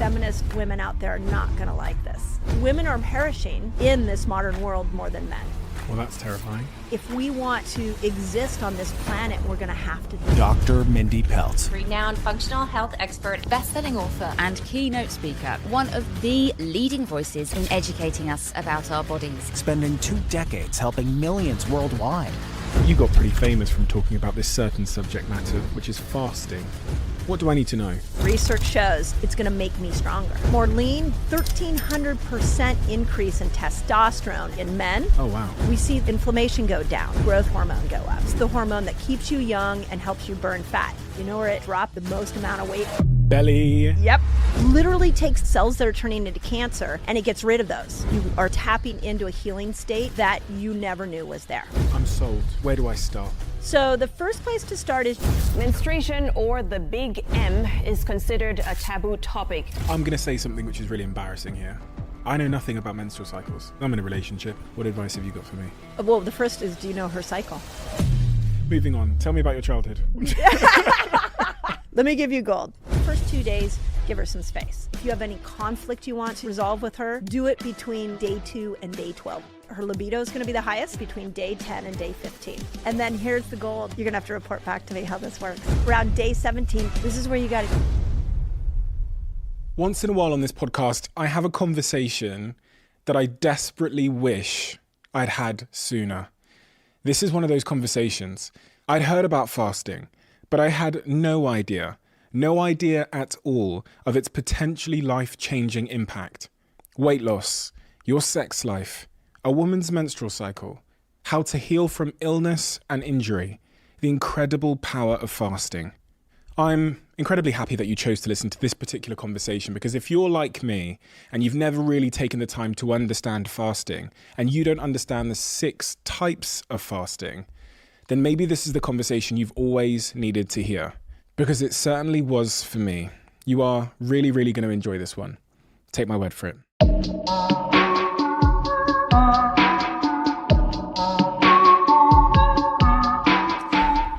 feminist women out there are not going to like this. Women are perishing in this modern world more than men. Well, that's terrifying. If we want to exist on this planet, we're going to have to do Dr. Mindy Pelz. Renowned functional health expert, best-selling author, and keynote speaker, one of the leading voices in educating us about our bodies. Spending 2 decades helping millions worldwide. You got pretty famous from talking about this certain subject matter, which is fasting. What do I need to know? Research shows it's going to make me stronger. More lean, 1,300% increase in testosterone in men. Oh, wow. We see inflammation go down, growth hormone go up. It's the hormone that keeps you young and helps you burn fat. You know where it dropped the most amount of weight? Belly. Yep. Literally takes cells that are turning into cancer and it gets rid of those. You are tapping into a healing state that you never knew was there. I'm sold. Where do I start? So the first place to start is menstruation, or the big M, is considered a taboo topic. I'm going to say something which is really embarrassing here. I know nothing about menstrual cycles. I'm in a relationship. What advice have you got for me? Well, the first is, do you know her cycle? Moving on. Tell me about your childhood. Let me give you gold. First 2 days, give her some space. If you have any conflict you want to resolve with her, do it between day 2 and day 12. Her libido is going to be the highest between day 10 and day 15. And then here's the gold. You're going to have to report back to me how this works. Around day 17, this is where you got to... Once in a while on this podcast, I have a conversation that I desperately wish I'd had sooner. This is one of those conversations. I'd heard about fasting, but I had no idea at all of its potentially life-changing impact. Weight loss, your sex life, a woman's menstrual cycle, how to heal from illness and injury, the incredible power of fasting. I'm incredibly happy that you chose to listen to this particular conversation, because if you're like me and you've never really taken the time to understand fasting and you don't understand the 6 types of fasting, then maybe this is the conversation you've always needed to hear, because it certainly was for me. You are really, really going to enjoy this one. Take my word for it.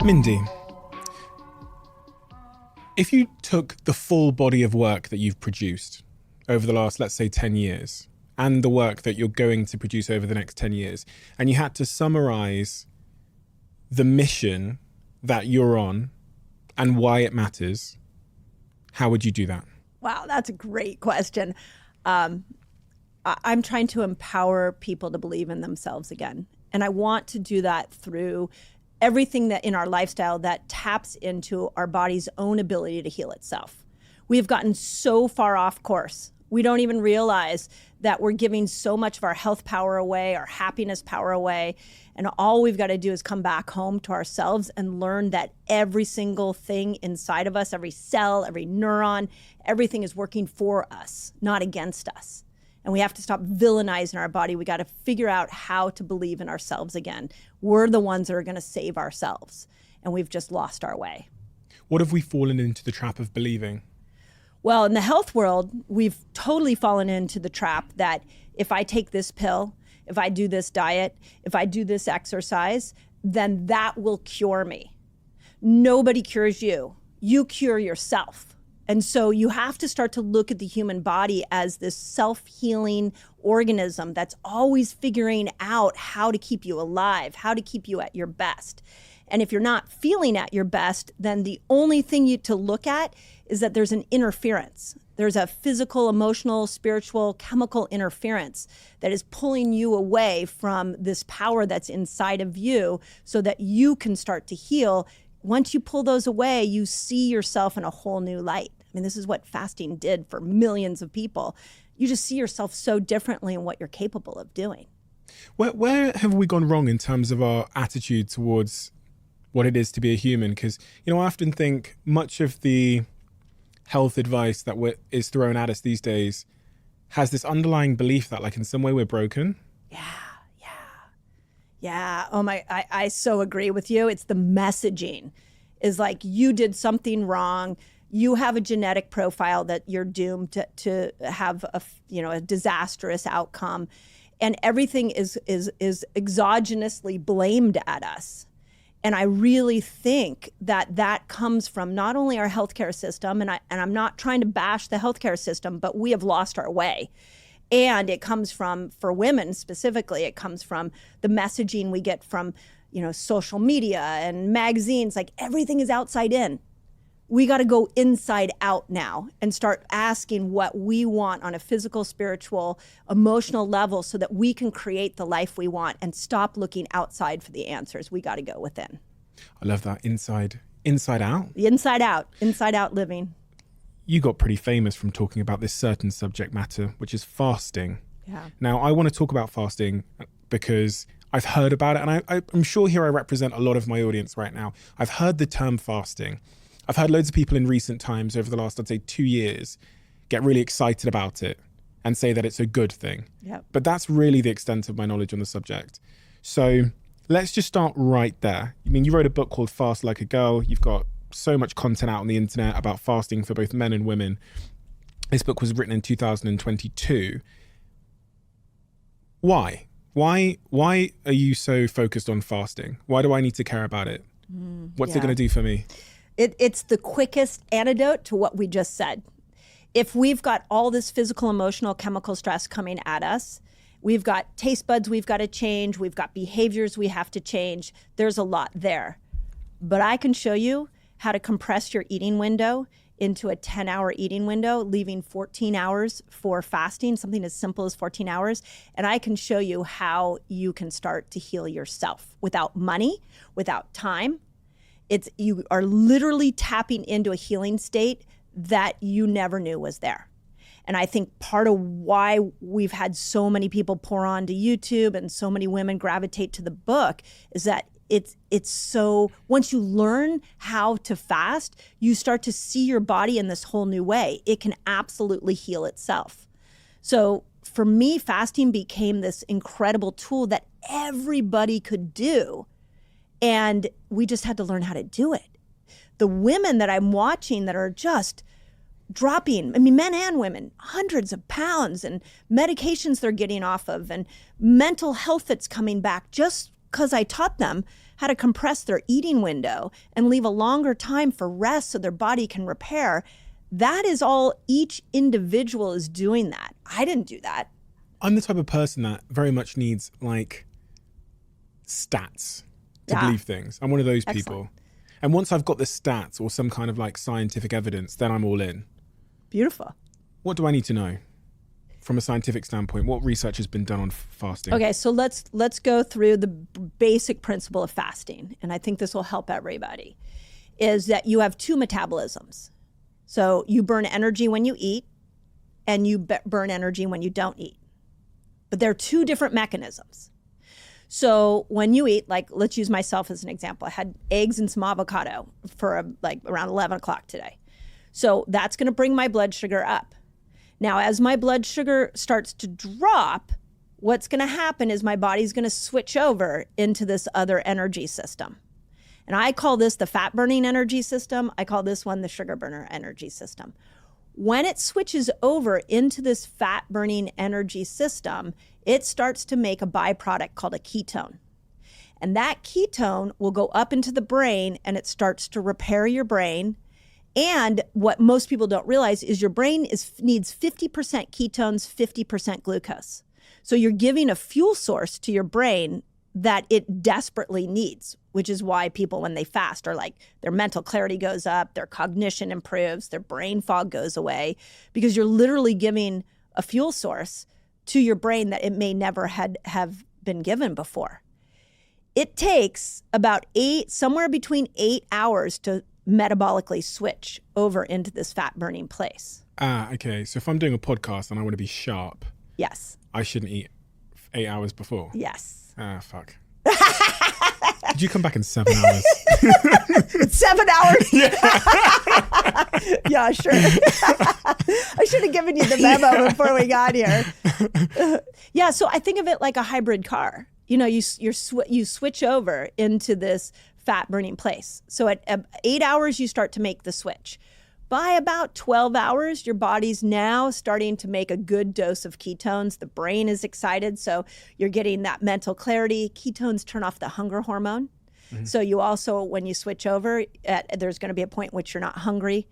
Mindy, if you took the full body of work that you've produced over the last, let's say, 10 years, and the work that you're going to produce over the next 10 years, and you had to summarize the mission that you're on and why it matters, how would you do that? Wow, that's a great question. I'm trying to empower people to believe in themselves again. And I want to do that through everything that in our lifestyle that taps into our body's own ability to heal itself. We have gotten so far off course. We don't even realize that we're giving so much of our health power away, our happiness power away. And all we've got to do is come back home to ourselves and learn that every single thing inside of us, every cell, every neuron, everything is working for us, not against us. And we have to stop villainizing our body. We got to figure out how to believe in ourselves again. We're the ones that are going to save ourselves. And we've just lost our way. What have we fallen into the trap of believing? Well, in the health world, we've totally fallen into the trap that if I take this pill, if I do this diet, if I do this exercise, then that will cure me. Nobody cures you. You cure yourself. And so you have to start to look at the human body as this self-healing organism that's always figuring out how to keep you alive, how to keep you at your best. And if you're not feeling at your best, then the only thing to look at is that there's an interference. There's a physical, emotional, spiritual, chemical interference that is pulling you away from this power that's inside of you so that you can start to heal. Once you pull those away, you see yourself in a whole new light. I mean, this is what fasting did for millions of people. You just see yourself so differently in what you're capable of doing. Where have we gone wrong in terms of our attitude towards what it is to be a human? Because, I often think much of the health advice that is thrown at us these days has this underlying belief that, like, in some way we're broken. Yeah. Oh my, I so agree with you. It's the messaging is like, you did something wrong. You have a genetic profile that you're doomed to have a disastrous outcome. And everything is exogenously blamed at us. And I really think that that comes from not only our healthcare system, and I'm not trying to bash the healthcare system, but we have lost our way. And it comes from, for women specifically, it comes from the messaging we get from, social media and magazines. Like, everything is outside in. We got to go inside out now and start asking what we want on a physical, spiritual, emotional level so that we can create the life we want and stop looking outside for the answers. We got to go within. I love that. Inside out. The inside out living. You got pretty famous from talking about this certain subject matter, which is fasting. Yeah. Now, I want to talk about fasting because I've heard about it, and I'm sure here I represent a lot of my audience right now. I've heard the term fasting. I've heard loads of people in recent times over the last, I'd say, 2 years, get really excited about it and say that it's a good thing. Yep. But that's really the extent of my knowledge on the subject. So let's just start right there. I mean, you wrote a book called Fast Like a Girl. You've got so much content out on the internet about fasting for both men and women. This book was written in 2022. Why? Why are you so focused on fasting? Why do I need to care about it? What's it going to do for me? It's the quickest antidote to what we just said. If we've got all this physical, emotional, chemical stress coming at us, we've got taste buds we've got to change, we've got behaviors we have to change, there's a lot there. But I can show you how to compress your eating window into a 10-hour eating window, leaving 14 hours for fasting, something as simple as 14 hours. And I can show you how you can start to heal yourself without money, without time. You are literally tapping into a healing state that you never knew was there. And I think part of why we've had so many people pour onto YouTube and so many women gravitate to the book is that it's so, once you learn how to fast, you start to see your body in this whole new way. It can absolutely heal itself. So for me, fasting became this incredible tool that everybody could do. And we just had to learn how to do it. The women that I'm watching that are just dropping, men and women, hundreds of pounds, and medications they're getting off of, and mental health that's coming back just because I taught them how to compress their eating window and leave a longer time for rest so their body can repair. That is all, each individual is doing that. I didn't do that. I'm the type of person that very much needs stats to believe things. I'm one of those people. And once I've got the stats or some kind of scientific evidence, then I'm all in. Beautiful. What do I need to know from a scientific standpoint? What research has been done on fasting? Okay, so let's go through the basic principle of fasting, and I think this will help everybody, is that you have two metabolisms. So you burn energy when you eat, and you burn energy when you don't eat. But they're two different mechanisms. So when you eat, let's use myself as an example. I had eggs and some avocado for around 11 o'clock today. So that's going to bring my blood sugar up. Now, as my blood sugar starts to drop, what's going to happen is my body's going to switch over into this other energy system. And I call this the fat burning energy system. I call this one the sugar burner energy system. When it switches over into this fat burning energy system, it starts to make a byproduct called a ketone. And that ketone will go up into the brain and it starts to repair your brain. And what most people don't realize is your brain needs 50% ketones, 50% glucose. So you're giving a fuel source to your brain that it desperately needs, which is why people, when they fast, are their mental clarity goes up, their cognition improves, their brain fog goes away, because you're literally giving a fuel source to your brain that it may never have been given before. It takes about somewhere between 8 hours to metabolically switch over into this fat burning place. Okay. So if I'm doing a podcast and I want to be sharp, yes, I shouldn't eat 8 hours before. Yes. Fuck. Could you come back in 7 hours? 7 hours? Yeah, sure. I should have given you the memo before we got here. Yeah, so I think of it like a hybrid car. You switch over into this fat burning place. So at 8 hours, you start to make the switch. By about 12 hours, your body's now starting to make a good dose of ketones. The brain is excited, so you're getting that mental clarity. Ketones turn off the hunger hormone. So you also, when you switch over, there's going to be a point in which you're not hungry.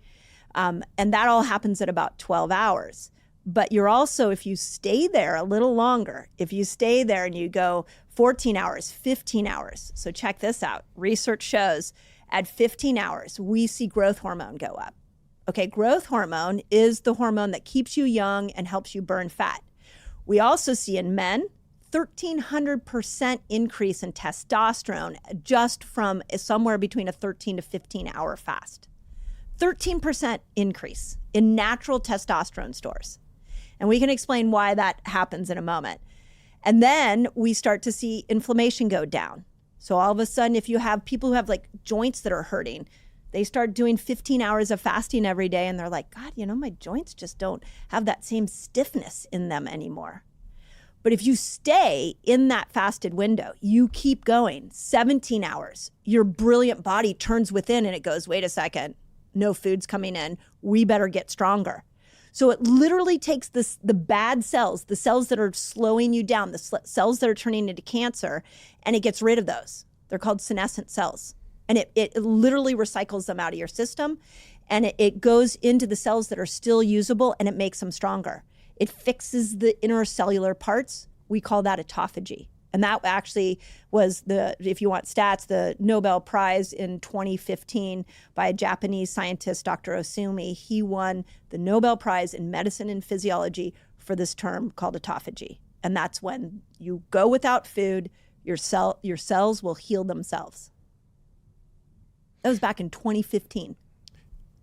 And that all happens at about 12 hours. But you're also, if you stay there a little longer, if you stay there and you go 14 hours, 15 hours. So check this out. Research shows at 15 hours, we see growth hormone go up. Okay, growth hormone is the hormone that keeps you young and helps you burn fat. We also see in men 1,300% increase in testosterone just from somewhere between a 13 to 15 hour fast. 13% increase in natural testosterone stores. And we can explain why that happens in a moment. And then we start to see inflammation go down. So all of a sudden, if you have people who have like joints that are hurting, they start doing 15 hours of fasting every day and they're like, God, my joints just don't have that same stiffness in them anymore. But if you stay in that fasted window, you keep going 17 hours, your brilliant body turns within and it goes, wait a second, no food's coming in. We better get stronger. So it literally takes the bad cells, the cells that are slowing you down, the cells that are turning into cancer, and it gets rid of those. They're called senescent cells. And it literally recycles them out of your system, and it goes into the cells that are still usable, and it makes them stronger. It fixes the intercellular parts. We call that autophagy. And that actually was if you want stats, the Nobel Prize in 2015 by a Japanese scientist, Dr. Osumi. He won the Nobel Prize in medicine and physiology for this term called autophagy. And that's when you go without food, your cells will heal themselves. That was back in 2015.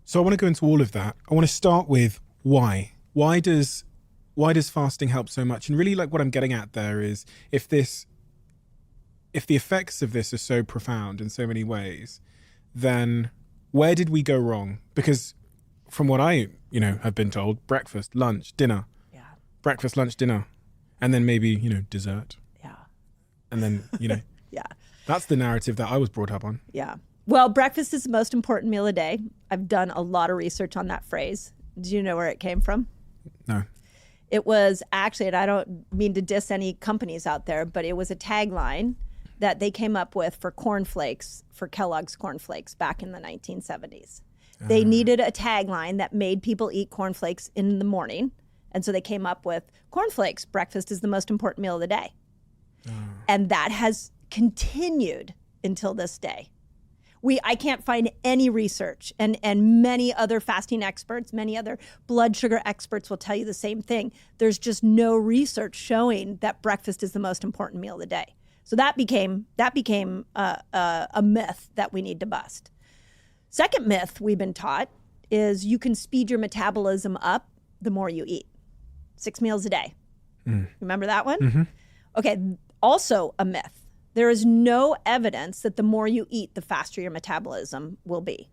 So I want to go into all of that. I want to start with why. Why does fasting help so much? And really, like, what I'm getting at there is if the effects of this are so profound in so many ways, then where did we go wrong? Because from what I, have been told, breakfast, lunch, dinner. Yeah. Breakfast, lunch, dinner. And then maybe, dessert. Yeah. And then, Yeah. That's the narrative that I was brought up on. Yeah. Well, breakfast is the most important meal a day. I've done a lot of research on that phrase. Do you know where it came from? No. It was actually, and I don't mean to diss any companies out there, but it was a tagline that they came up with for cornflakes, for Kellogg's cornflakes back in the 1970s. They needed a tagline that made people eat cornflakes in the morning. And so they came up with cornflakes. Breakfast is the most important meal of the day. And that has continued until this day. I can't find any research, and many other fasting experts, many other blood sugar experts will tell you the same thing. There's just no research showing that breakfast is the most important meal of the day. So that became a myth that we need to bust. Second myth we've been taught is you can speed your metabolism up the more you eat. 6 meals a day. Remember that one? Mm-hmm. Okay, also a myth. There is no evidence that the more you eat, the faster your metabolism will be.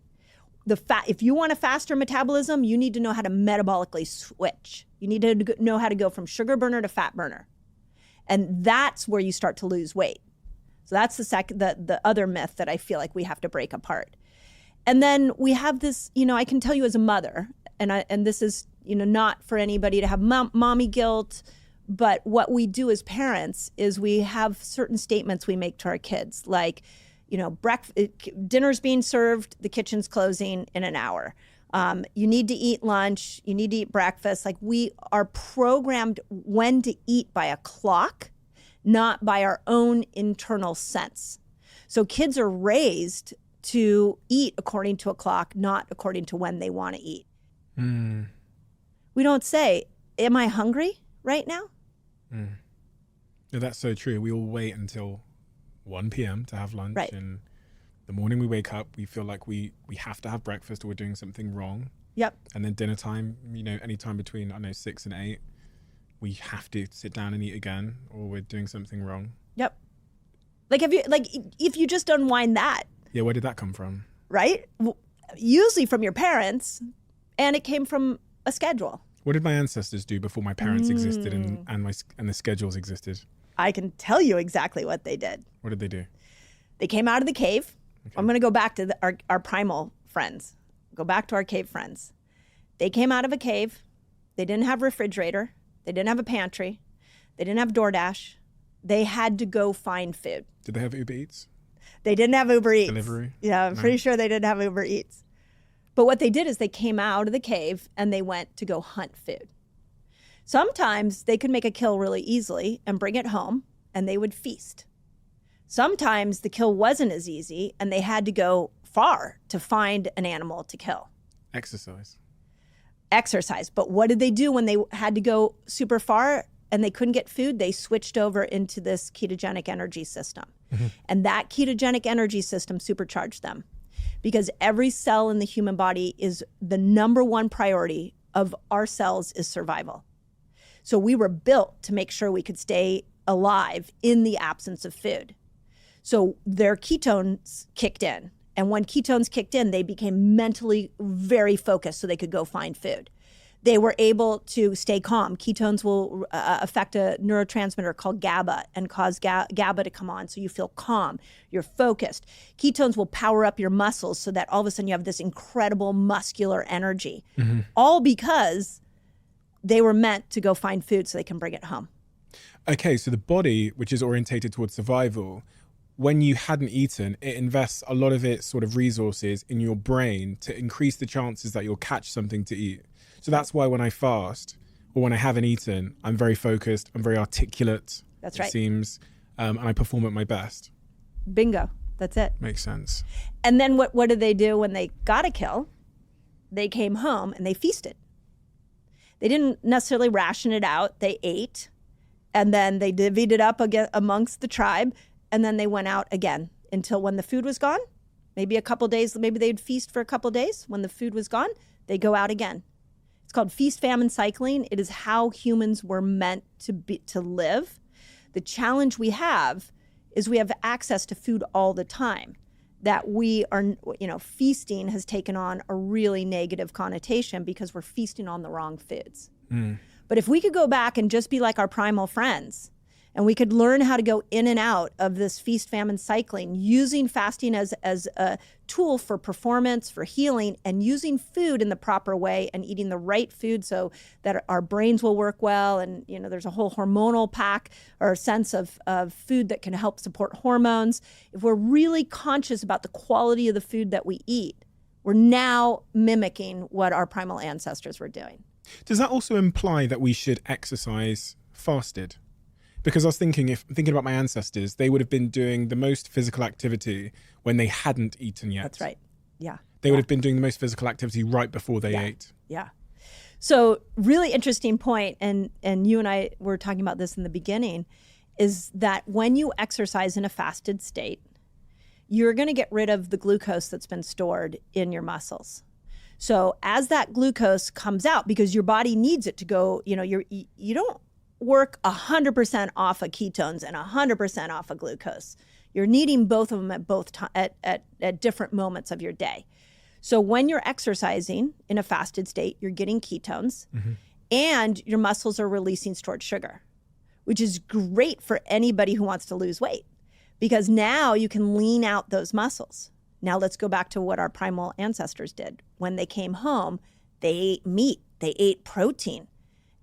If you want a faster metabolism, you need to know how to metabolically switch. You need to know how to go from sugar burner to fat burner. And that's where you start to lose weight. So that's the other myth that I feel like we have to break apart. And then we have this, I can tell you as a mother, and this is, not for anybody to have mommy guilt, but what we do as parents is we have certain statements we make to our kids, like, dinner's being served, the kitchen's closing in an hour. You need to eat lunch, you need to eat breakfast. Like, we are programmed when to eat by a clock, not by our own internal sense. So kids are raised to eat according to a clock, not according to when they want to eat. We don't say, am I hungry right now? No, that's so true. We all wait until 1 p.m. to have lunch. Right. And the morning we wake up, we feel like we have to have breakfast or we're doing something wrong. Yep. And then dinner time, any time between, 6 and 8, we have to sit down and eat again or we're doing something wrong. Yep. If you just unwind that. Yeah, where did that come from? Right? Usually from your parents, and it came from a schedule. What did my ancestors do before my parents existed and the schedules existed? I can tell you exactly what they did. What did they do? They came out of the cave. Okay. I'm going to go back to our primal friends. Go back to our cave friends. They came out of a cave. They didn't have a refrigerator. They didn't have a pantry. They didn't have DoorDash. They had to go find food. Did they have Uber Eats? They didn't have Uber Eats. Delivery? Yeah, I'm pretty sure they didn't have Uber Eats. But what they did is they came out of the cave and they went to go hunt food. Sometimes they could make a kill really easily and bring it home, and they would feast. Sometimes the kill wasn't as easy, and they had to go far to find an animal to kill. Exercise. But what did they do when they had to go super far and they couldn't get food? They switched over into this ketogenic energy system. And that ketogenic energy system supercharged them, because every cell in the human body is the number one priority of our cells is survival. So we were built to make sure we could stay alive in the absence of food. So their ketones kicked in. And when ketones kicked in, they became mentally very focused so they could go find food. They were able to stay calm. Ketones will affect a neurotransmitter called GABA and cause GABA to come on so you feel calm, you're focused. Ketones will power up your muscles so that all of a sudden you have this incredible muscular energy, all because they were meant to go find food so they can bring it home. Okay, so the body, which is orientated towards survival, when you hadn't eaten, it invests a lot of its sort of resources in your brain to increase the chances that you'll catch something to eat. So that's why when I fast or when I haven't eaten, I'm very focused, I'm very articulate. That's right. It seems, and I perform at my best. Bingo. That's it. Makes sense. And then what did they do when they got a kill? They came home and they feasted. They didn't necessarily ration it out. They ate, and then they divvied it up again amongst the tribe, and then they went out again until when the food was gone, maybe a couple days, maybe they'd feast for a couple days. When the food was gone, they go out again. It's called feast famine cycling. It is how humans were meant to live. The challenge we have is we have access to food all the time. That we are, feasting has taken on a really negative connotation because we're feasting on the wrong foods. But if we could go back and just be like our primal friends, and we could learn how to go in and out of this feast famine cycling, using fasting as a tool for performance, for healing, and using food in the proper way and eating the right food so that our brains will work well. And there's a whole hormonal pack or sense of food that can help support hormones. If we're really conscious about the quality of the food that we eat, we're now mimicking what our primal ancestors were doing. Does that also imply that we should exercise fasted? Because I was thinking about my ancestors, they would have been doing the most physical activity when they hadn't eaten yet. That's right. Yeah. They would have been doing the most physical activity right before they ate. Yeah. So really interesting point, and you and I were talking about this in the beginning, is that when you exercise in a fasted state, you're going to get rid of the glucose that's been stored in your muscles. So as that glucose comes out, because your body needs it to go, you don't work 100% off of ketones and 100% off of glucose. You're needing both of them at different moments of your day. So when you're exercising in a fasted state, you're getting ketones and your muscles are releasing stored sugar, which is great for anybody who wants to lose weight because now you can lean out those muscles. Now let's go back to what our primal ancestors did. When they came home, they ate meat, they ate protein.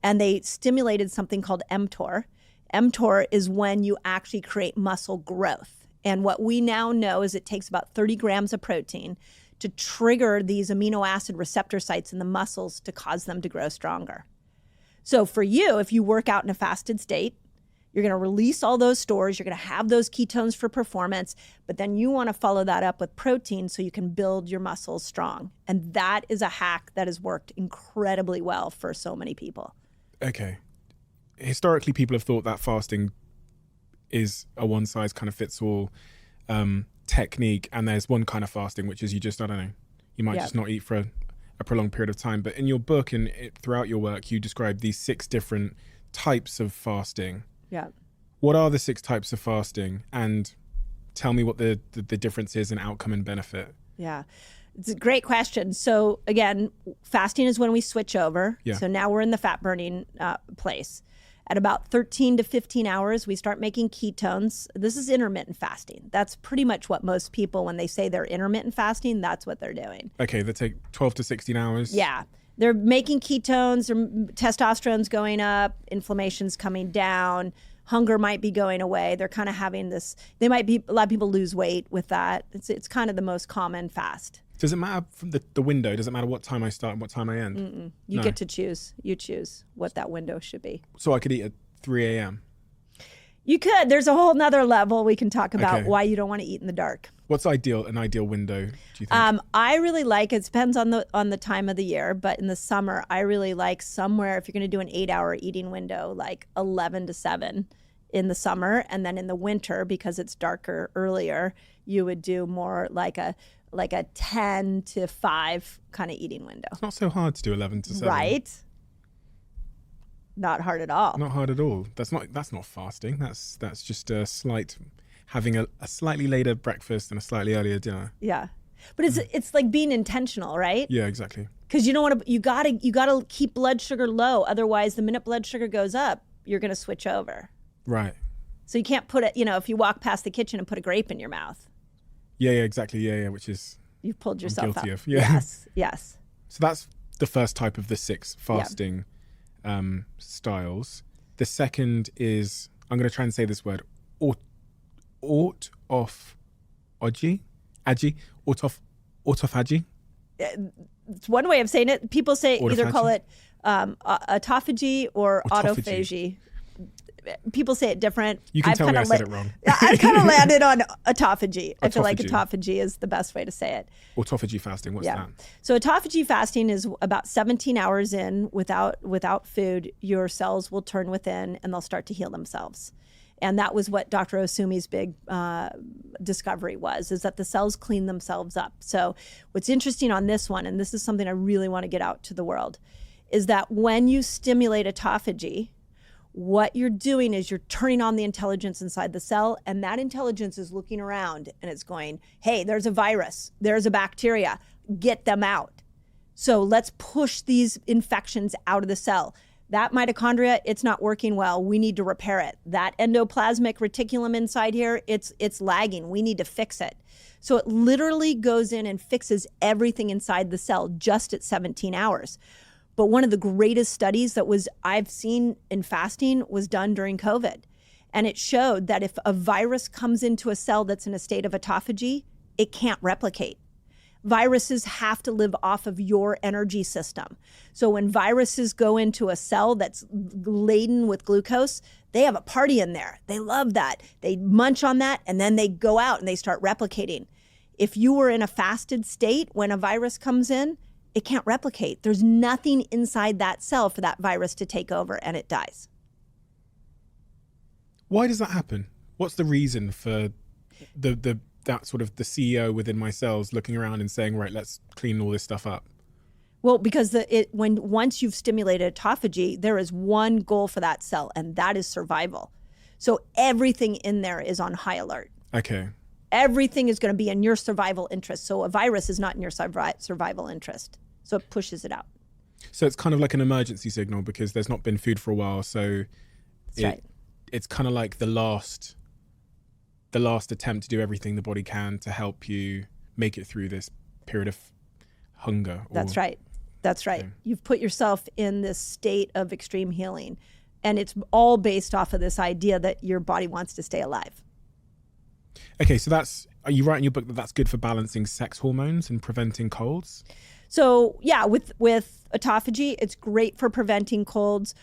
And they stimulated something called mTOR. mTOR is when you actually create muscle growth. And what we now know is it takes about 30 grams of protein to trigger these amino acid receptor sites in the muscles to cause them to grow stronger. So for you, if you work out in a fasted state, you're going to release all those stores. You're going to have those ketones for performance, but then you want to follow that up with protein so you can build your muscles strong. And that is a hack that has worked incredibly well for so many people. Okay. Historically, people have thought that fasting is a one-size-kind-of-fits-all technique, and there's one kind of fasting, which is you might just not eat for a prolonged period of time. But in your book and throughout your work, you describe these 6 different types of fasting. Yeah. What are the 6 types of fasting? And tell me what the difference is in outcome and benefit. Yeah. It's a great question. So again, fasting is when we switch over. Yeah. So now we're in the fat burning place. At about 13 to 15 hours, we start making ketones. This is intermittent fasting. That's pretty much what most people, when they say they're intermittent fasting, that's what they're doing. Okay, they take 12 to 16 hours. Yeah. They're making ketones, their testosterone's going up, inflammation's coming down, Hunger might be going away. They're kind of having this, a lot of people lose weight with that. It's kind of the most common fast. Does it matter from the window? Does it matter what time I start and what time I end? Mm-mm. You get to choose. You choose what that window should be. So I could eat at 3 a.m.? You could. There's a whole nother level we can talk about Okay. why you don't want to eat in the dark. What's an ideal window, do you think? I really like, it depends on the time of the year, but in the summer, I really like somewhere, if you're going to do an 8-hour eating window, like 11 to 7 in the summer. And then in the winter, because it's darker earlier, you would do more like a 10 to 5 kind of eating window. It's not so hard to do 11 to 7. Right? Not hard at all. Not hard at all. That's not fasting. That's just having a slightly later breakfast and a slightly earlier dinner. Yeah. But it's like being intentional, right? Yeah, exactly. Because you don't want to, you gotta keep blood sugar low. Otherwise, the minute blood sugar goes up, you're going to switch over. Right. So you can't put it, if you walk past the kitchen and put a grape in your mouth, Yeah, exactly. Yeah, which is you've pulled yourself guilty up. of. Yeah. Yes. So that's the first type of the 6 fasting styles. The second is, I'm going to try and say this word, autophagy. It's one way of saying it. People either call it autophagy or autophagy. People say it different. You can tell me I said it wrong. I kind of landed on autophagy. I feel like Autophagy. autophagy is the best way to say it. Autophagy fasting, what's that? So autophagy fasting is about 17 hours in without food. Your cells will turn within and they'll start to heal themselves. And that was what Dr. Osumi's big discovery is that the cells clean themselves up. So what's interesting on this one, and this is something I really want to get out to the world, is that when you stimulate autophagy, what you're doing is you're turning on the intelligence inside the cell, and that intelligence is looking around and it's going, hey, there's a virus, there's a bacteria, get them out. So let's push these infections out of the cell. That mitochondria, it's not working well. We need to repair it. That endoplasmic reticulum inside here, it's lagging. We need to fix it. So it literally goes in and fixes everything inside the cell just at 17 hours. But one of the greatest studies I've seen in fasting was done during COVID. And it showed that if a virus comes into a cell that's in a state of autophagy, it can't replicate. Viruses have to live off of your energy system. So when viruses go into a cell that's laden with glucose, they have a party in there. They love that. They munch on that and then they go out and they start replicating. If you were in a fasted state when a virus comes in, it can't replicate. There's nothing inside that cell for that virus to take over and it dies. Why does that happen? What's the reason for that sort of the CEO within my cells looking around and saying, right, let's clean all this stuff up? Well, because once you've stimulated autophagy, there is one goal for that cell, and that is survival. So everything in there is on high alert. Okay. Everything is going to be in your survival interest. So a virus is not in your survival interest. So it pushes it out. So it's kind of like an emergency signal because there's not been food for a while. So it's kind of like the last attempt to do everything the body can to help you make it through this period of hunger. That's right. Okay. You've put yourself in this state of extreme healing. And it's all based off of this idea that your body wants to stay alive. Okay, so are you writing your book that's good for balancing sex hormones and preventing colds? So yeah, with autophagy, it's great for preventing colds.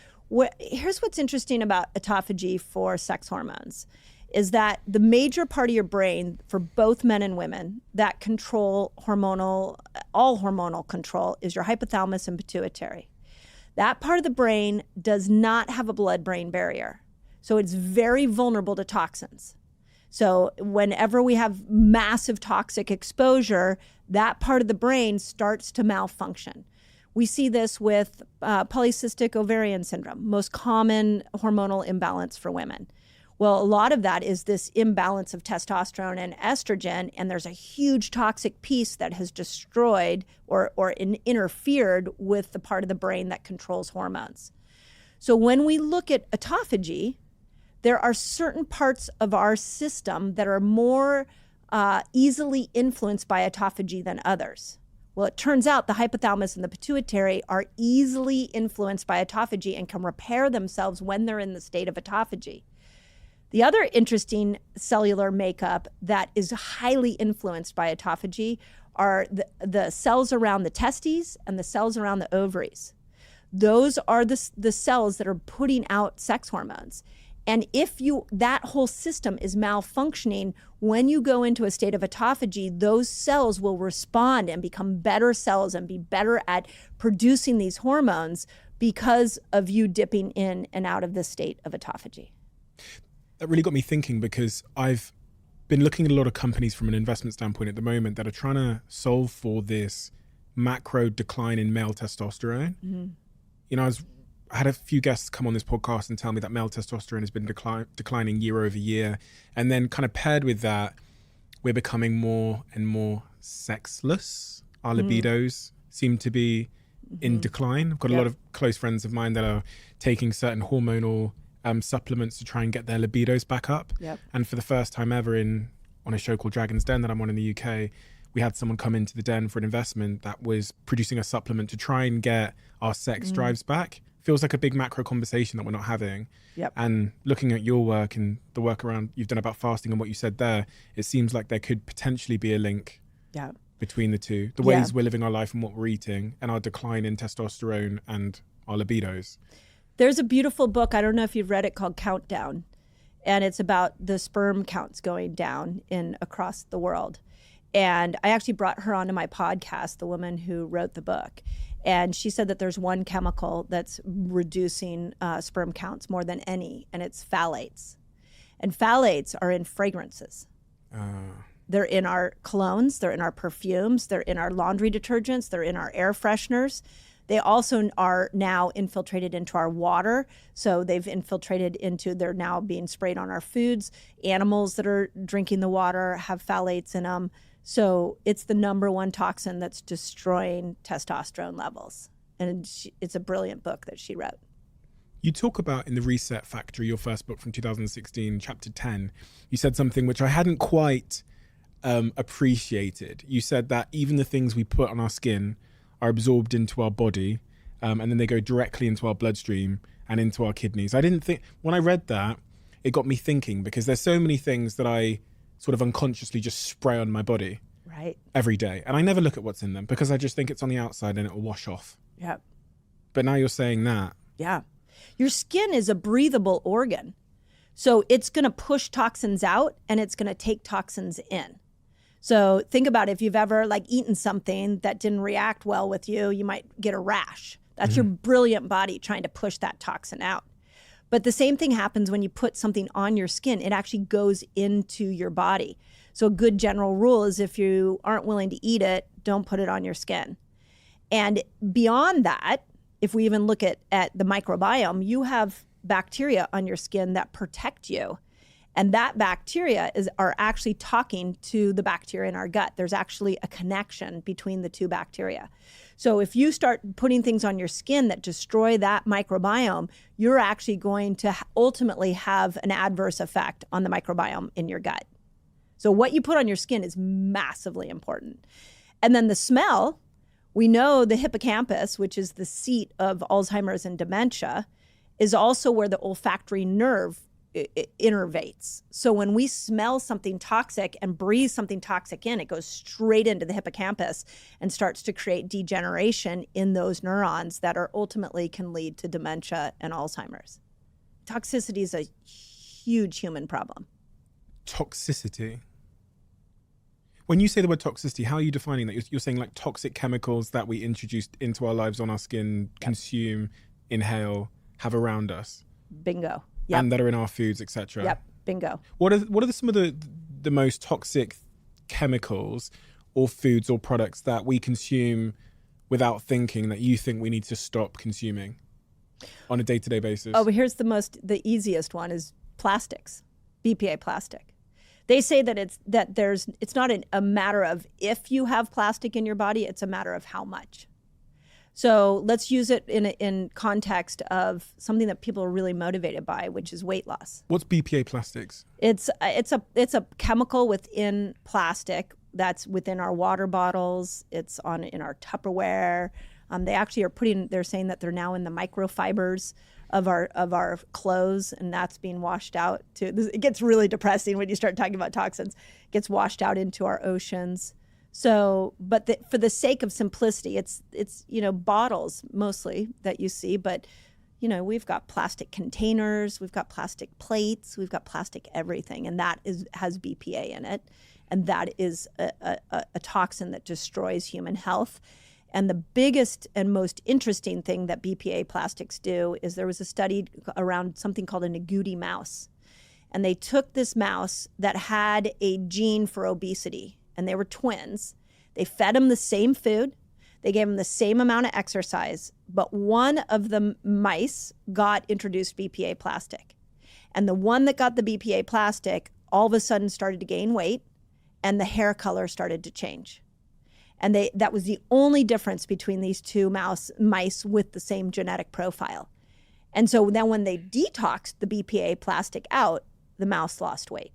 Here's what's interesting about autophagy for sex hormones is that the major part of your brain for both men and women that control all hormonal control is your hypothalamus and pituitary. That part of the brain does not have a blood-brain barrier. So it's very vulnerable to toxins. So whenever we have massive toxic exposure, that part of the brain starts to malfunction. We see this with polycystic ovarian syndrome, most common hormonal imbalance for women. Well, a lot of that is this imbalance of testosterone and estrogen, and there's a huge toxic piece that has destroyed or interfered with the part of the brain that controls hormones. So when we look at autophagy, there are certain parts of our system that are more easily influenced by autophagy than others. Well, it turns out the hypothalamus and the pituitary are easily influenced by autophagy and can repair themselves when they're in the state of autophagy. The other interesting cellular makeup that is highly influenced by autophagy are the cells around the testes and the cells around the ovaries. Those are the cells that are putting out sex hormones. And if that whole system is malfunctioning, when you go into a state of autophagy, those cells will respond and become better cells and be better at producing these hormones because of you dipping in and out of this state of autophagy. That really got me thinking, because I've been looking at a lot of companies from an investment standpoint at the moment that are trying to solve for this macro decline in male testosterone. Mm-hmm. You know, I had a few guests come on this podcast and tell me that male testosterone has been declining year over year. And then kind of paired with that, we're becoming more and more sexless. Our libidos seem to be in decline. I've got a lot of close friends of mine that are taking certain hormonal supplements to try and get their libidos back up. Yep. And for the first time ever on a show called Dragon's Den that I'm on in the UK, we had someone come into the den for an investment that was producing a supplement to try and get our sex drives back. Feels like a big macro conversation that we're not having. Yep. And looking at your work and the work around you've done about fasting and what you said there, it seems like there could potentially be a link between the two. The ways we're living our life and what we're eating, and our decline in testosterone and our libidos. There's a beautiful book, I don't know if you've read it, called Countdown. And it's about the sperm counts going down across the world. And I actually brought her onto my podcast, the woman who wrote the book. And she said that there's one chemical that's reducing sperm counts more than any, and it's phthalates. And phthalates are in fragrances. They're in our colognes, they're in our perfumes, they're in our laundry detergents, they're in our air fresheners. They also are now infiltrated into our water. So they've infiltrated they're now being sprayed on our foods. Animals that are drinking the water have phthalates in them. So it's the number one toxin that's destroying testosterone levels. And it's a brilliant book that she wrote. You talk about in The Reset Factory, your first book from 2016, chapter 10, you said something which I hadn't quite appreciated. You said that even the things we put on our skin are absorbed into our body, and then they go directly into our bloodstream and into our kidneys. I didn't think, when I read that, it got me thinking, because there's so many things that I sort of unconsciously just spray on my body every day. And I never look at what's in them because I just think it's on the outside and it will wash off. Yep. But now you're saying that. Yeah. Your skin is a breathable organ. So it's going to push toxins out and it's going to take toxins in. So think about if you've ever eaten something that didn't react well with you, you might get a rash. That's your brilliant body trying to push that toxin out. But the same thing happens when you put something on your skin. It actually goes into your body. So a good general rule is if you aren't willing to eat it, don't put it on your skin. And beyond that, if we even look at the microbiome, you have bacteria on your skin that protect you. And that bacteria are actually talking to the bacteria in our gut. There's actually a connection between the two bacteria. So if you start putting things on your skin that destroy that microbiome, you're actually going to ultimately have an adverse effect on the microbiome in your gut. So what you put on your skin is massively important. And then the smell, we know the hippocampus, which is the seat of Alzheimer's and dementia, is also where the olfactory nerve innervates. So when we smell something toxic and breathe something toxic in, it goes straight into the hippocampus and starts to create degeneration in those neurons that are ultimately can lead to dementia and Alzheimer's. Toxicity is a huge human problem. Toxicity. When you say the word toxicity, how are you defining that? You're saying toxic chemicals that we introduce into our lives, on our skin, consume, inhale, have around us. Bingo. Yep. And that are in our foods, etc. Yep, bingo. What are some of the most toxic chemicals or foods or products that we consume without thinking that you think we need to stop consuming on a day-to-day basis? Oh, but here's the easiest one is plastics, BPA plastic. They say that it's not a matter of if you have plastic in your body, it's a matter of how much. So let's use it in context of something that people are really motivated by, which is weight loss. What's BPA plastics? It's a chemical within plastic that's within our water bottles. It's in our Tupperware. They actually they're saying that they're now in the microfibers of our clothes, and that's being washed out to. It gets really depressing when you start talking about toxins. It gets washed out into our oceans. So, but for the sake of simplicity, it's bottles mostly that you see, but we've got plastic containers, we've got plastic plates, we've got plastic everything, and that has BPA in it, and that is a toxin that destroys human health. And the biggest and most interesting thing that BPA plastics do is there was a study around something called an agouti mouse, and they took this mouse that had a gene for obesity. And they were twins. They fed them the same food. They gave them the same amount of exercise. But one of the mice got introduced BPA plastic. And the one that got the BPA plastic all of a sudden started to gain weight, and the hair color started to change. And that was the only difference between these two mice with the same genetic profile. And so then when they detoxed the BPA plastic out, the mouse lost weight.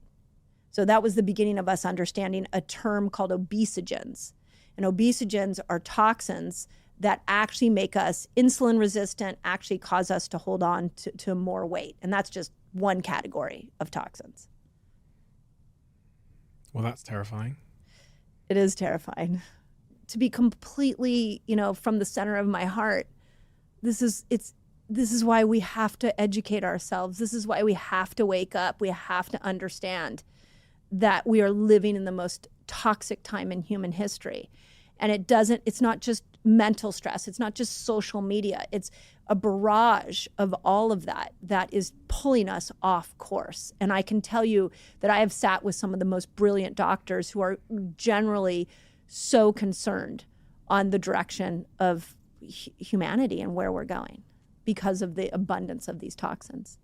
So that was the beginning of us understanding a term called obesogens. And obesogens are toxins that actually make us insulin resistant, actually cause us to hold on to more weight. And that's just one category of toxins. Well, that's terrifying. It is terrifying. To be completely, from the center of my heart, this is why we have to educate ourselves. This is why we have to wake up. We have to understand that we are living in the most toxic time in human history. And it's not just mental stress. It's not just social media. It's a barrage of all of that is pulling us off course. And I can tell you that I have sat with some of the most brilliant doctors who are generally so concerned on the direction of humanity and where we're going because of the abundance of these toxins.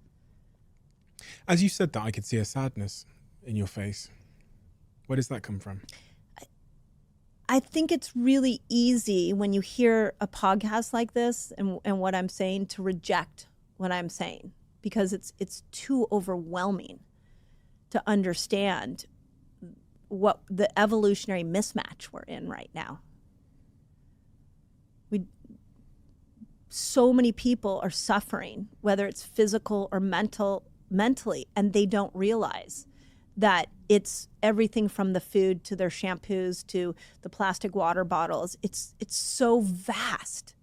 As you said that, I could see a sadness in your face. Where does that come from? I think it's really easy when you hear a podcast like this and what I'm saying to reject what I'm saying, because it's too overwhelming to understand what the evolutionary mismatch we're in right now. So many people are suffering, whether it's physical or mentally, and they don't realize that it's everything from the food to their shampoos to the plastic water bottles. It's so vast,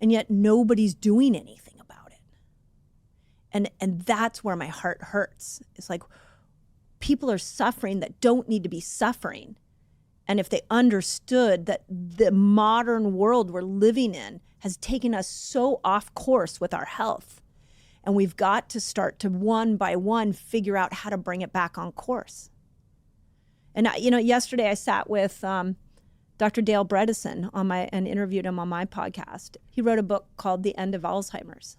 and yet nobody's doing anything about it. And that's where my heart hurts. It's like people are suffering that don't need to be suffering. And if they understood that the modern world we're living in has taken us so off course with our health, and we've got to start to one by one figure out how to bring it back on course. And yesterday I sat with Dr. Dale Bredesen and interviewed him on my podcast. He wrote a book called The End of Alzheimer's,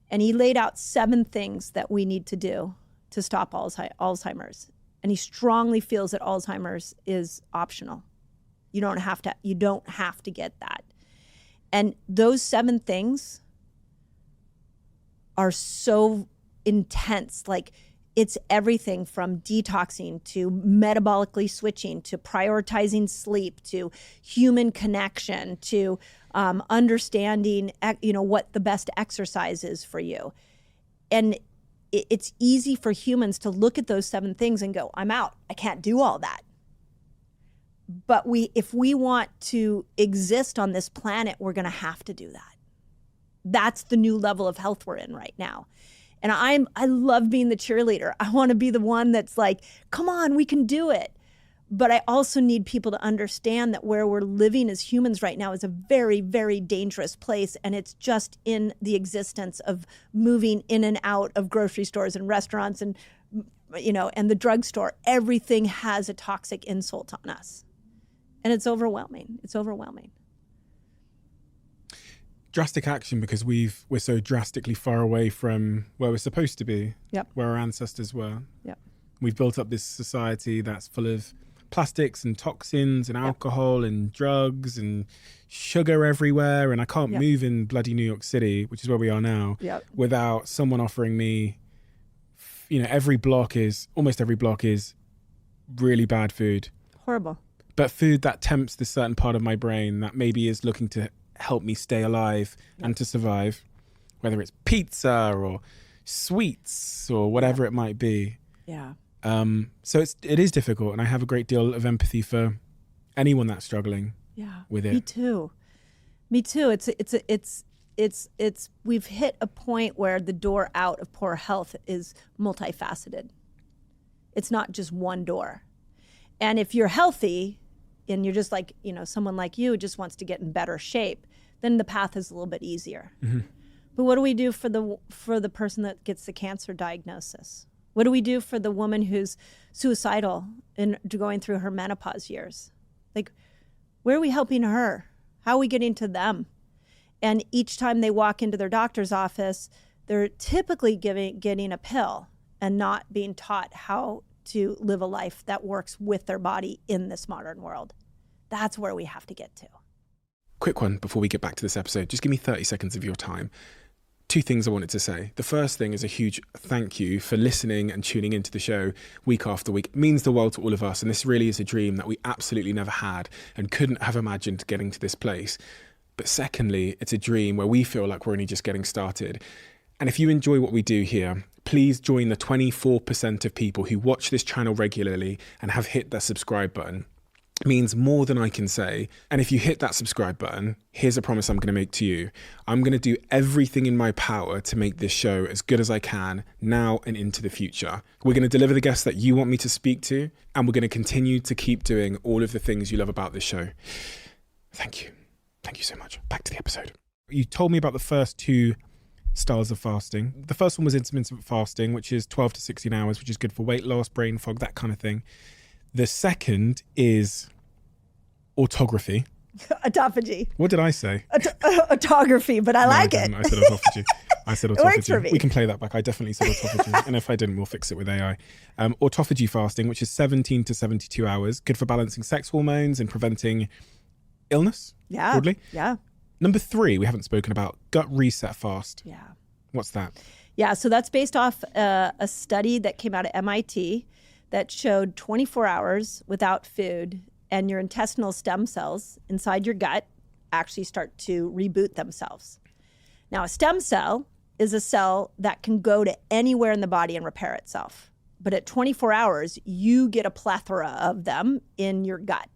and he laid out 7 things that we need to do to stop Alzheimer's. And he strongly feels that Alzheimer's is optional. You don't have to get that. And those 7 things are so intense. Like, it's everything from detoxing to metabolically switching to prioritizing sleep to human connection to understanding, what the best exercise is for you. And it's easy for humans to look at those 7 things and go, I'm out. I can't do all that. But if we want to exist on this planet, we're going to have to do that. That's the new level of health we're in right now. And I love being the cheerleader. I want to be the one that's like, come on, we can do it. But I also need people to understand that where we're living as humans right now is a very, very dangerous place. And it's just in the existence of moving in and out of grocery stores and restaurants and, and the drugstore. Everything has a toxic insult on us. And it's overwhelming. It's overwhelming. Drastic action, because we're so drastically far away from where we're supposed to be. Yep. Where our ancestors were. Yep. We've built up this society that's full of plastics and toxins and alcohol and drugs and sugar everywhere. And I can't move in bloody New York City, which is where we are now, without someone offering me, almost every block is really bad food. Horrible. But food that tempts this certain part of my brain that maybe is looking to help me stay alive and to survive. whether it's pizza or sweets or whatever it might be. Yeah. So it is difficult, and I have a great deal of empathy for anyone that's struggling with it. Me too. It's we've hit a point where the door out of poor health is multifaceted. It's not just one door. And if you're healthy and you're just like, someone like you just wants to get in better shape, then the path is a little bit easier. Mm-hmm. But what do we do for the person that gets the cancer diagnosis? What do we do for the woman who's suicidal and going through her menopause years? Like, where are we helping her? How are we getting to them? And each time they walk into their doctor's office, they're typically getting a pill and not being taught how to live a life that works with their body in this modern world. That's where we have to get to. Quick one before we get back to this episode. Just give me 30 seconds of your time. 2 things I wanted to say. The first thing is a huge thank you for listening and tuning into the show week after week. It means the world to all of us, and this really is a dream that we absolutely never had and couldn't have imagined getting to this place. But secondly, it's a dream where we feel like we're only just getting started. And if you enjoy what we do here, please join the 24% of people who watch this channel regularly and have hit that subscribe button. It means more than I can say. And if you hit that subscribe button, here's a promise I'm going to make to you. I'm going to do everything in my power to make this show as good as I can now and into the future. We're going to deliver the guests that you want me to speak to, and we're going to continue to keep doing all of the things you love about this show. Thank you. Thank you so much. Back to the episode. You told me about the first 2 styles of fasting. The first one was intermittent fasting, which is 12 to 16 hours, which is good for weight loss, brain fog, that kind of thing. The second is autography. Autophagy. What did I say? Autography, but I like it. I said autophagy. It works for me. We can play that back. I definitely said autophagy. And if I didn't, we'll fix it with AI. Autophagy fasting, which is 17 to 72 hours, good for balancing sex hormones and preventing illness. Yeah. Broadly. Yeah. Number 3, we haven't spoken about, gut reset fast. Yeah. What's that? Yeah. So that's based off a study that came out of MIT that showed 24 hours without food and your intestinal stem cells inside your gut actually start to reboot themselves. Now, a stem cell is a cell that can go to anywhere in the body and repair itself. But at 24 hours, you get a plethora of them in your gut.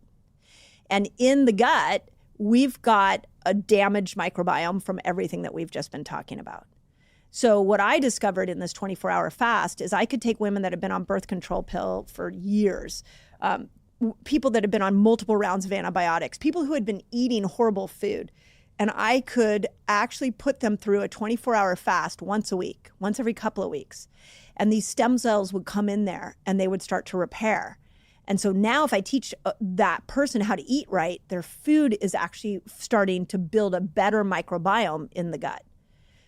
And in the gut, we've got a damaged microbiome from everything that we've just been talking about. So what I discovered in this 24-hour fast is I could take women that have been on birth control pill for years, people that have been on multiple rounds of antibiotics, people who had been eating horrible food, and I could actually put them through a 24-hour fast once a week, once every couple of weeks. And these stem cells would come in there and they would start to repair. And so now if I teach that person how to eat right, their food is actually starting to build a better microbiome in the gut.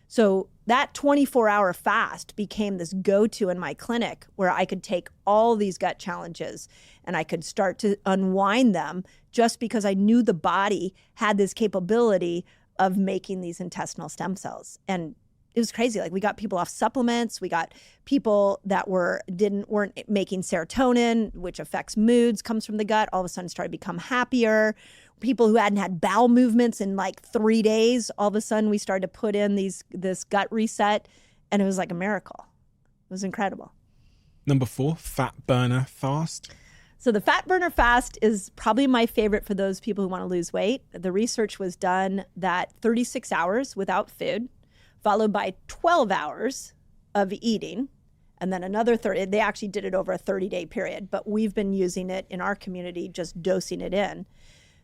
So that 24-hour fast became this go-to in my clinic where I could take all these gut challenges and I could start to unwind them just because I knew the body had this capability of making these intestinal stem cells. And it was crazy. Like, we got people off supplements. We got people that weren't making serotonin, which affects moods, comes from the gut. All of a sudden started to become happier. People who hadn't had bowel movements in like 3 days, all of a sudden we started to put in this gut reset, and it was like a miracle. It was incredible. Number 4, fat burner fast. So the fat burner fast is probably my favorite for those people who want to lose weight. The research was done that 36 hours without food, followed by 12 hours of eating, and then another 30. They actually did it over a 30-day period, but we've been using it in our community, just dosing it in.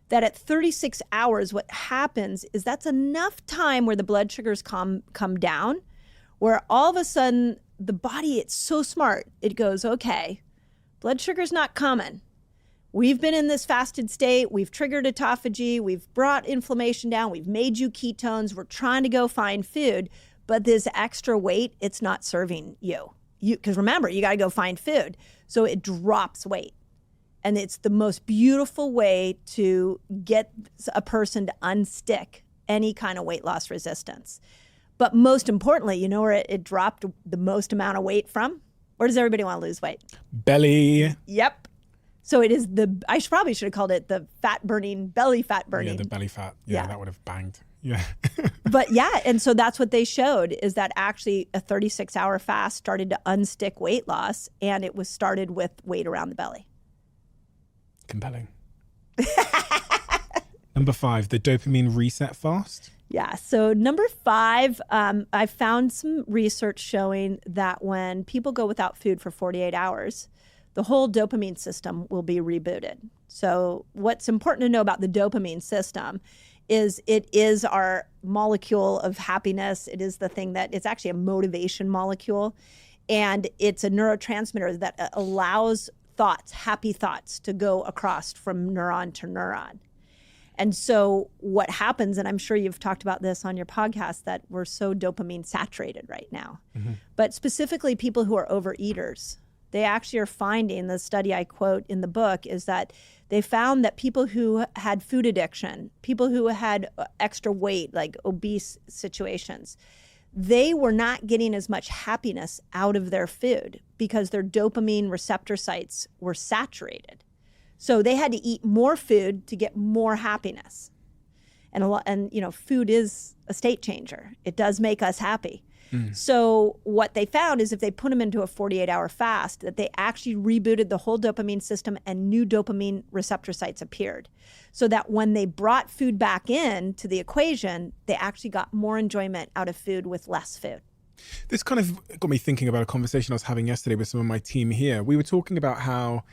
That at 36 hours, what happens is that's enough time where the blood sugars come down, where all of a sudden the body, it's so smart. It goes, okay, blood sugar's not coming. We've been in this fasted state. We've triggered autophagy. We've brought inflammation down. We've made you ketones. We're trying to go find food, but this extra weight, it's not serving you. Because remember, you got to go find food. So it drops weight. And it's the most beautiful way to get a person to unstick any kind of weight loss resistance. But most importantly, you know where it dropped the most amount of weight from? Where does everybody want to lose weight? Belly. Yep. So it is probably should have called it the fat burning, belly fat burning. Yeah, the belly fat. Yeah, that would have banged. Yeah. But yeah, and so that's what they showed, is that actually a 36-hour fast started to unstick weight loss, and it was started with weight around the belly. Compelling. Number 5, the dopamine reset fast. Yeah. So number 5, I found some research showing that when people go without food for 48 hours, the whole dopamine system will be rebooted. So what's important to know about the dopamine system is it is our molecule of happiness. It is the thing that it's actually a motivation molecule. And it's a neurotransmitter that allows thoughts, happy thoughts, to go across from neuron to neuron. And so what happens, and I'm sure you've talked about this on your podcast, that we're so dopamine saturated right now. Mm-hmm. But specifically people who are overeaters, they actually are finding, the study I quote in the book is that they found that people who had food addiction, people who had extra weight, like obese situations, they were not getting as much happiness out of their food because their dopamine receptor sites were saturated. So they had to eat more food to get more happiness. And food is a state changer. It does make us happy. So what they found is if they put them into a 48-hour fast, that they actually rebooted the whole dopamine system and new dopamine receptor sites appeared. So that when they brought food back in to the equation, they actually got more enjoyment out of food with less food. This kind of got me thinking about a conversation I was having yesterday with some of my team here. We were talking about how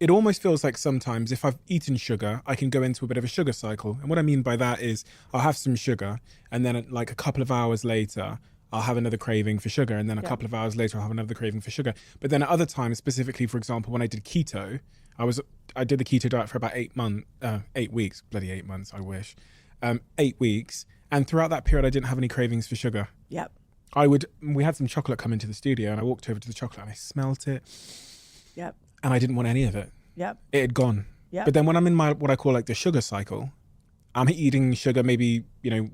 it almost feels like sometimes if I've eaten sugar, I can go into a bit of a sugar cycle. And what I mean by that is I'll have some sugar and then like a couple of hours later, I'll have another craving for sugar. And then a couple of hours later, I'll have another craving for sugar. But then at other times, specifically, for example, when I did keto, I did the keto diet for about 8 weeks, bloody 8 months, I wish, 8 weeks. And throughout that period, I didn't have any cravings for sugar. Yep. We had some chocolate come into the studio and I walked over to the chocolate and I smelt it. Yep. And I didn't want any of it. Yep. It had gone. Yep. But then when I'm in my what I call like the sugar cycle, I'm eating sugar maybe,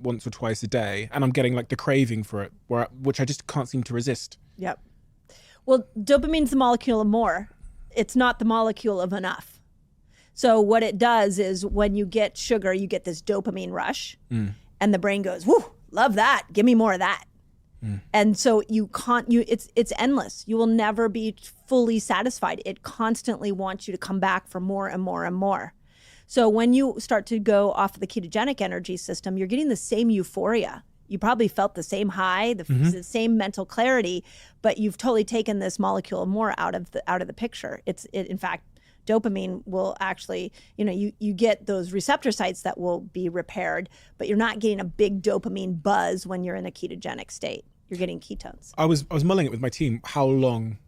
once or twice a day, and I'm getting like the craving for it, which I just can't seem to resist. Yep. Well, dopamine's the molecule of more. It's not the molecule of enough. So what it does is when you get sugar, you get this dopamine rush, and the brain goes, "Woo, love that. Give me more of that." And so it's endless. You will never be fully satisfied. It constantly wants you to come back for more and more and more. So when you start to go off of the ketogenic energy system, you're getting the same euphoria. You probably felt the same high, the same mental clarity, but you've totally taken this molecule of more out of the picture. In fact, dopamine will actually, you get those receptor sites that will be repaired, but you're not getting a big dopamine buzz when you're in a ketogenic state. You're getting ketones. I was mulling it with my team how long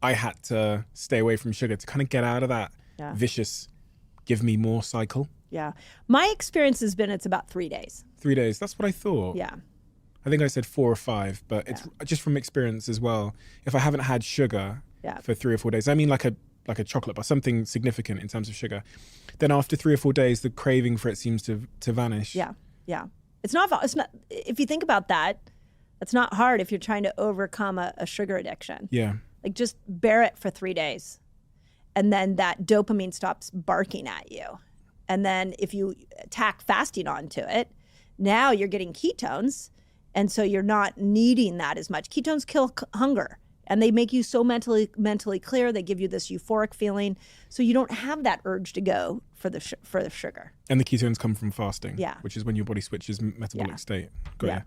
I had to stay away from sugar to kind of get out of that vicious give me more cycle. Yeah. My experience has been it's about 3 days. 3 days. That's what I thought. Yeah. I think I said 4 or 5, but it's just from experience as well. If I haven't had sugar for 3 or 4 days, I mean like a chocolate bar, something significant in terms of sugar, then after 3 or 4 days, the craving for it seems to vanish. Yeah. Yeah. It's not, if you think about that, it's not hard if you're trying to overcome a sugar addiction. Yeah. Like just bear it for 3 days. And then that dopamine stops barking at you. And then if you tack fasting onto it, now you're getting ketones. And so you're not needing that as much. Ketones kill hunger. And they make you so mentally clear. They give you this euphoric feeling. So you don't have that urge to go for the sugar. And the ketones come from fasting. Yeah. Which is when your body switches metabolic state. Got Yeah. you.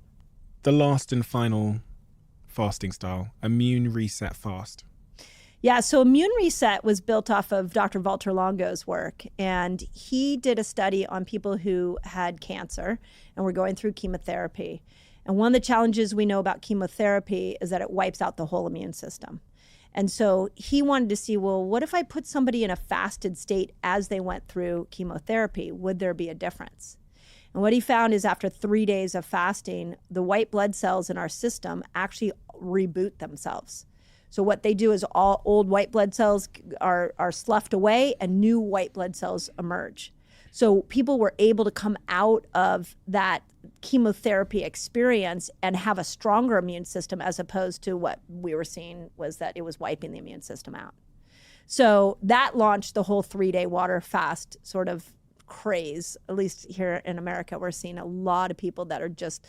The last and final fasting style, immune reset fast. Yeah, so immune reset was built off of Dr. Walter Longo's work. And he did a study on people who had cancer and were going through chemotherapy. And one of the challenges we know about chemotherapy is that it wipes out the whole immune system. And so he wanted to see, well, what if I put somebody in a fasted state as they went through chemotherapy? Would there be a difference? And what he found is after 3 days of fasting, the white blood cells in our system actually reboot themselves. So what they do is all old white blood cells are sloughed away and new white blood cells emerge. So people were able to come out of that chemotherapy experience and have a stronger immune system, as opposed to what we were seeing was that it was wiping the immune system out. So that launched the whole 3-day water fast sort of craze. At least here in America, we're seeing a lot of people that are just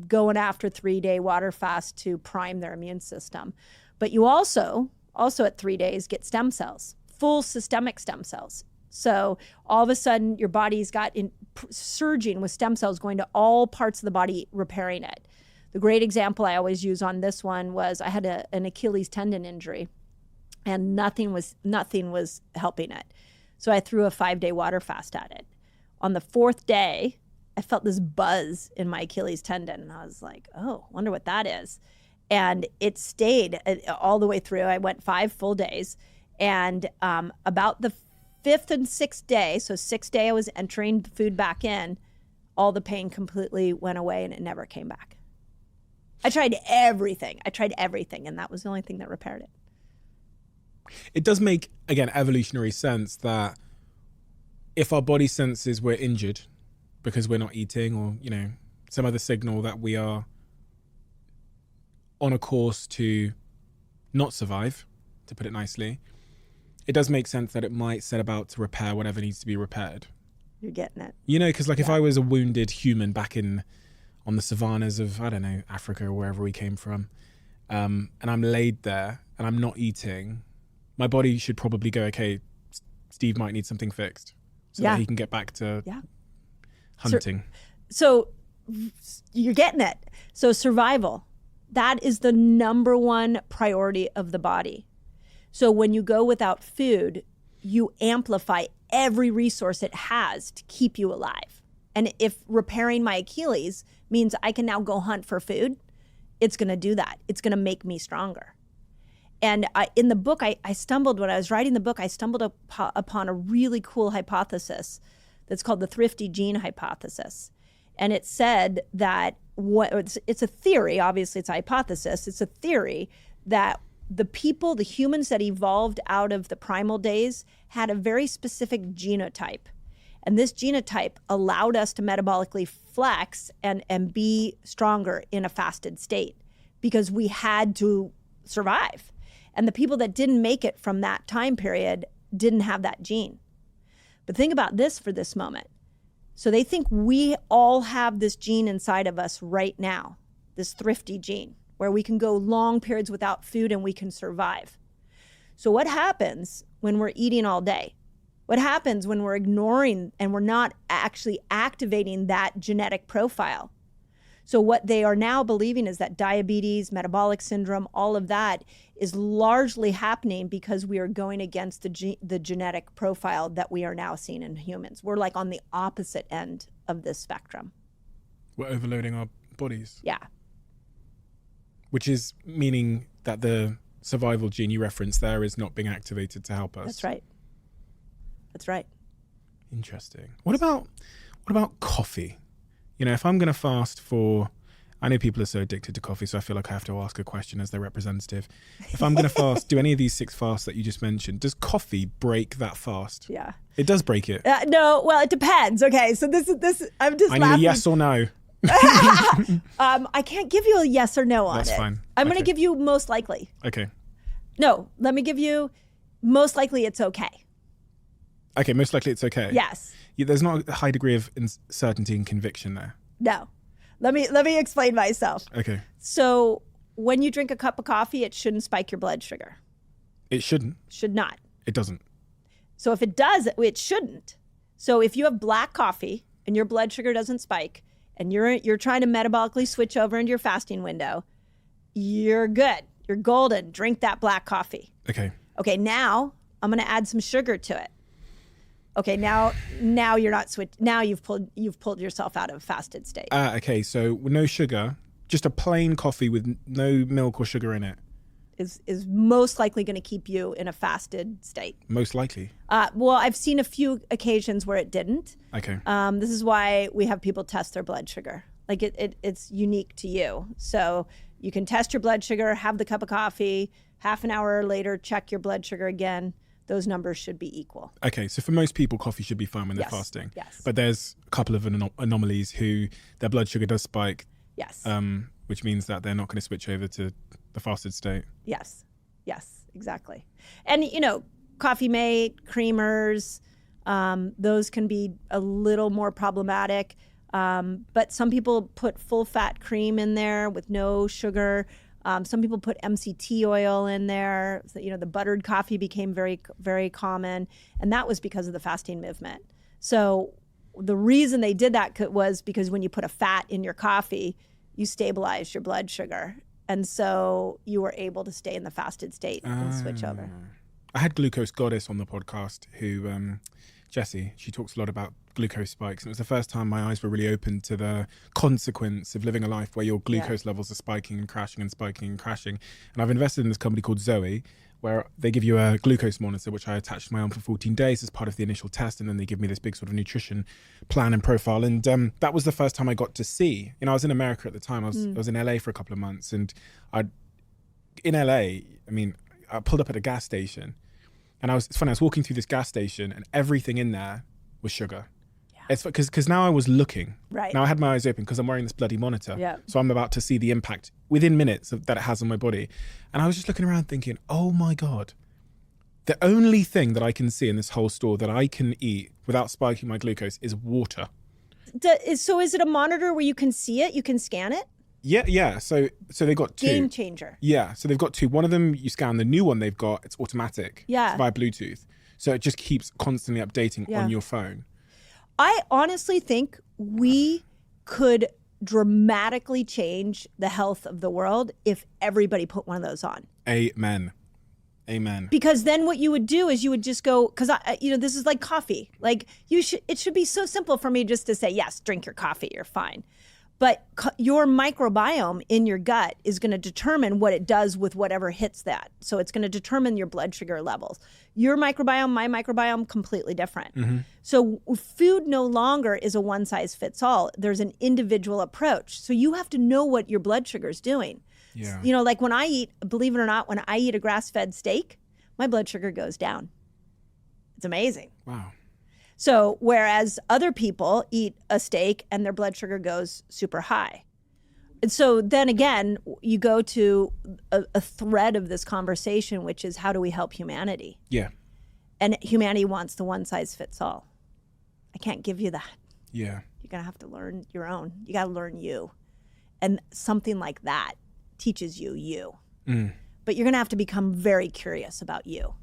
going after 3-day water fast to prime their immune system. But you also at 3 days get stem cells, full systemic stem cells. So all of a sudden your body's got surging with stem cells going to all parts of the body, repairing it. The great example I always use on this one was I had an Achilles tendon injury and nothing was helping it. So I threw a 5-day water fast at it. On the 4th day, I felt this buzz in my Achilles tendon and I was like, oh, wonder what that is. And it stayed all the way through. I went 5 full days. And about the 5th and 6th day, so 6th day I was entering the food back in, all the pain completely went away and it never came back. I tried everything, and that was the only thing that repaired it. It does make, again, evolutionary sense that if our body senses we're injured because we're not eating or, some other signal that we are on a course to not survive, to put it nicely, it does make sense that it might set about to repair whatever needs to be repaired. You're getting it. Because if I was a wounded human back on the savannas of, I don't know, Africa or wherever we came from, and I'm laid there and I'm not eating, my body should probably go, okay, Steve might need something fixed so that he can get back to hunting. So you're getting it. So survival, that is the number one priority of the body. So when you go without food, you amplify every resource it has to keep you alive. And if repairing my Achilles means I can now go hunt for food, it's going to do that. It's going to make me stronger. And in the book, when I was writing the book, I stumbled upon a really cool hypothesis that's called the thrifty gene hypothesis. And it said that it's a theory, obviously it's a hypothesis, it's a theory that the humans that evolved out of the primal days had a very specific genotype. And this genotype allowed us to metabolically flex and be stronger in a fasted state because we had to survive. And the people that didn't make it from that time period didn't have that gene. But think about this for this moment. So they think we all have this gene inside of us right now, this thrifty gene, where we can go long periods without food and we can survive. So what happens when we're eating all day? What happens when we're ignoring and we're not actually activating that genetic profile? So what they are now believing is that diabetes, metabolic syndrome, all of that is largely happening because we are going against the genetic profile that we are now seeing in humans. We're like on the opposite end of this spectrum. We're overloading our bodies. Yeah. Which is meaning that the survival gene you referenced there is not being activated to help us. That's right. That's right. Interesting. What about coffee? If I'm going to fast I know people are so addicted to coffee, so I feel like I have to ask a question as their representative. If I'm going to fast, do any of these 6 fasts that you just mentioned, does coffee break that fast? Yeah. It does break it. No, well, it depends. Okay, so this, I'm just I laughing. need a yes or no. I can't give you a yes or no on it. That's fine. I'm going to give you most likely. Okay. No, let me give you most likely it's okay. Okay, most likely it's okay. Yes. There's not a high degree of certainty and conviction there. No. Let me explain myself. Okay. So when you drink a cup of coffee, it shouldn't spike your blood sugar. It shouldn't. Should not. It doesn't. So if it does, it shouldn't. So if you have black coffee and your blood sugar doesn't spike and you're trying to metabolically switch over into your fasting window, you're good. You're golden. Drink that black coffee. Okay. Okay, now I'm going to add some sugar to it. Okay, now you're not switch. Now you've pulled yourself out of a fasted state. Okay, so no sugar, just a plain coffee with no milk or sugar in it. Is most likely going to keep you in a fasted state. Most likely. Well, I've seen a few occasions where it didn't. Okay. This is why we have people test their blood sugar. Like it's unique to you. So you can test your blood sugar, have the cup of coffee, half an hour later, check your blood sugar again. Those numbers should be equal. Okay, so for most people, coffee should be fine when they're fasting. Yes. But there's a couple of anomalies who their blood sugar does spike. Yes. Which means that they're not going to switch over to the fasted state. Yes, exactly. And, Coffee Mate, creamers, Those can be a little more problematic. But some people put full fat cream in there with no sugar. Some people put MCT oil in there. So, the buttered coffee became very, very common. And that was because of the fasting movement. So the reason they did that was because when you put a fat in your coffee, you stabilize your blood sugar. And so you were able to stay in the fasted state and switch over. I had Glucose Goddess on the podcast who, Jessie, she talks a lot about glucose spikes. And it was the first time my eyes were really open to the consequence of living a life where your glucose levels are spiking and crashing and spiking and crashing. And I've invested in this company called Zoe, where they give you a glucose monitor, which I attached to my arm for 14 days as part of the initial test. And then they give me this big sort of nutrition plan and profile. And that was the first time I got to see, I was in America at the time. I was in LA for a couple of months. And in LA, I pulled up at a gas station. And it's funny, I was walking through this gas station and everything in there was sugar. Yeah. It's because now I was looking. Right. Now I had my eyes open because I'm wearing this bloody monitor. Yeah. So I'm about to see the impact within minutes that it has on my body. And I was just looking around thinking, oh my God, the only thing that I can see in this whole store that I can eat without spiking my glucose is water. So is it a monitor where you can see it? You can scan it? Yeah. So they got two. Game changer. Yeah. So they've got two. One of them you scan. The new one they've got, it's automatic. Yeah. It's via Bluetooth. So it just keeps constantly updating on your phone. I honestly think we could dramatically change the health of the world if everybody put one of those on. Amen. Because then what you would do is you would just go, because this is like coffee. Like it should be so simple for me just to say, yes, drink your coffee, you're fine. But your microbiome in your gut is going to determine what it does with whatever hits that. So it's going to determine your blood sugar levels. Your microbiome, my microbiome, completely different. Mm-hmm. So food no longer is a one size fits all. There's an individual approach. So you have to know what your blood sugar is doing. Yeah. Like when I eat, believe it or not, when I eat a grass-fed steak, my blood sugar goes down. It's amazing. Wow. So whereas other people eat a steak and their blood sugar goes super high. And so then again, you go to a thread of this conversation, which is how do we help humanity? Yeah. And humanity wants the one size fits all. I can't give you that. Yeah. You're going to have to learn your own. You got to learn you. And something like that teaches you. Mm. But you're going to have to become very curious about you,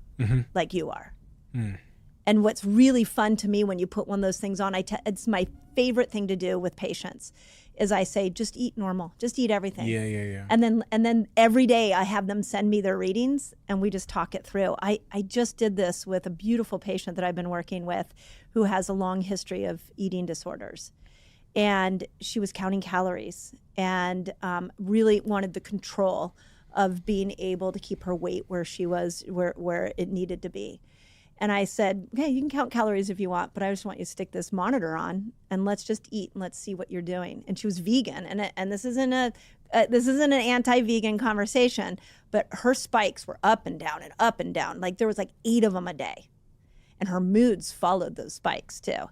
like you are. Mm. And what's really fun to me when you put one of those things on, it's my favorite thing to do with patients, is I say, just eat normal, just eat everything. Yeah. And then every day I have them send me their readings and we just talk it through. I just did this with a beautiful patient that I've been working with who has a long history of eating disorders. And she was counting calories and really wanted the control of being able to keep her weight where she was, where it needed to be. And I said, okay, you can count calories if you want, but I just want you to stick this monitor on and let's just eat and let's see what you're doing. And she was vegan, and this isn't an anti-vegan conversation, but her spikes were up and down and up and down. Like there was like 8 of them a day, and her moods followed those spikes too.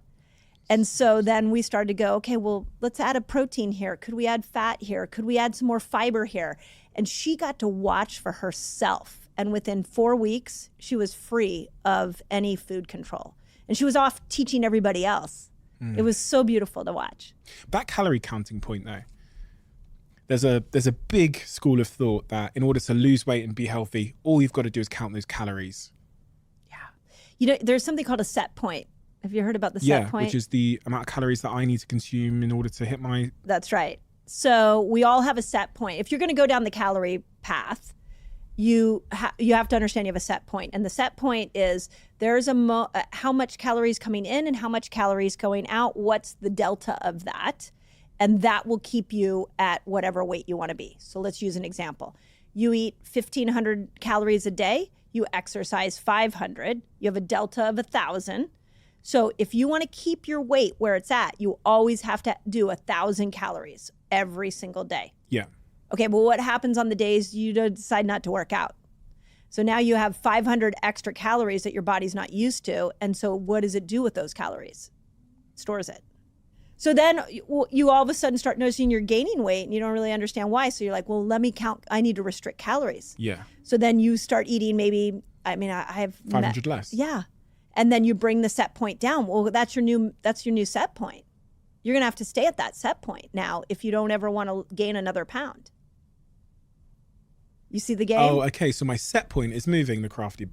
And so then we started to go, okay, well, let's add a protein here. Could we add fat here? Could we add some more fiber here? And she got to watch for herself. And within 4 weeks, she was free of any food control. And she was off teaching everybody else. Mm. It was so beautiful to watch. That calorie counting point, though, there's a big school of thought that in order to lose weight and be healthy, all you've got to do is count those calories. Yeah. There's something called a set point. Have you heard about the set point? Yeah, which is the amount of calories that I need to consume in order to hit my... That's right. So we all have a set point. If you're going to go down the calorie path, you have to understand you have a set point. And the set point is there's how much calories coming in and how much calories going out. What's the delta of that? And that will keep you at whatever weight you want to be. So let's use an example. You eat 1,500 calories a day. You exercise 500. You have a delta of 1,000. So if you want to keep your weight where it's at, you always have to do 1,000 calories every single day. Yeah. Okay, well, what happens on the days you decide not to work out? So now you have 500 extra calories that your body's not used to. And so what does it do with those calories? It stores it. So then you all of a sudden start noticing you're gaining weight and you don't really understand why. So you're like, well, let me count. I need to restrict calories. Yeah. So then you start eating maybe, I have 500 less. Yeah. and then you bring the set point down. Well, that's your new set point. You're going to have to stay at that set point now if you don't ever want to gain another pound. You see the game? Oh, okay. So my set point is moving, the crafty.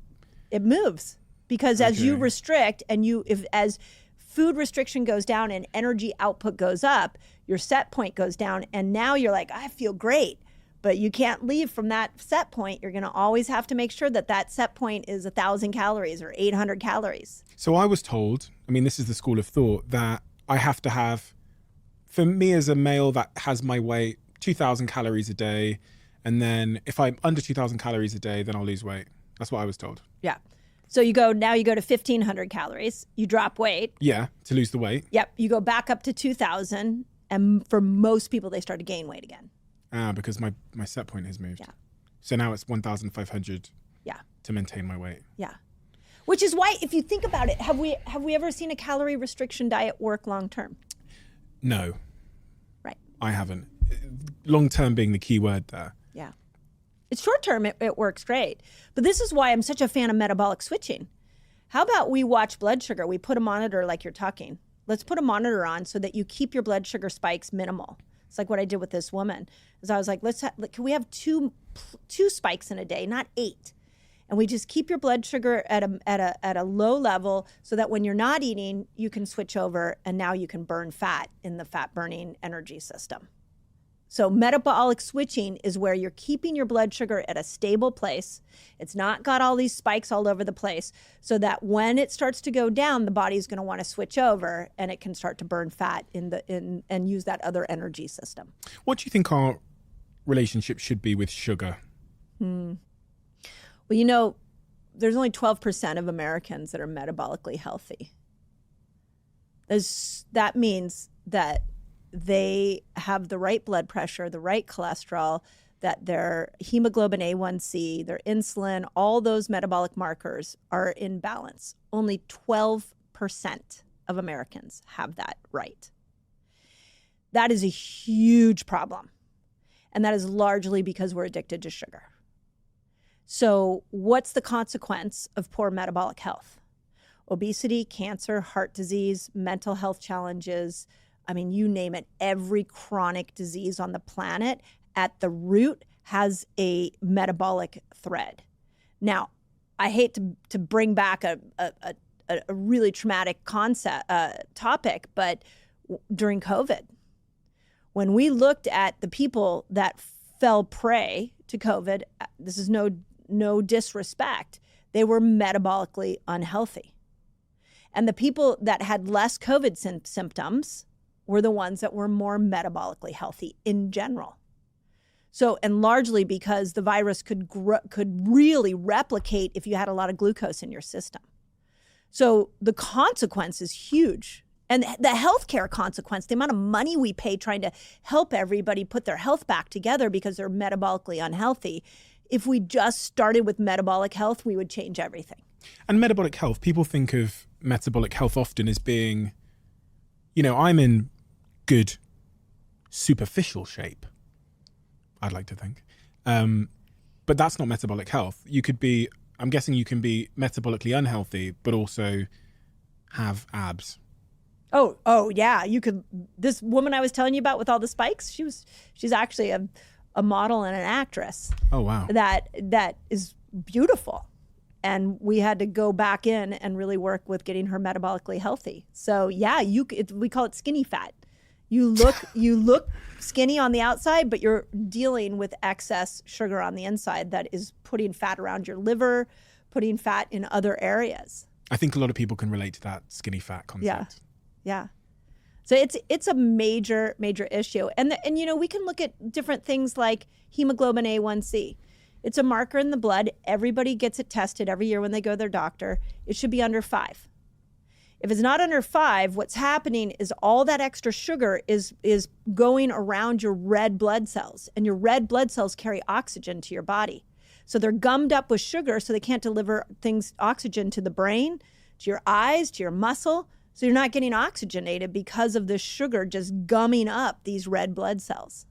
It moves because as you restrict and as food restriction goes down and energy output goes up, your set point goes down. And now you're like, I feel great. But you can't leave from that set point. You're going to always have to make sure that set point is 1,000 calories or 800 calories. So I was told, I mean, this is the school of thought, that I have to have, for me as a male that has my weight, 2,000 calories a day. And then if I'm under 2,000 calories a day, then I'll lose weight. That's what I was told. Yeah. So you go to 1,500 calories. You drop weight. Yeah, to lose the weight. Yep. You go back up to 2,000. And for most people, they start to gain weight again. Because my set point has moved. Yeah. So now it's 1,500 Yeah. to maintain my weight. Yeah. Which is why, if you think about it, have we ever seen a calorie restriction diet work long term? No. Right. I haven't. Long term being the key word there. Yeah. It's short term, it works great. But this is why I'm such a fan of metabolic switching. How about we watch blood sugar? We put a monitor like you're talking. Let's put a monitor on so that you keep your blood sugar spikes minimal. It's like what I did with this woman. Is I was like, can we have two spikes in a day, not 8? And we just keep your blood sugar at a low level so that when you're not eating, you can switch over and now you can burn fat in the fat burning energy system. So metabolic switching is where you're keeping your blood sugar at a stable place. It's not got all these spikes all over the place, so that when it starts to go down, the body's going to want to switch over and it can start to burn fat and use that other energy system. What do you think our relationship should be with sugar? Well, you know, there's only 12% of Americans that are metabolically healthy. That means that they have the right blood pressure, the right cholesterol, that their hemoglobin A1C, their insulin, all those metabolic markers are in balance. Only 12% of Americans have that right. That is a huge problem. And that is largely because we're addicted to sugar. So what's the consequence of poor metabolic health? Obesity, cancer, heart disease, mental health challenges. I mean, you name it, every chronic disease on the planet at the root has a metabolic thread. Now, I hate to bring back a really traumatic topic, but during COVID, when we looked at the people that fell prey to COVID, this is no disrespect, they were metabolically unhealthy. And the people that had less COVID symptoms were the ones that were more metabolically healthy in general. So, and largely because the virus could really replicate if you had a lot of glucose in your system. So the consequence is huge. And the healthcare consequence, the amount of money we pay trying to help everybody put their health back together because they're metabolically unhealthy. If we just started with metabolic health, we would change everything. And metabolic health, people think of metabolic health often as being, you know, I'm in good superficial shape, I'd like to think. But that's not metabolic health. I'm guessing you can be metabolically unhealthy, but also have abs. Oh yeah. You could, this woman I was telling you about with all the spikes, she's actually a model and an actress. Oh, wow. That is beautiful. And we had to go back in and really work with getting her metabolically healthy. So yeah, we call it skinny fat. You look skinny on the outside, but you're dealing with excess sugar on the inside that is putting fat around your liver, putting fat in other areas. I think a lot of people can relate to that skinny fat concept. Yeah. So it's a major issue. And you know, we can look at different things like hemoglobin A1C. It's a marker in the blood. Everybody gets it tested every year when they go to their doctor. It should be under 5. If it's not under 5, what's happening is all that extra sugar is going around your red blood cells, and your red blood cells carry oxygen to your body. So they're gummed up with sugar, so they can't deliver oxygen to the brain, to your eyes, to your muscle. So you're not getting oxygenated because of the sugar just gumming up these red blood cells.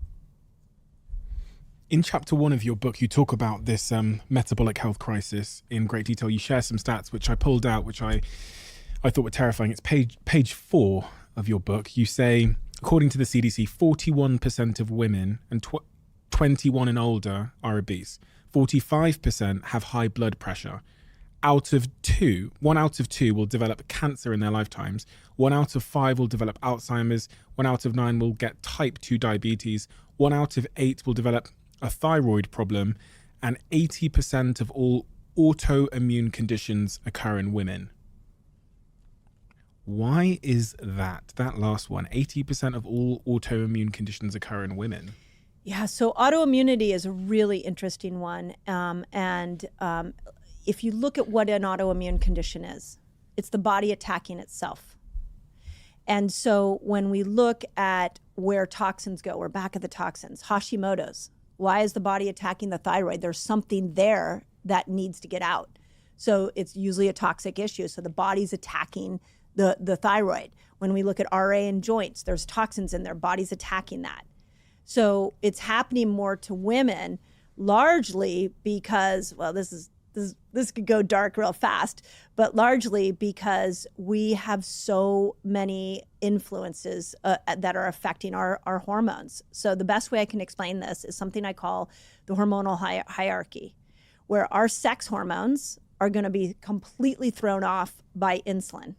In chapter 1 of your book, you talk about this metabolic health crisis in great detail. You share some stats, which I pulled out, which I thought were terrifying. It's page 4 of your book. You say, according to the CDC, 41% of women and 21 and older are obese. 45% have high blood pressure. 1 out of 2 will develop cancer in their lifetimes. 1 out of 5 will develop Alzheimer's. 1 out of 9 will get type 2 diabetes. 1 out of 8 will develop a thyroid problem, and 80% of all autoimmune conditions occur in women. Why is that last one? 80% of all autoimmune conditions occur in women. Yeah, so autoimmunity is a really interesting one. If you look at what an autoimmune condition is, it's the body attacking itself. And so when we look at where toxins go, we're back at the toxins. Hashimoto's. Why is the body attacking the thyroid? There's something there that needs to get out. So it's usually a toxic issue. So the body's attacking the thyroid. When we look at RA in joints, there's toxins in there, body's attacking that. So it's happening more to women, largely because, well, this could go dark real fast, but largely because we have so many influences that are affecting our hormones. So the best way I can explain this is something I call the hormonal hierarchy, where our sex hormones are going to be completely thrown off by insulin.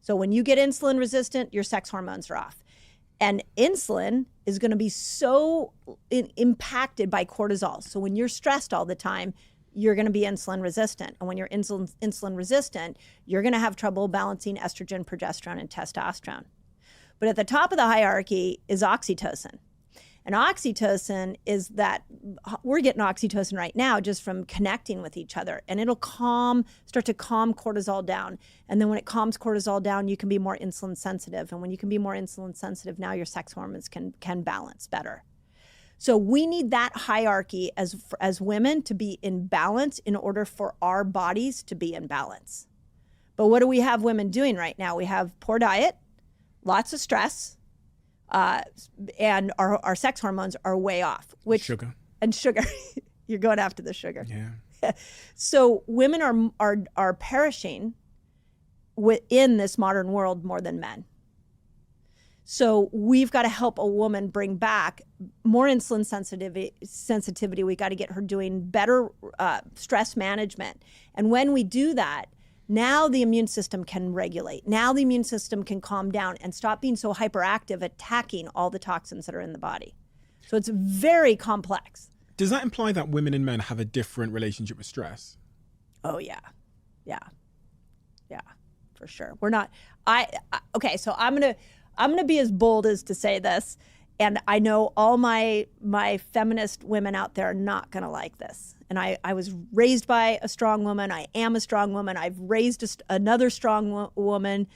So when you get insulin resistant, your sex hormones are off. And insulin is going to be so impacted by cortisol. So when you're stressed all the time, you're going to be insulin resistant. And when you're insulin resistant, you're going to have trouble balancing estrogen, progesterone, and testosterone. But at the top of the hierarchy is oxytocin. And oxytocin is that, we're getting oxytocin right now just from connecting with each other. And it'll start to calm cortisol down. And then when it calms cortisol down, you can be more insulin sensitive. And when you can be more insulin sensitive, now your sex hormones can balance better. So we need that hierarchy as women to be in balance in order for our bodies to be in balance. But what do we have women doing right now? We have poor diet, lots of stress, and our sex hormones are way off. Sugar. You're going after the sugar. Yeah. So women are perishing within this modern world more than men. So we've got to help a woman bring back more insulin sensitivity. We got to get her doing better stress management. And when we do that, now the immune system can regulate. Now the immune system can calm down and stop being so hyperactive, attacking all the toxins that are in the body. So it's very complex. Does that imply that women and men have a different relationship with stress? Oh, yeah, for sure. We're not, okay, so I'm gonna be as bold as to say this, and I know all my feminist women out there are not gonna like this. And I was raised by a strong woman. I am a strong woman. I've raised another strong woman.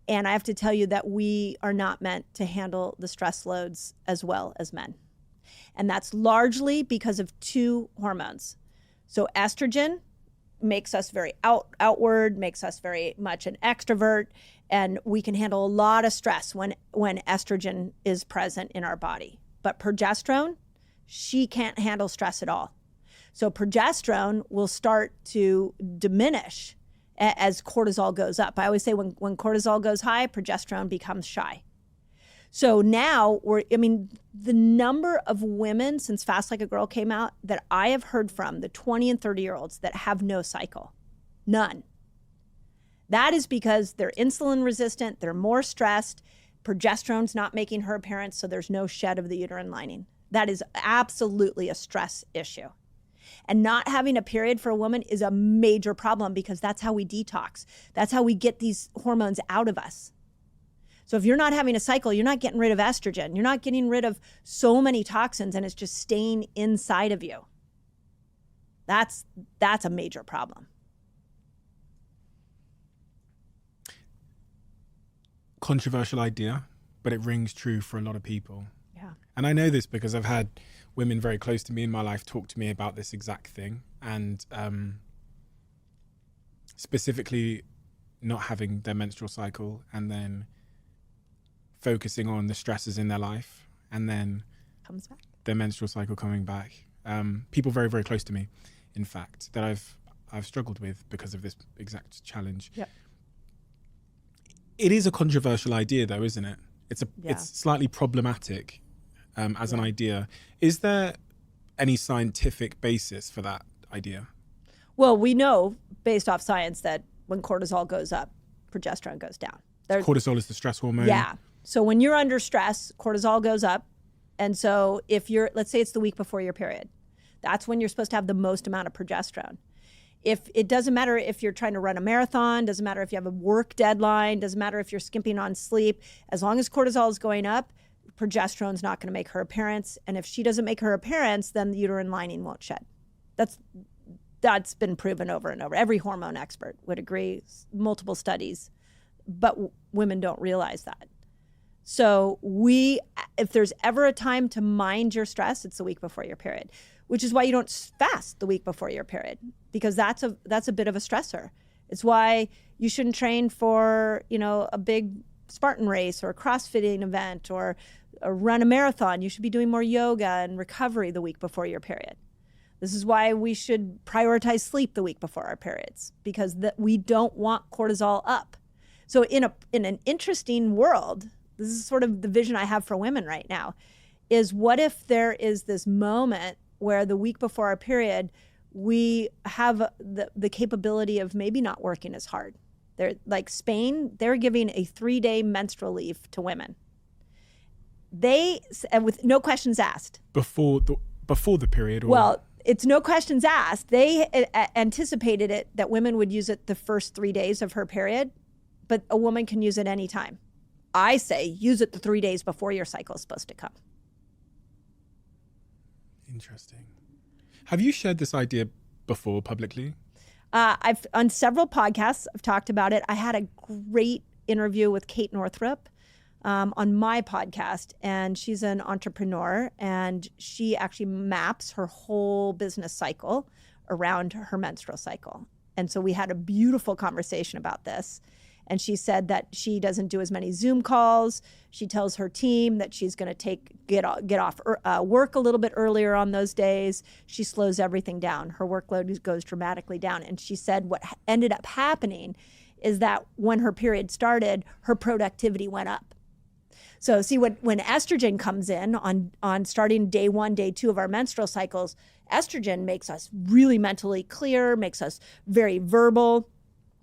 And I have to tell you that we are not meant to handle the stress loads as well as men. And that's largely because of 2 hormones. So estrogen makes us very outward, makes us very much an extrovert, and we can handle a lot of stress when estrogen is present in our body. But progesterone, she can't handle stress at all. So progesterone will start to diminish as cortisol goes up. I always say when cortisol goes high, progesterone becomes shy. So now the number of women since Fast Like a Girl came out that I have heard from, the 20 and 30-year-olds that have no cycle, none. That is because they're insulin resistant, they're more stressed, progesterone's not making her appearance, so there's no shed of the uterine lining. That is absolutely a stress issue. And not having a period for a woman is a major problem because that's how we detox. That's how we get these hormones out of us. So if you're not having a cycle, you're not getting rid of estrogen. You're not getting rid of so many toxins, and it's just staying inside of you. That's a major problem. Controversial idea, but it rings true for a lot of people. Yeah. And I know this because I've had women very close to me in my life talk to me about this exact thing, and specifically not having their menstrual cycle and then focusing on the stresses in their life, and then Comes back. their menstrual cycle coming back. People very, very close to me, in fact, that I've struggled with because of this exact challenge. Yep. It is a controversial idea, though, isn't it? It's Yeah. slightly problematic as an idea. Is there any scientific basis for that idea? Well, we know based off science that when cortisol goes up, progesterone goes down. Cortisol is the stress hormone. Yeah. So when you're under stress, cortisol goes up. And so if let's say it's the week before your period, that's when you're supposed to have the most amount of progesterone. If it doesn't matter if you're trying to run a marathon, doesn't matter if you have a work deadline, doesn't matter if you're skimping on sleep, as long as cortisol is going up, progesterone's not going to make her appearance. And if she doesn't make her appearance, then the uterine lining won't shed. That's been proven over and over. Every hormone expert would agree, multiple studies, but women don't realize that. So if there's ever a time to mind your stress, it's the week before your period, which is why you don't fast the week before your period, because that's a bit of a stressor. It's why you shouldn't train for, a big Spartan race or a CrossFitting event or run a marathon. You should be doing more yoga and recovery the week before your period. This is why we should prioritize sleep the week before our periods, because we don't want cortisol up. So in an interesting world, this is sort of the vision I have for women right now, is what if there is this moment where the week before our period, we have the capability of maybe not working as hard. They're like Spain, they're giving a 3-day menstrual leave to women. And with no questions asked. Before the period? Or? Well, it's no questions asked. They anticipated it, that women would use it the first 3 days of her period, but a woman can use it anytime. I say use it the 3 days before your cycle is supposed to come. Interesting. Have you shared this idea before publicly? I've on several podcasts, I've talked about it. I had a great interview with Kate Northrup on my podcast, and she's an entrepreneur, and she actually maps her whole business cycle around her menstrual cycle. And so we had a beautiful conversation about this. And she said that she doesn't do as many Zoom calls. She tells her team that she's going to get off work a little bit earlier on those days. She slows everything down. Her workload goes dramatically down. And she said what ended up happening is that when her period started, her productivity went up. So see, when estrogen comes in on starting day 1, day 2 of our menstrual cycles, estrogen makes us really mentally clear, makes us very verbal.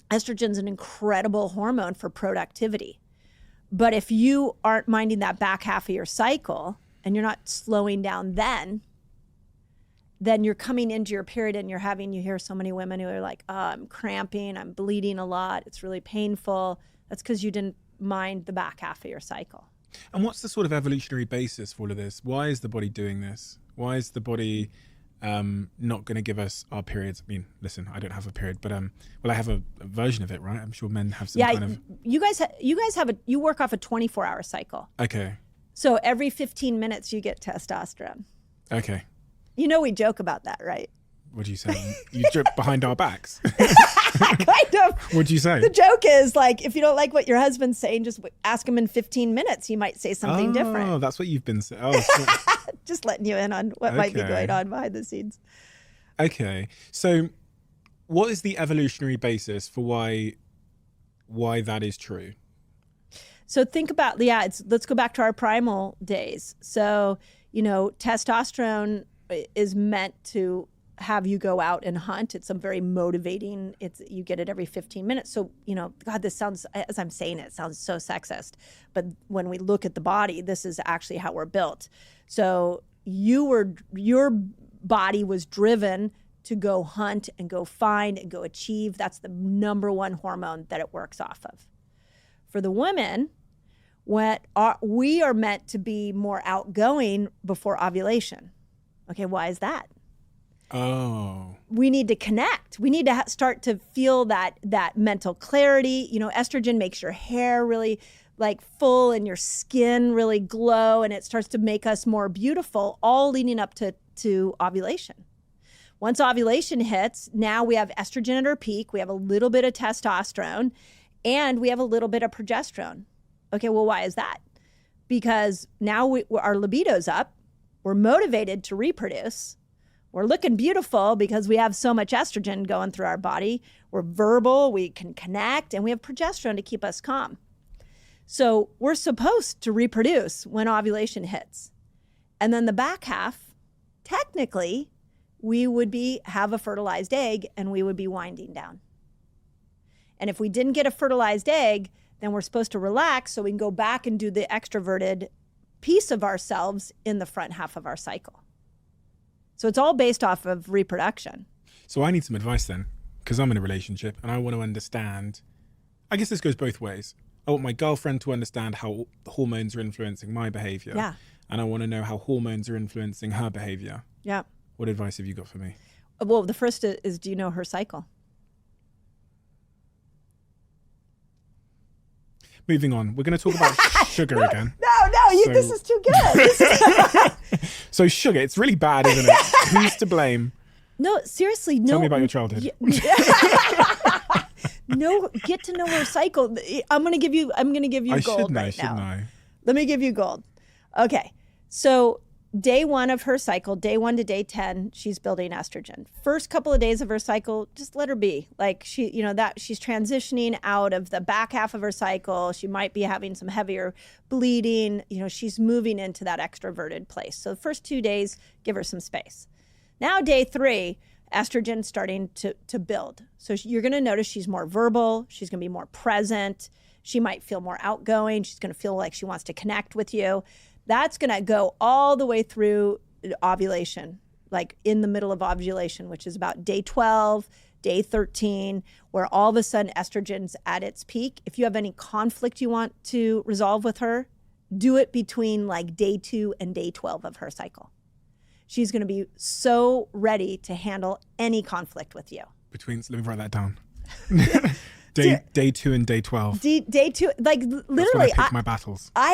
Estrogen's an incredible hormone for productivity. But if you aren't minding that back half of your cycle and you're not slowing down then you're coming into your period and you hear so many women who are like, oh, I'm cramping, I'm bleeding a lot, it's really painful. That's because you didn't mind the back half of your cycle. And what's the sort of evolutionary basis for all of this? Why is the body doing this? Why is the body not going to give us our periods? I mean, listen, I don't have a period, but I have a version of it, right? I'm sure men have some kind of. You guys you work off a 24-hour cycle. Okay. So every 15 minutes you get testosterone. Okay. We joke about that, right? What do you say? You joke behind our backs. Kind of. What do you say? The joke is like, if you don't like what your husband's saying, just ask him in 15 minutes. He might say something different. Oh, that's what you've been saying. Oh, just letting you in on what might be going on behind the scenes. Okay. So what is the evolutionary basis for why that is true? So think about, let's go back to our primal days. So, testosterone is meant to have you go out and hunt. It's a very motivating, you get it every 15 minutes. So, God, this sounds, as I'm saying it sounds so sexist, but when we look at the body, this is actually how we're built. So your body was driven to go hunt and go find and go achieve. That's the number one hormone that it works off of. For the women, we are meant to be more outgoing before ovulation. Okay, why is that? Oh. We need to connect. We need to start to feel that mental clarity. Estrogen makes your hair really full and your skin really glow, and it starts to make us more beautiful, all leading up to ovulation. Once ovulation hits, now we have estrogen at our peak, we have a little bit of testosterone, and we have a little bit of progesterone. Okay, well, why is that? Because now our libido's up, We're motivated to reproduce. We're looking beautiful because we have so much estrogen going through our body. We're verbal, we can connect, and we have progesterone to keep us calm. So we're supposed to reproduce when ovulation hits. And then the back half, technically, we would have a fertilized egg and we would be winding down. And if we didn't get a fertilized egg, then we're supposed to relax so we can go back and do the extroverted piece of ourselves in the front half of our cycle. So it's all based off of reproduction. So I need some advice then, because I'm in a relationship and I want to understand, I guess this goes both ways. I want my girlfriend to understand how hormones are influencing my behavior. Yeah. And I want to know how hormones are influencing her behavior. Yeah. What advice have you got for me? Well, the first is, do you know her cycle? Moving on, we're going to talk about sugar again. No, this is too good. So sugar, it's really bad, isn't it? Who's to blame? No, seriously, no. Tell me about your childhood. No, get to know her cycle. I'm gonna give you gold right now. Shouldn't I? Let me give you gold. Okay, so day 1 of her cycle, day 1 to day 10, she's building estrogen. First couple of days of her cycle, just let her be. Like she's transitioning out of the back half of her cycle. She might be having some heavier bleeding. She's moving into that extroverted place. So the first 2 days, give her some space. Now day 3, estrogen's starting to build. So you're going to notice she's more verbal. She's going to be more present. She might feel more outgoing. She's going to feel like she wants to connect with you. That's going to go all the way through ovulation, like in the middle of ovulation, which is about day 12, day 13, where all of a sudden estrogen's at its peak. If you have any conflict you want to resolve with her, do it between like day 2 and day 12 of her cycle. She's going to be so ready to handle any conflict with you. Let me write that down. Day 2 and day 12. Day 2, like literally. That's when I pick my battles. I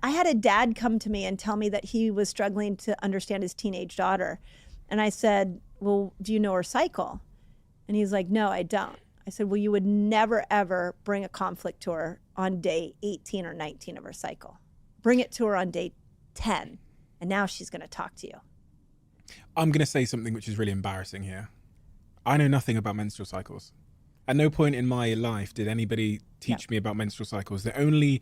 had a dad come to me and tell me that he was struggling to understand his teenage daughter. And I said, well, do you know her cycle? And he's like, no, I don't. I said, well, you would never, ever bring a conflict to her on day 18 or 19 of her cycle. Bring it to her on day 10. And now she's going to talk to you. I'm going to say something which is really embarrassing here. I know nothing about menstrual cycles. At no point in my life did anybody teach me about menstrual cycles. The only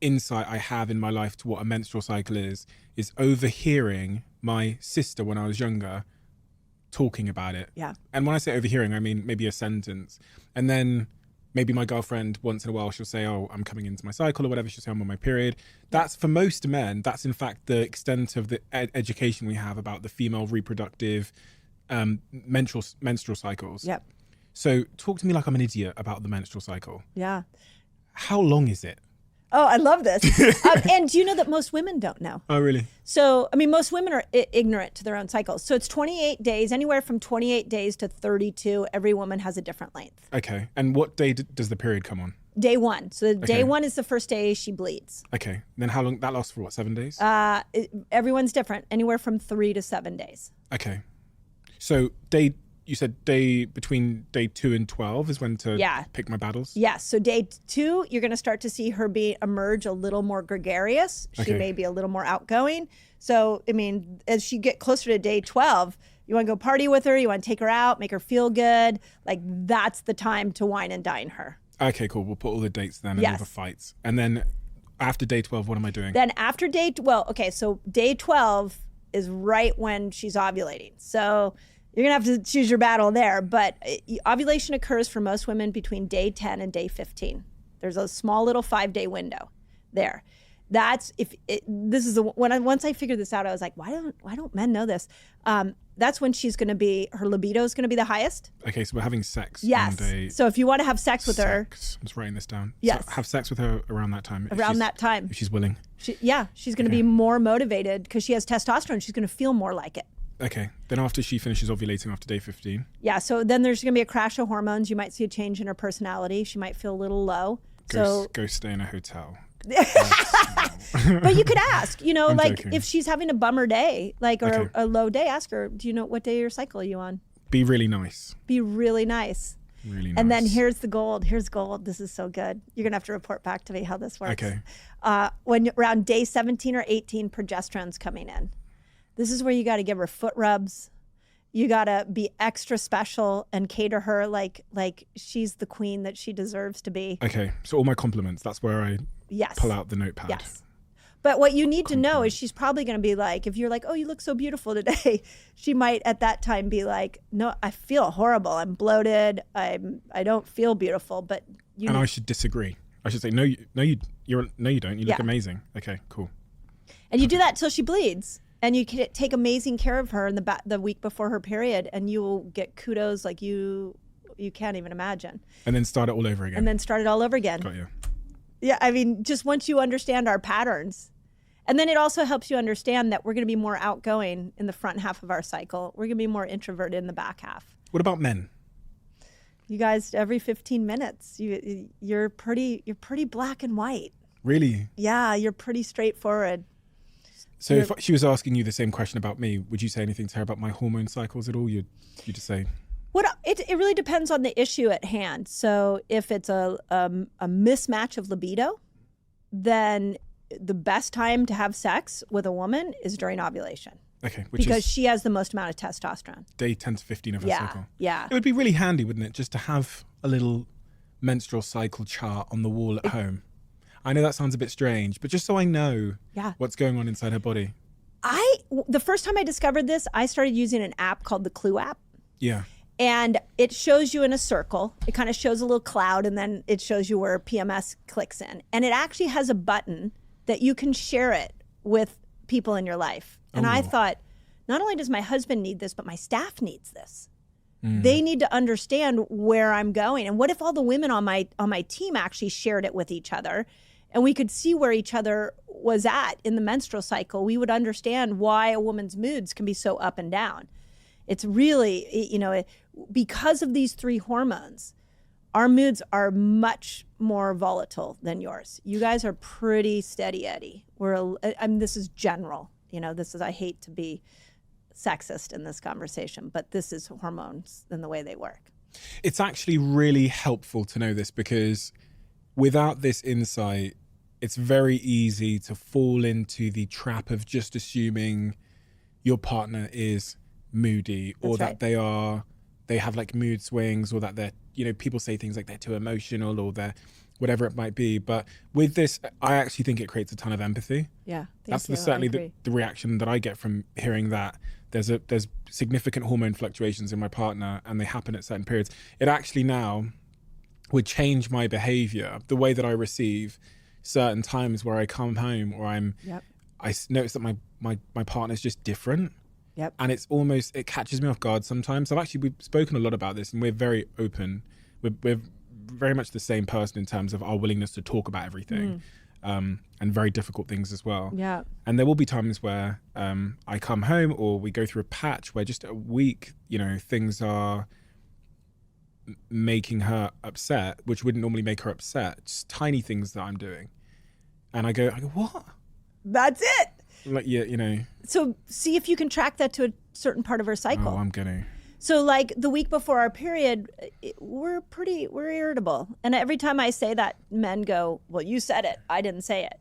insight I have in my life to what a menstrual cycle is overhearing my sister when I was younger talking about it. Yeah. And when I say overhearing, I mean maybe a sentence. And then maybe my girlfriend, once in a while, she'll say, oh, I'm coming into my cycle or whatever. She'll say I'm on my period. That's, for most men, that's in fact the extent of the education we have about the female reproductive menstrual cycles. Yep. So talk to me like I'm an idiot about the menstrual cycle. Yeah. How long is it? Oh, I love this. And do you know that most women don't know? Oh, really? So, most women are ignorant to their own cycles. So it's 28 days, anywhere from 28 days to 32. Every woman has a different length. Okay. And what day does the period come on? Day 1. So day 1 is the first day she bleeds. Okay. Then how long? That lasts for what, 7 days? Everyone's different, anywhere from 3 to 7 days. Okay. So you said between day 2 and 12 is when to pick my battles? Yes. So day 2, you're going to start to see her emerge a little more gregarious. She may be a little more outgoing. So, as she get closer to day 12, you want to go party with her. You want to take her out, make her feel good. Like, that's the time to wine and dine her. Okay, cool. We'll put all the dates then and all the fights. And then after day 12, what am I doing? Then after so day 12 is right when she's ovulating. So you're going to have to choose your battle there. But ovulation occurs for most women between day 10 and day 15. There's a small little 5-day window there. Once I figured this out, I was like, why don't men know this? That's when her libido is going to be the highest. Okay, so we're having sex. Yes. So if you want to have sex with her. I'm just writing this down. Yes. So have sex with her around that time. If she's willing. She's going to be more motivated because she has testosterone. She's going to feel more like it. Okay. Then after she finishes ovulating after day 15. Yeah. So then there's going to be a crash of hormones. You might see a change in her personality. She might feel a little low. Go stay in a hotel. But you could ask, I'm joking. if she's having a bummer day, or a low day, ask her, do you know what day of your cycle are you on? Be really nice. Be really nice. Really nice. And then here's the gold. Here's gold. This is so good. You're going to have to report back to me how this works. Okay. When around day 17 or 18, progesterone's coming in. This is where you got to give her foot rubs. You got to be extra special and cater her like she's the queen that she deserves to be. Okay, so all my compliments, that's where I pull out the notepad. Yes. But what you need to know is she's probably going to be like, if you're like, oh, you look so beautiful today, she might at that time be like, no, I feel horrible. I'm bloated. I don't feel beautiful. But I should disagree. I should say, no, you don't. You look amazing. Okay, cool. And you do that till she bleeds. And you can take amazing care of her in the week before her period, and you will get kudos like you can't even imagine. And then start it all over again. Got you. Yeah, I mean, just once you understand our patterns. And then it also helps you understand that we're going to be more outgoing in the front half of our cycle. We're going to be more introverted in the back half. What about men? You guys, every 15 minutes, you're pretty black and white. Really? Yeah, you're pretty straightforward. So if she was asking you the same question about me, would you say anything to her about my hormone cycles at all? You'd just say... It really depends on the issue at hand. So if it's a mismatch of libido, then the best time to have sex with a woman is during ovulation. Okay. Because she has the most amount of testosterone. Day 10 to 15 of her cycle. Yeah. It would be really handy, wouldn't it, just to have a little menstrual cycle chart on the wall at home. I know that sounds a bit strange, but just so I know what's going on inside her body. The first time I discovered this, I started using an app called the Clue app. Yeah. And it shows you in a circle. It kind of shows a little cloud, and then it shows you where PMS clicks in. And it actually has a button that you can share it with people in your life. And I thought, not only does my husband need this, but my staff needs this. They need to understand where I'm going. And what if all the women on my team actually shared it with each other, and we could see where each other was at in the menstrual cycle? We would understand why a woman's moods can be so up and down. It's really, because of these three hormones, our moods are much more volatile than yours. You guys are pretty steady Eddie. This is general. I hate to be sexist in this conversation, but this is hormones and the way they work. It's actually really helpful to know this, because without this insight, it's very easy to fall into the trap of just assuming your partner is moody, or that they have like mood swings, or that they're, people say things like they're too emotional, or they're whatever it might be. But with this, I actually think it creates a ton of empathy. Yeah. That's certainly the reaction that I get from hearing that there's significant hormone fluctuations in my partner, and they happen at certain periods. It actually now would change my behavior, the way that I receive certain times where I come home, or I notice that my partner's just different. Yep. And it catches me off guard sometimes. We've spoken a lot about this, and we're very open. We're very much the same person in terms of our willingness to talk about everything, and very difficult things as well. Yeah. And there will be times where I come home, or we go through a patch where just a week, things are making her upset, which wouldn't normally make her upset. Just tiny things that I'm doing. And I go, what? That's it. Like, yeah, So see if you can track that to a certain part of her cycle. Oh, I'm gonna. So like the week before our period, we're irritable. And every time I say that, men go, well, you said it. I didn't say it.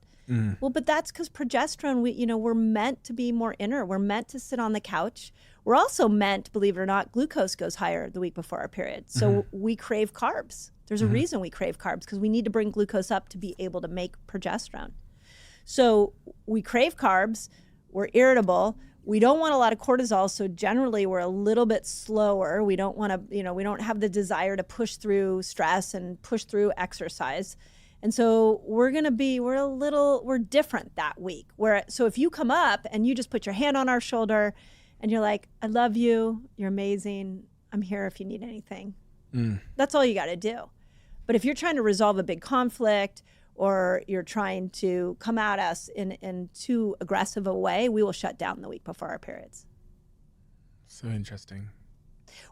Well, but that's because progesterone, we're meant to be more inner. We're meant to sit on the couch. We're also meant, believe it or not, glucose goes higher the week before our period. So we crave carbs. There's a reason we crave carbs, because we need to bring glucose up to be able to make progesterone. So we crave carbs, we're irritable, we don't want a lot of cortisol, so generally we're a little bit slower. We don't want to, we don't have the desire to push through stress and push through exercise. And so we're different that week. So if you come up and you just put your hand on our shoulder and you're like, I love you, you're amazing, I'm here if you need anything. That's all you got to do. But if you're trying to resolve a big conflict, or you're trying to come at us in too aggressive a way, we will shut down the week before our periods. So interesting.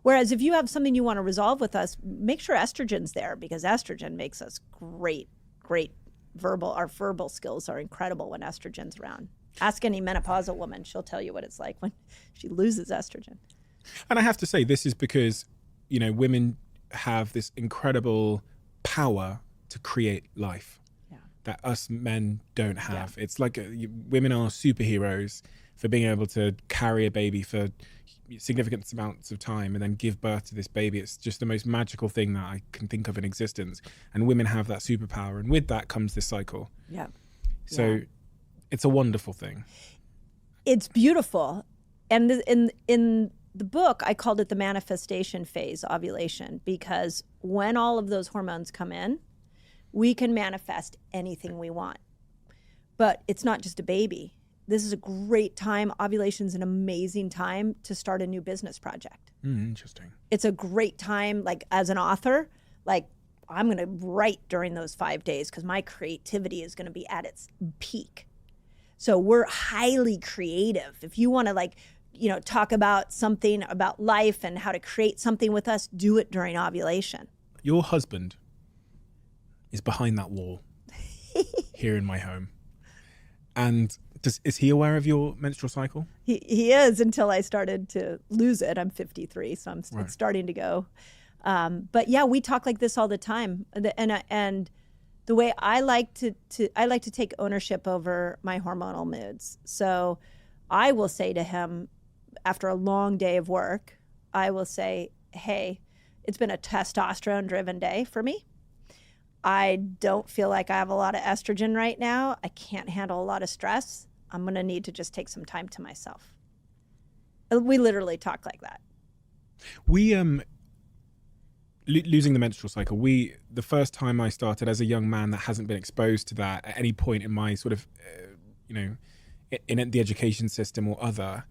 Whereas if you have something you want to resolve with us, make sure estrogen's there, because estrogen makes us great our verbal skills are incredible when estrogen's around. Ask any menopausal woman, she'll tell you what it's like when she loses estrogen. And I have to say, this is because, women have this incredible power to create life that us men don't have. It's like women are superheroes for being able to carry a baby for significant amounts of time and then give birth to this baby. It's just the most magical thing that I can think of in existence. And women have that superpower. And with that comes this cycle. Yeah. So it's a wonderful thing. It's beautiful. And in the book, I called it the manifestation phase, ovulation, because when all of those hormones come in, we can manifest anything we want. But it's not just a baby. This is a great time. Ovulation is an amazing time to start a new business project. Interesting. It's a great time, like as an author, like I'm going to write during those 5 days because my creativity is going to be at its peak. So we're highly creative. If you want to talk about something about life and how to create something with us, do it during ovulation. Your husband is behind that wall here in my home. And is he aware of your menstrual cycle? He is, until I started to lose it. I'm 53, so it's starting to go. But yeah, we talk like this all the time. And the way I like to take ownership over my hormonal moods. So I will say to him, after a long day of work, I will say, hey, it's been a testosterone-driven day for me. I don't feel like I have a lot of estrogen right now. I can't handle a lot of stress. I'm going to need to just take some time to myself. We literally talk like that. We, losing the menstrual cycle, the first time I started as a young man that hasn't been exposed to that at any point in my sort of, in the education system or other,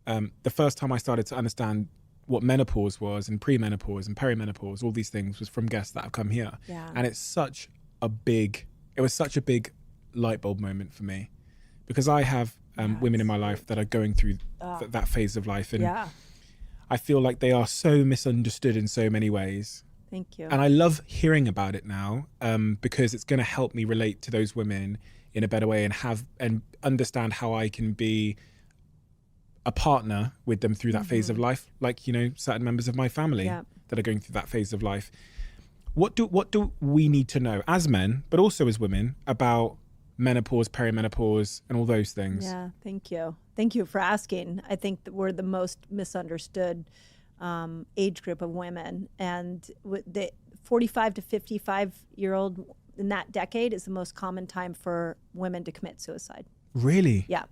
the first time I started to understand what menopause was and premenopause and perimenopause, all these things, was from guests that have come here. Yeah. And it was such a big light bulb moment for me, because I have women in my life that are going through that phase of life. And I feel like they are so misunderstood in so many ways. Thank you. And I love hearing about it now, because it's going to help me relate to those women in a better way and understand how I can be a partner with them through that phase of life, like, certain members of my family that are going through that phase of life. What do we need to know as men, but also as women, about menopause, perimenopause, and all those things? Yeah, thank you. Thank you for asking. I think that we're the most misunderstood age group of women, and the 45 to 55-year-old in that decade is the most common time for women to commit suicide. Really? Yeah.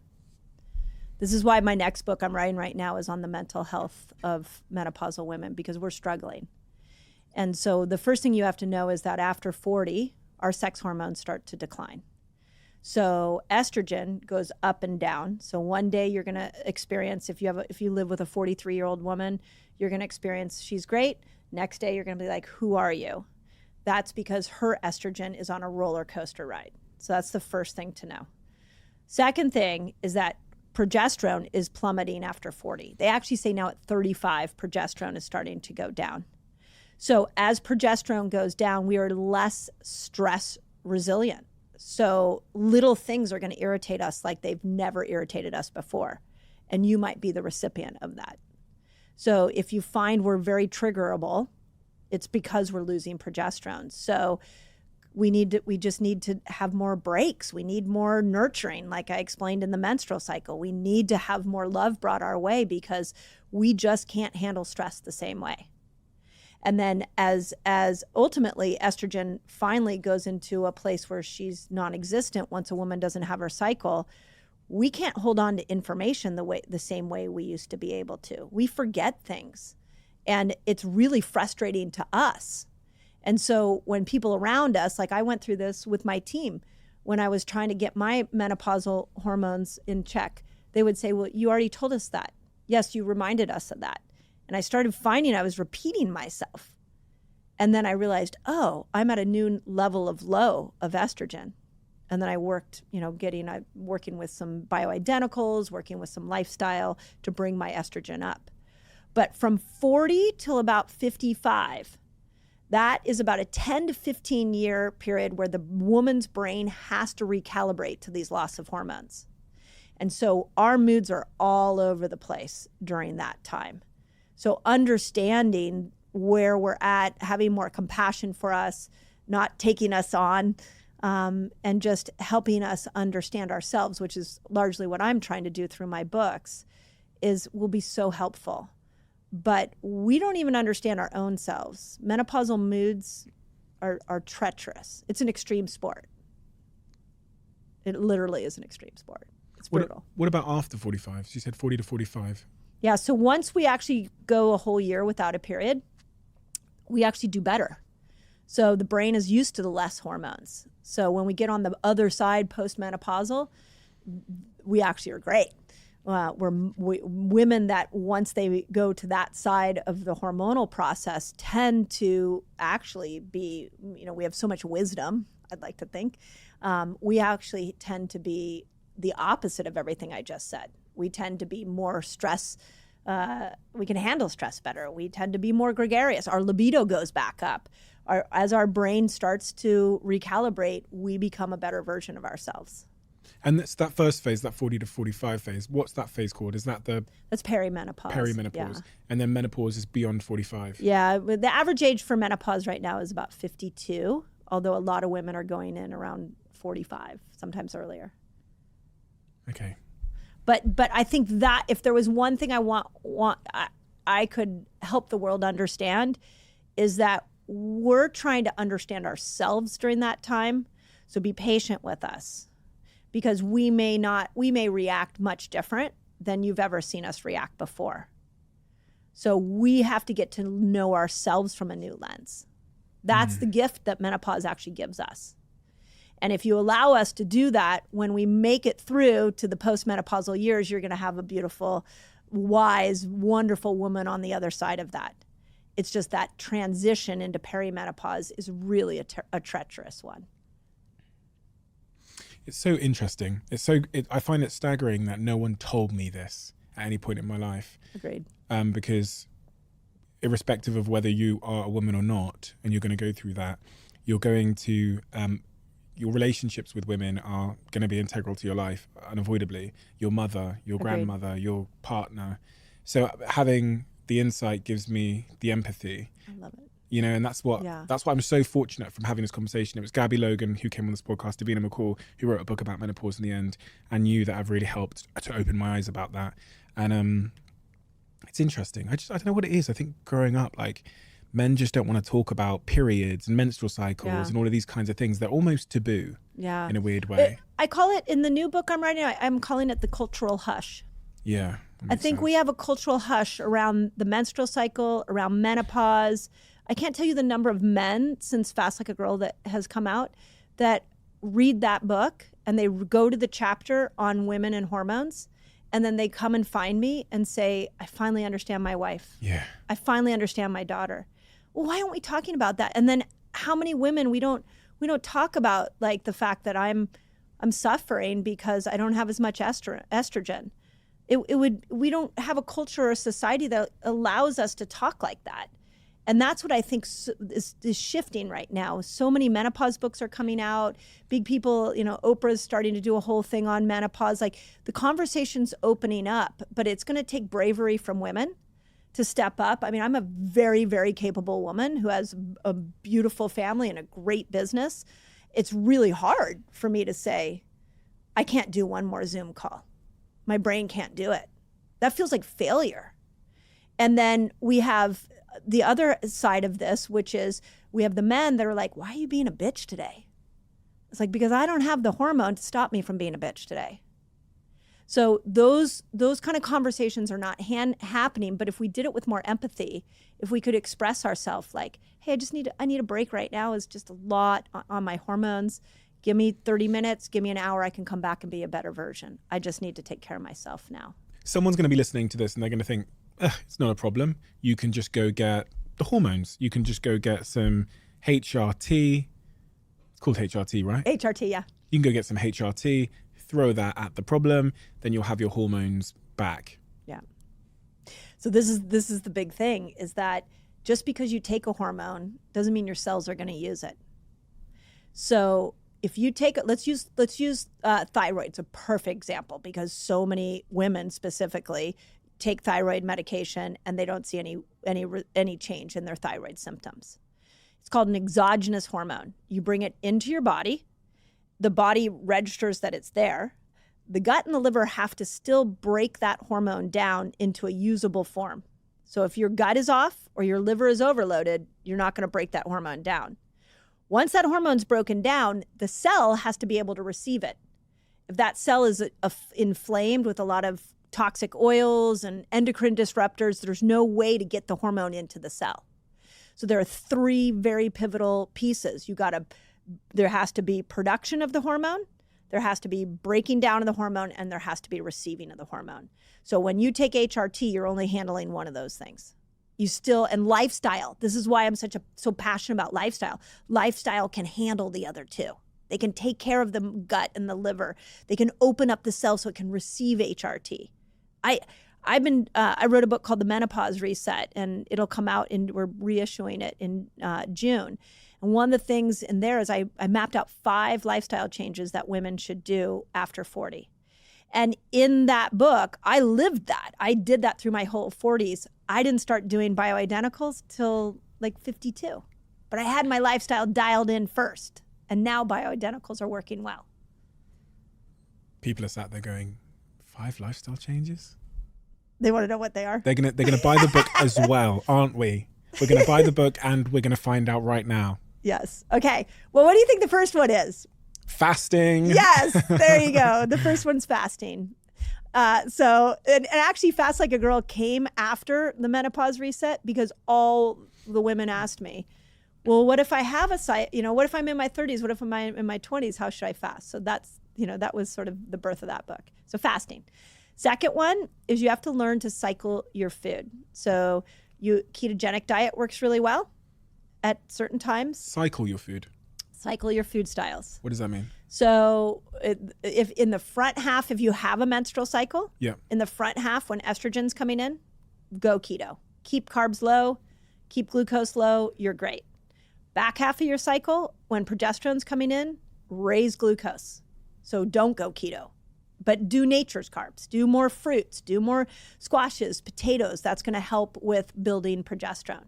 This is why my next book I'm writing right now is on the mental health of menopausal women, because we're struggling. And so the first thing you have to know is that after 40, our sex hormones start to decline. So estrogen goes up and down. So one day you're going to experience, if you live with a 43-year-old woman, you're going to experience she's great. Next day you're going to be like, who are you? That's because her estrogen is on a roller coaster ride. So that's the first thing to know. Second thing is that progesterone is plummeting after 40. They actually say now at 35, progesterone is starting to go down. So as progesterone goes down, we are less stress resilient. So little things are going to irritate us like they've never irritated us before. And you might be the recipient of that. So if you find we're very triggerable, it's because we're losing progesterone. So we just need to have more breaks. We need more nurturing, like I explained in the menstrual cycle. We need to have more love brought our way because we just can't handle stress the same way. And then as ultimately estrogen finally goes into a place where she's non-existent once a woman doesn't have her cycle, we can't hold on to information the same way we used to be able to. We forget things, and it's really frustrating to us. And so when people around us, like I went through this with my team, when I was trying to get my menopausal hormones in check, they would say, well, you already told us that. Yes, you reminded us of that. And I started finding I was repeating myself. And then I realized, oh, I'm at a new level of low of estrogen. And then I worked, working with some bioidenticals, working with some lifestyle to bring my estrogen up. But from 40 till about 55, that is about a 10 to 15 year period where the woman's brain has to recalibrate to these loss of hormones. And so our moods are all over the place during that time. So understanding where we're at, having more compassion for us, not taking us on, and just helping us understand ourselves, which is largely what I'm trying to do through my books, will be so helpful. But we don't even understand our own selves. Menopausal moods are treacherous. It's an extreme sport. It literally is an extreme sport. It's brutal. What about after 45? So you said 40 to 45. Yeah, so once we actually go a whole year without a period, we actually do better. So the brain is used to the less hormones. So when we get on the other side postmenopausal, we actually are great. Women that once they go to that side of the hormonal process tend to actually be, we have so much wisdom, I'd like to think. We actually tend to be the opposite of everything I just said. We tend to be more stress. We can handle stress better. We tend to be more gregarious. Our libido goes back up. As our brain starts to recalibrate, we become a better version of ourselves. And that's that first phase, that 40 to 45 phase. What's that phase called? Is that That's perimenopause. Perimenopause. Yeah. And then menopause is beyond 45. Yeah, the average age for menopause right now is about 52, although a lot of women are going in around 45, sometimes earlier. Okay. But I think that if there was one thing I could help the world understand, is that we're trying to understand ourselves during that time. So be patient with us, because we may react much different than you've ever seen us react before. So we have to get to know ourselves from a new lens. That's the gift that menopause actually gives us. And if you allow us to do that, when we make it through to the postmenopausal years, you're going to have a beautiful, wise, wonderful woman on the other side of that. It's just that transition into perimenopause is really a treacherous one. It's so interesting. I find it staggering that no one told me this at any point in my life. Agreed. Because irrespective of whether you are a woman or not, and you're going to go through that, you're going to, your relationships with women are going to be integral to your life, unavoidably. Your mother, your Agreed. grandmother, your partner. So having the insight gives me the empathy. I love it. And that's what I'm so fortunate from having this conversation. It was Gabby Logan who came on this podcast, Davina McCall, who wrote a book about menopause in the end, and you that have really helped to open my eyes about that. And it's interesting. I don't know what it is. I think growing up, like, men just don't want to talk about periods and menstrual cycles and all of these kinds of things. They're almost taboo in a weird way. I call it, in the new book I'm writing, I'm calling it the cultural hush. Yeah. I think we have a cultural hush around the menstrual cycle, around menopause. I can't tell you the number of men since Fast Like a Girl that has come out that read that book and they go to the chapter on women and hormones, and then they come and find me and say, I finally understand my wife. Yeah. I finally understand my daughter. Well, why aren't we talking about that? And then how many women we don't talk about, like, the fact that I'm suffering because I don't have as much estrogen. We don't have a culture or a society that allows us to talk like that. And that's what I think is shifting right now. So many menopause books are coming out. Big people, Oprah's starting to do a whole thing on menopause. Like, the conversation's opening up, but it's going to take bravery from women to step up. I mean, I'm a very, very capable woman who has a beautiful family and a great business. It's really hard for me to say, I can't do one more Zoom call. My brain can't do it. That feels like failure. And then we have the other side of this, which is we have the men that are like, why are you being a bitch today? It's like, because I don't have the hormone to stop me from being a bitch today. So those kind of conversations are not happening. But if we did it with more empathy, if we could express ourselves like, hey, I need a break right now. It's just a lot on my hormones. Give me 30 minutes, give me an hour. I can come back and be a better version. I just need to take care of myself now. Someone's going to be listening to this and they're going to think, it's not a problem. You can just go get the hormones. You can just go get some HRT. It's called HRT, right? HRT, yeah. You can go get some HRT, throw that at the problem, then you'll have your hormones back. Yeah. So this is the big thing, is that just because you take a hormone doesn't mean your cells are going to use it. So if you take it, let's use thyroid. It's a perfect example because so many women specifically take thyroid medication and they don't see any change in their thyroid symptoms. It's called an exogenous hormone. You bring it into your body the body registers that it's there. The gut and the liver have to still break that hormone down into a usable form. So if your gut is off or your liver is overloaded, you're not going to break that hormone down. Once that hormone's broken down, the cell has to be able to receive it. If that cell is inflamed with a lot of toxic oils and endocrine disruptors, there's no way to get the hormone into the cell. So there are 3 very pivotal pieces. There has to be production of the hormone, there has to be breaking down of the hormone, and there has to be receiving of the hormone. So when you take HRT, you're only handling one of those things. And lifestyle. This is why I'm so passionate about lifestyle. Lifestyle can handle the other 2. They can take care of the gut and the liver. They can open up the cell so it can receive HRT. I wrote a book called The Menopause Reset, and it'll come out, and we're reissuing it in June. And one of the things in there is I mapped out 5 lifestyle changes that women should do after 40. And in that book, I lived that. I did that through my whole 40s. I didn't start doing bioidenticals till like 52. But I had my lifestyle dialed in first. And now bioidenticals are working well. People are sat there going, 5 lifestyle changes? They want to know what they are. They're gonna buy the book as well, aren't we? We're gonna buy the book and we're gonna find out right now. Yes. Okay. Well, what do you think the first one is? Fasting. Yes. There you go. The first one's fasting. And actually Fast Like a Girl came after the menopause reset because all the women asked me, well, what if I have what if I'm in my 30s? What if I'm in my 20s? How should I fast? So that was sort of the birth of that book. So fasting. Second one is you have to learn to cycle your food. So ketogenic diet works really well at certain times. Cycle your food. Cycle your food styles. What does that mean? So if in the front half, if you have a menstrual cycle, yeah, in the front half when estrogen's coming in, go keto. Keep carbs low, keep glucose low, you're great. Back half of your cycle, when progesterone's coming in, raise glucose. So don't go keto, but do nature's carbs. Do more fruits, do more squashes, potatoes. That's going to help with building progesterone.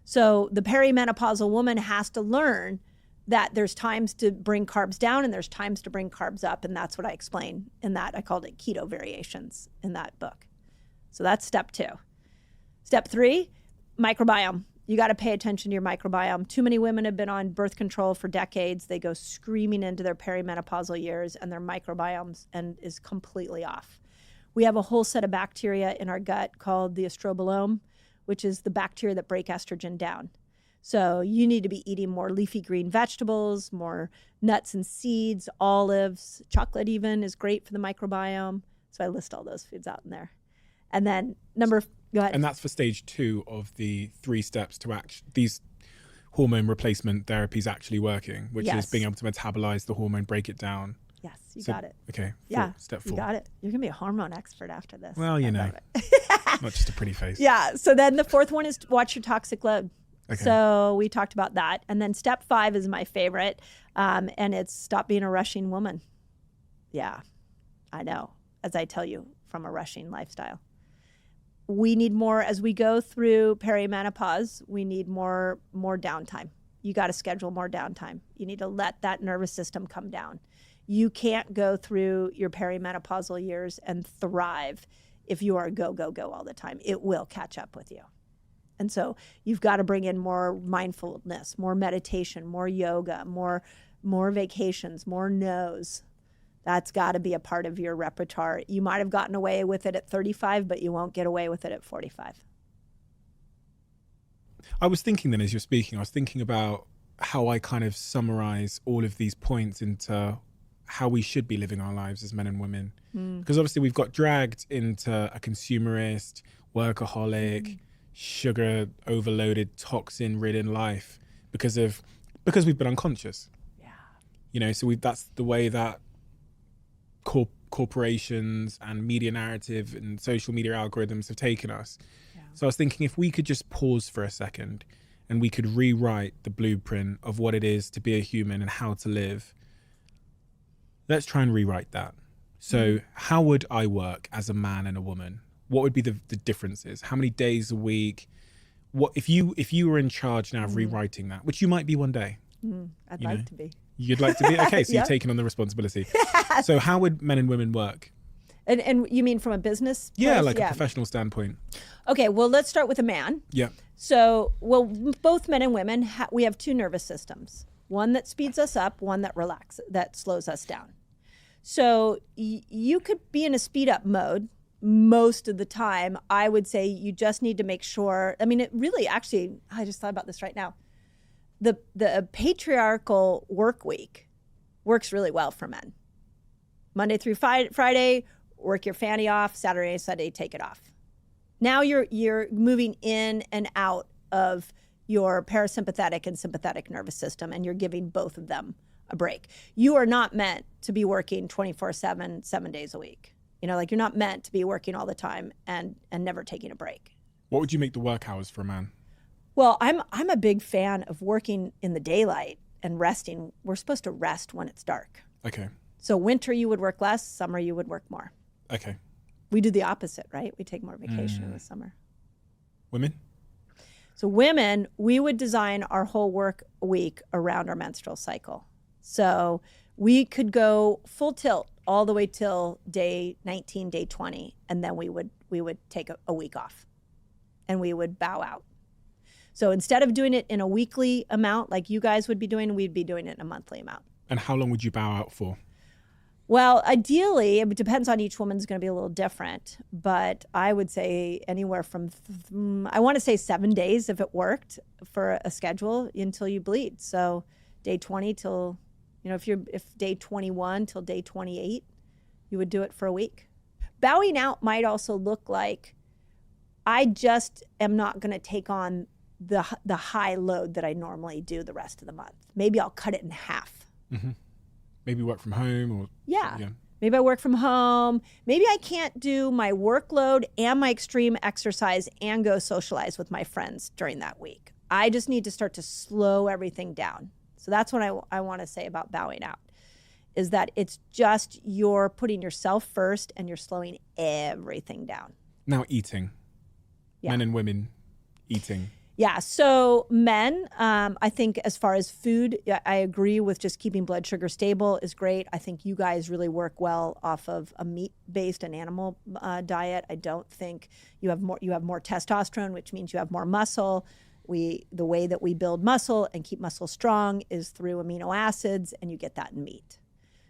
So the perimenopausal woman has to learn that there's times to bring carbs down and there's times to bring carbs up. And that's what I explain in that. I called it keto variations in that book. So that's step 2. Step 3, microbiome. You got to pay attention to your microbiome. Too many women have been on birth control for decades. They go screaming into their perimenopausal years and their microbiomes is completely off. We have a whole set of bacteria in our gut called the estrobolome, which is the bacteria that break estrogen down. So you need to be eating more leafy green vegetables, more nuts and seeds, olives, chocolate even is great for the microbiome. So I list all those foods out in there. And then go ahead. And that's for stage 2 of the 3 steps to these hormone replacement therapies actually working, which is being able to metabolize the hormone, break it down. Yes, you got it. Okay. Step 4. You got it. You're going to be a hormone expert after this. Well, not just a pretty face. Yeah. So then the 4th one is watch your toxic load. Okay. So we talked about that. And then step 5 is my favorite. And it's stop being a rushing woman. Yeah, I know. As I tell you, from a rushing lifestyle. We need more, as we go through perimenopause, we need more downtime. You got to schedule more downtime. You need to let that nervous system come down. You can't go through your perimenopausal years and thrive if you are go, go, go all the time. It will catch up with you. And so you've got to bring in more mindfulness, more meditation, more yoga, more vacations, more no's. That's got to be a part of your repertoire. You might have gotten away with it at 35, but you won't get away with it at 45. I was thinking then as you're speaking, I was thinking about how I kind of summarize all of these points into how we should be living our lives as men and women. Because obviously we've got dragged into a consumerist, workaholic, sugar overloaded, toxin ridden life because we've been unconscious. Yeah. So that's the way that corporations and media narrative and social media algorithms have taken us. Yeah. So I was thinking if we could just pause for a second and we could rewrite the blueprint of what it is to be a human and how to live, let's try and rewrite that. So how would I work as a man and a woman? What would be the differences? How many days a week? What if you were in charge now of rewriting that, which you might be one day? I'd You like know? to be. You'd like to be? Okay, so Yeah. you're taking on the responsibility. So how would men and women work? And you mean from a business Yeah, place? like a professional standpoint. Okay, well, let's start with a man. Yeah. So, well, both men and women, we have two nervous systems. One that speeds us up, one that slows us down. So you could be in a speed up mode most of the time. I would say you just need to make sure. I mean, it really, actually, I just thought about this right now. The patriarchal work week works really well for men. Monday through Friday, work your fanny off. Saturday, Sunday, take it off. Now you're moving in and out of your parasympathetic and sympathetic nervous system, and you're giving both of them a break. You are not meant to be working 24/7, 7 days a week. You know, like you're not meant to be working all the time and never taking a break. What would you make the work hours for a man? Well, I'm a big fan of working in the daylight and resting. We're supposed to rest when it's dark. Okay. So winter you would work less, summer you would work more. Okay. We do the opposite, right? We take more vacation in the summer. Women? So women, we would design our whole work week around our menstrual cycle. So we could go full tilt all the way till day 19, day 20, and then we would take a week off and we would bow out. So instead of doing it in a weekly amount like you guys would be doing, we'd be doing it in a monthly amount. And how long would you bow out for? Well, ideally, it depends on each woman's going to be a little different, but I would say anywhere from, I want to say 7 days if it worked for a schedule until you bleed. So day 20 till, you know, if day 21 till day 28, you would do it for a week. Bowing out might also look like I just am not going to take on the high load that I normally do the rest of the month. Maybe I'll cut it in half. Mm-hmm. Maybe work from home or Yeah. Maybe I work from home. Maybe I can't do my workload and my extreme exercise and go socialize with my friends during that week. I just need to start to slow everything down. So that's what I want to say about bowing out, is that it's just you're putting yourself first and you're slowing everything down. Now eating. Yeah. Men and women eating. Yeah, so men, I think as far as food, I agree with just keeping blood sugar stable is great. I think you guys really work well off of a meat-based and animal diet. I don't think you have more testosterone, which means you have more muscle. The way that we build muscle and keep muscle strong is through amino acids, and you get that in meat.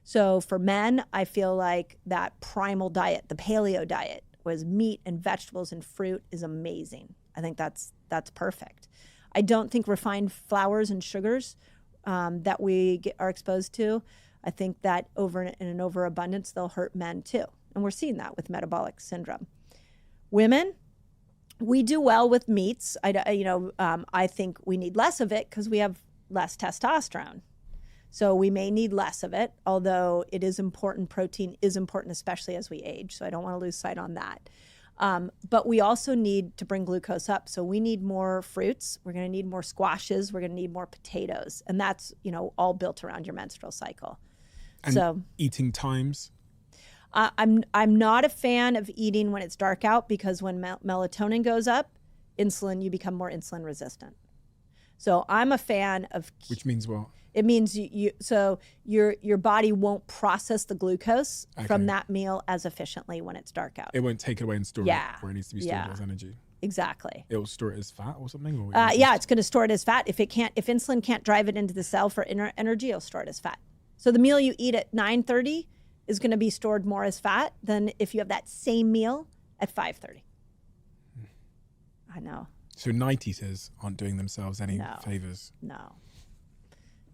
So for men, I feel like that primal diet, the paleo diet, was meat and vegetables and fruit is amazing. I think that's perfect. I don't think refined flours and sugars that we are exposed to, I think that in an overabundance, they'll hurt men too. And we're seeing that with metabolic syndrome. Women, we do well with meats. I think we need less of it because we have less testosterone. So we may need less of it, although it is important. Protein is important, especially as we age. So I don't want to lose sight on that. But we also need to bring glucose up. So we need more fruits. We're going to need more squashes. We're going to need more potatoes. And that's, all built around your menstrual cycle. And so eating times? I'm not a fan of eating when it's dark out because when melatonin goes up, you become more insulin resistant. So I'm a fan of... Which means what? It means your body won't process the glucose from that meal as efficiently when it's dark out. It won't take it away and store it where it needs to be stored as energy. Exactly. It will store it as fat or something? Or it's going to store it as fat. If insulin can't drive it into the cell for energy, it'll store it as fat. So the meal you eat at 9:30 is going to be stored more as fat than if you have that same meal at 5:30. I know. So night eaters aren't doing themselves any favors. No.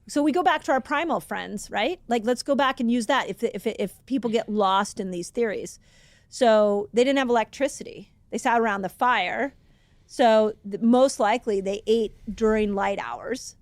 So we go back to our primal friends, right? Like, let's go back and use that if people get lost in these theories. So they didn't have electricity. They sat around the fire. So most likely they ate during light hours.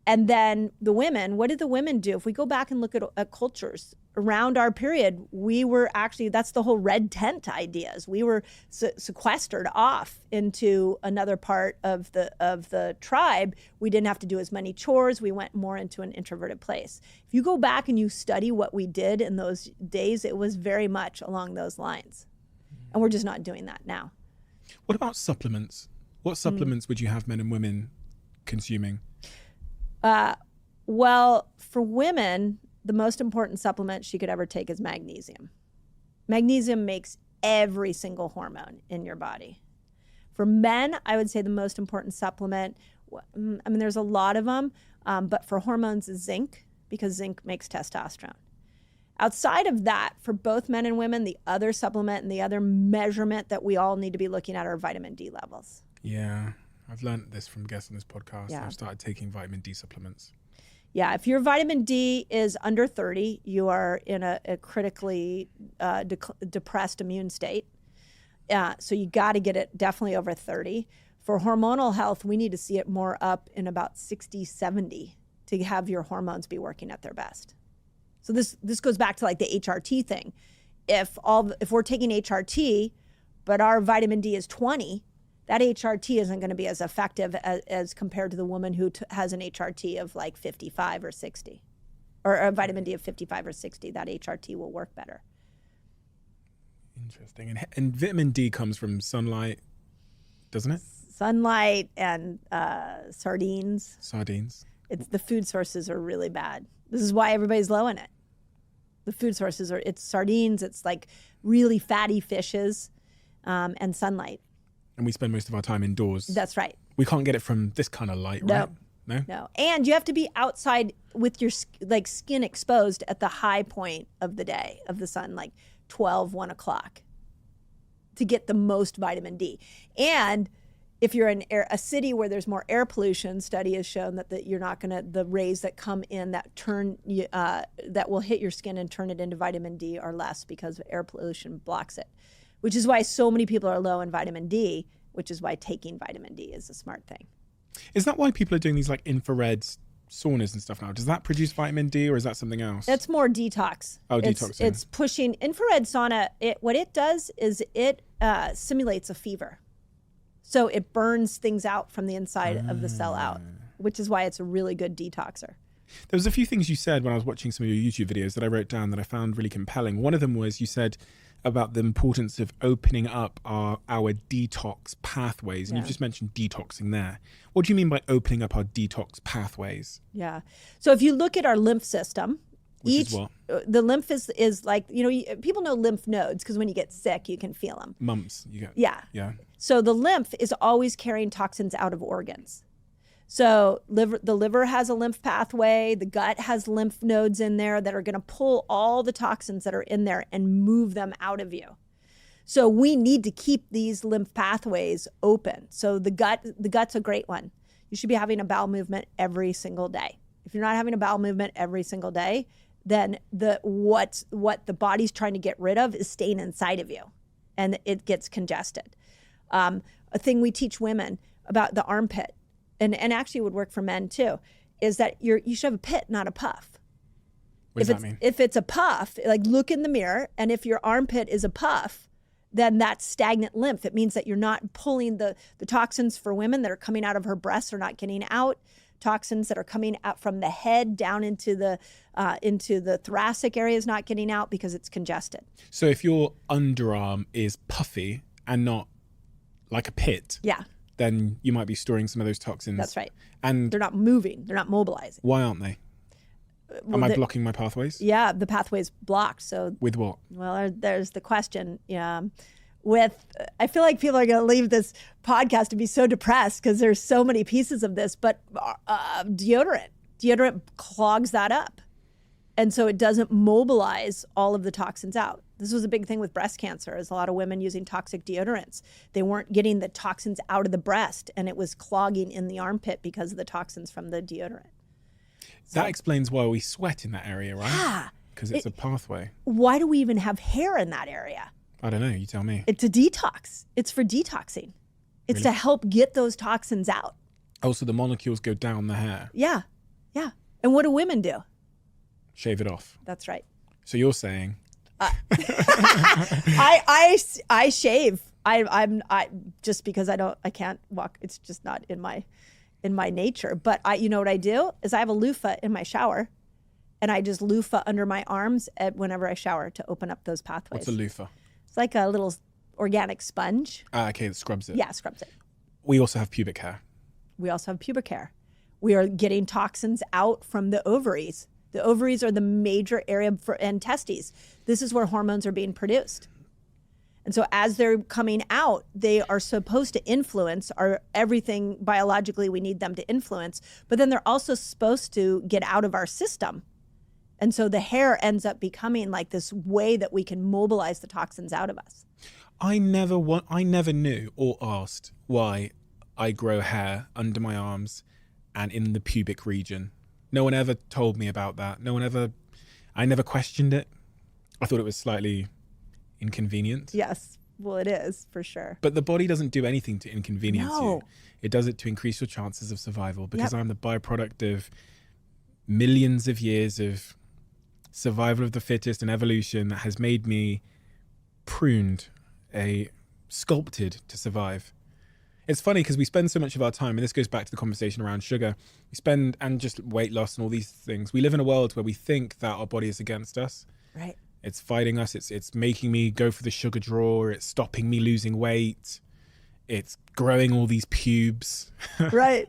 And then the women, what did the women do? If we go back and look at cultures around our period, we were actually, that's the whole red tent ideas. We were sequestered off into another part of the tribe. We didn't have to do as many chores. We went more into an introverted place. If you go back and you study what we did in those days, it was very much along those lines. And we're just not doing that now. What about supplements? What supplements would you have men and women consuming? Well, for women, the most important supplement she could ever take is magnesium. Magnesium makes every single hormone in your body. For men, I would say the most important supplement, I mean, there's a lot of them, but for hormones is zinc, because zinc makes testosterone. Outside of that, for both men and women, the other supplement and the other measurement that we all need to be looking at are vitamin D levels. Yeah, I've learned this from guests on this podcast. Yeah. I've started taking vitamin D supplements. Yeah, if your vitamin D is under 30, you are in a critically depressed immune state. So you got to get it definitely over 30. For hormonal health, we need to see it more up in about 60, 70 to have your hormones be working at their best. So this goes back to like the HRT thing. If we're taking HRT, but our vitamin D is 20, that HRT isn't going to be as effective as compared to the woman who has an HRT of like 55 or 60, or a vitamin D of 55 or 60. That HRT will work better. Interesting. And vitamin D comes from sunlight, doesn't it? Sunlight and sardines. Sardines. The food sources are really bad. This is why everybody's low in it. The food sources it's sardines, it's like really fatty fishes, and sunlight. And we spend most of our time indoors. That's right. We can't get it from this kind of light, No. right? No. And you have to be outside with your skin exposed at the high point of the day, of the sun, like 12, 1 o'clock, to get the most vitamin D. And if you're in a city where there's more air pollution, study has shown that you're not going to, the rays that come in that that will hit your skin and turn it into vitamin D are less, because air pollution blocks it, which is why so many people are low in vitamin D, which is why taking vitamin D is a smart thing. Is that why people are doing these like infrared saunas and stuff now? Does that produce vitamin D, or is that something else? It's more detox. Oh, detox. It's pushing infrared sauna. What it does is it simulates a fever. So it burns things out from the inside of the cell out, which is why it's a really good detoxer. There was a few things you said when I was watching some of your YouTube videos that I wrote down that I found really compelling. One of them was you said about the importance of opening up our detox pathways. And you've just mentioned detoxing there. What do you mean by opening up our detox pathways? Yeah. So if you look at our lymph system, Which is what? The lymph is like, people know lymph nodes because when you get sick, you can feel them. Mumps. You get. Yeah. Yeah. So the lymph is always carrying toxins out of organs. So the liver has a lymph pathway. The gut has lymph nodes in there that are going to pull all the toxins that are in there and move them out of you. So we need to keep these lymph pathways open. So the gut's a great one. You should be having a bowel movement every single day. If you're not having a bowel movement every single day, then what the body's trying to get rid of is staying inside of you, and it gets congested. A thing we teach women about the armpit, and actually would work for men too, is that you should have a pit, not a puff. What does that mean? If it's a puff, like look in the mirror, and if your armpit is a puff, then that's stagnant lymph. It means that you're not pulling the toxins for women that are coming out of her breasts are not getting out. Toxins that are coming out from the head down into the thoracic area is not getting out because it's congested. So if your underarm is puffy and not like a pit, Yeah, then you might be storing some of those toxins. that's right. And They're not moving. They're not mobilizing. why aren't they? Am I blocking my pathways? Yeah, the pathway's blocked. So, With what? well, there's the question. Yeah. I feel like people are going to leave this podcast to be so depressed because there's so many pieces of this, but deodorant clogs that up. And so it doesn't mobilize all of the toxins out. This was a big thing with breast cancer, is a lot of women using toxic deodorants. They weren't getting the toxins out of the breast, and it was clogging in the armpit because of the toxins from the deodorant. That explains why we sweat in that area, right? Yeah. Because it's a pathway. Why do we even have hair in that area? I don't know. You tell me. It's a detox. It's for detoxing. It's to help get those toxins out. Oh, so the molecules go down the hair. Yeah. Yeah. And what do women do? Shave it off. That's right. So you're saying I shave. I'm just because I can't walk. It's just not in my nature. But you know what I do is I have a loofah in my shower, and I just loofah under my arms whenever I shower to open up those pathways. what's a loofah? It's like a little organic sponge. Okay, it scrubs it. Yeah, scrubs it. We also have pubic hair. We also have pubic hair. We are getting toxins out from the ovaries. The ovaries are the major area and testes. This is where hormones are being produced. And so as they're coming out, they are supposed to influence everything biologically we need them to influence, but then they're also supposed to get out of our system. And so the hair ends up becoming like this way that we can mobilize the toxins out of us. I never knew or asked why I grow hair under my arms and in the pubic region. No one ever told me about that. I never questioned it. I thought it was slightly inconvenient. Yes, well, it is for sure. But the body doesn't do anything to inconvenience No. you. It does it to increase your chances of survival, because I'm the byproduct of millions of years of survival of the fittest and evolution that has made me pruned, sculpted to survive. It's funny because we spend so much of our time, and this goes back to the conversation around sugar, and just weight loss and all these things. We live in a world where we think that our body is against us. Right. It's fighting us. It's making me go for the sugar drawer. It's stopping me losing weight. It's growing all these pubes. Right.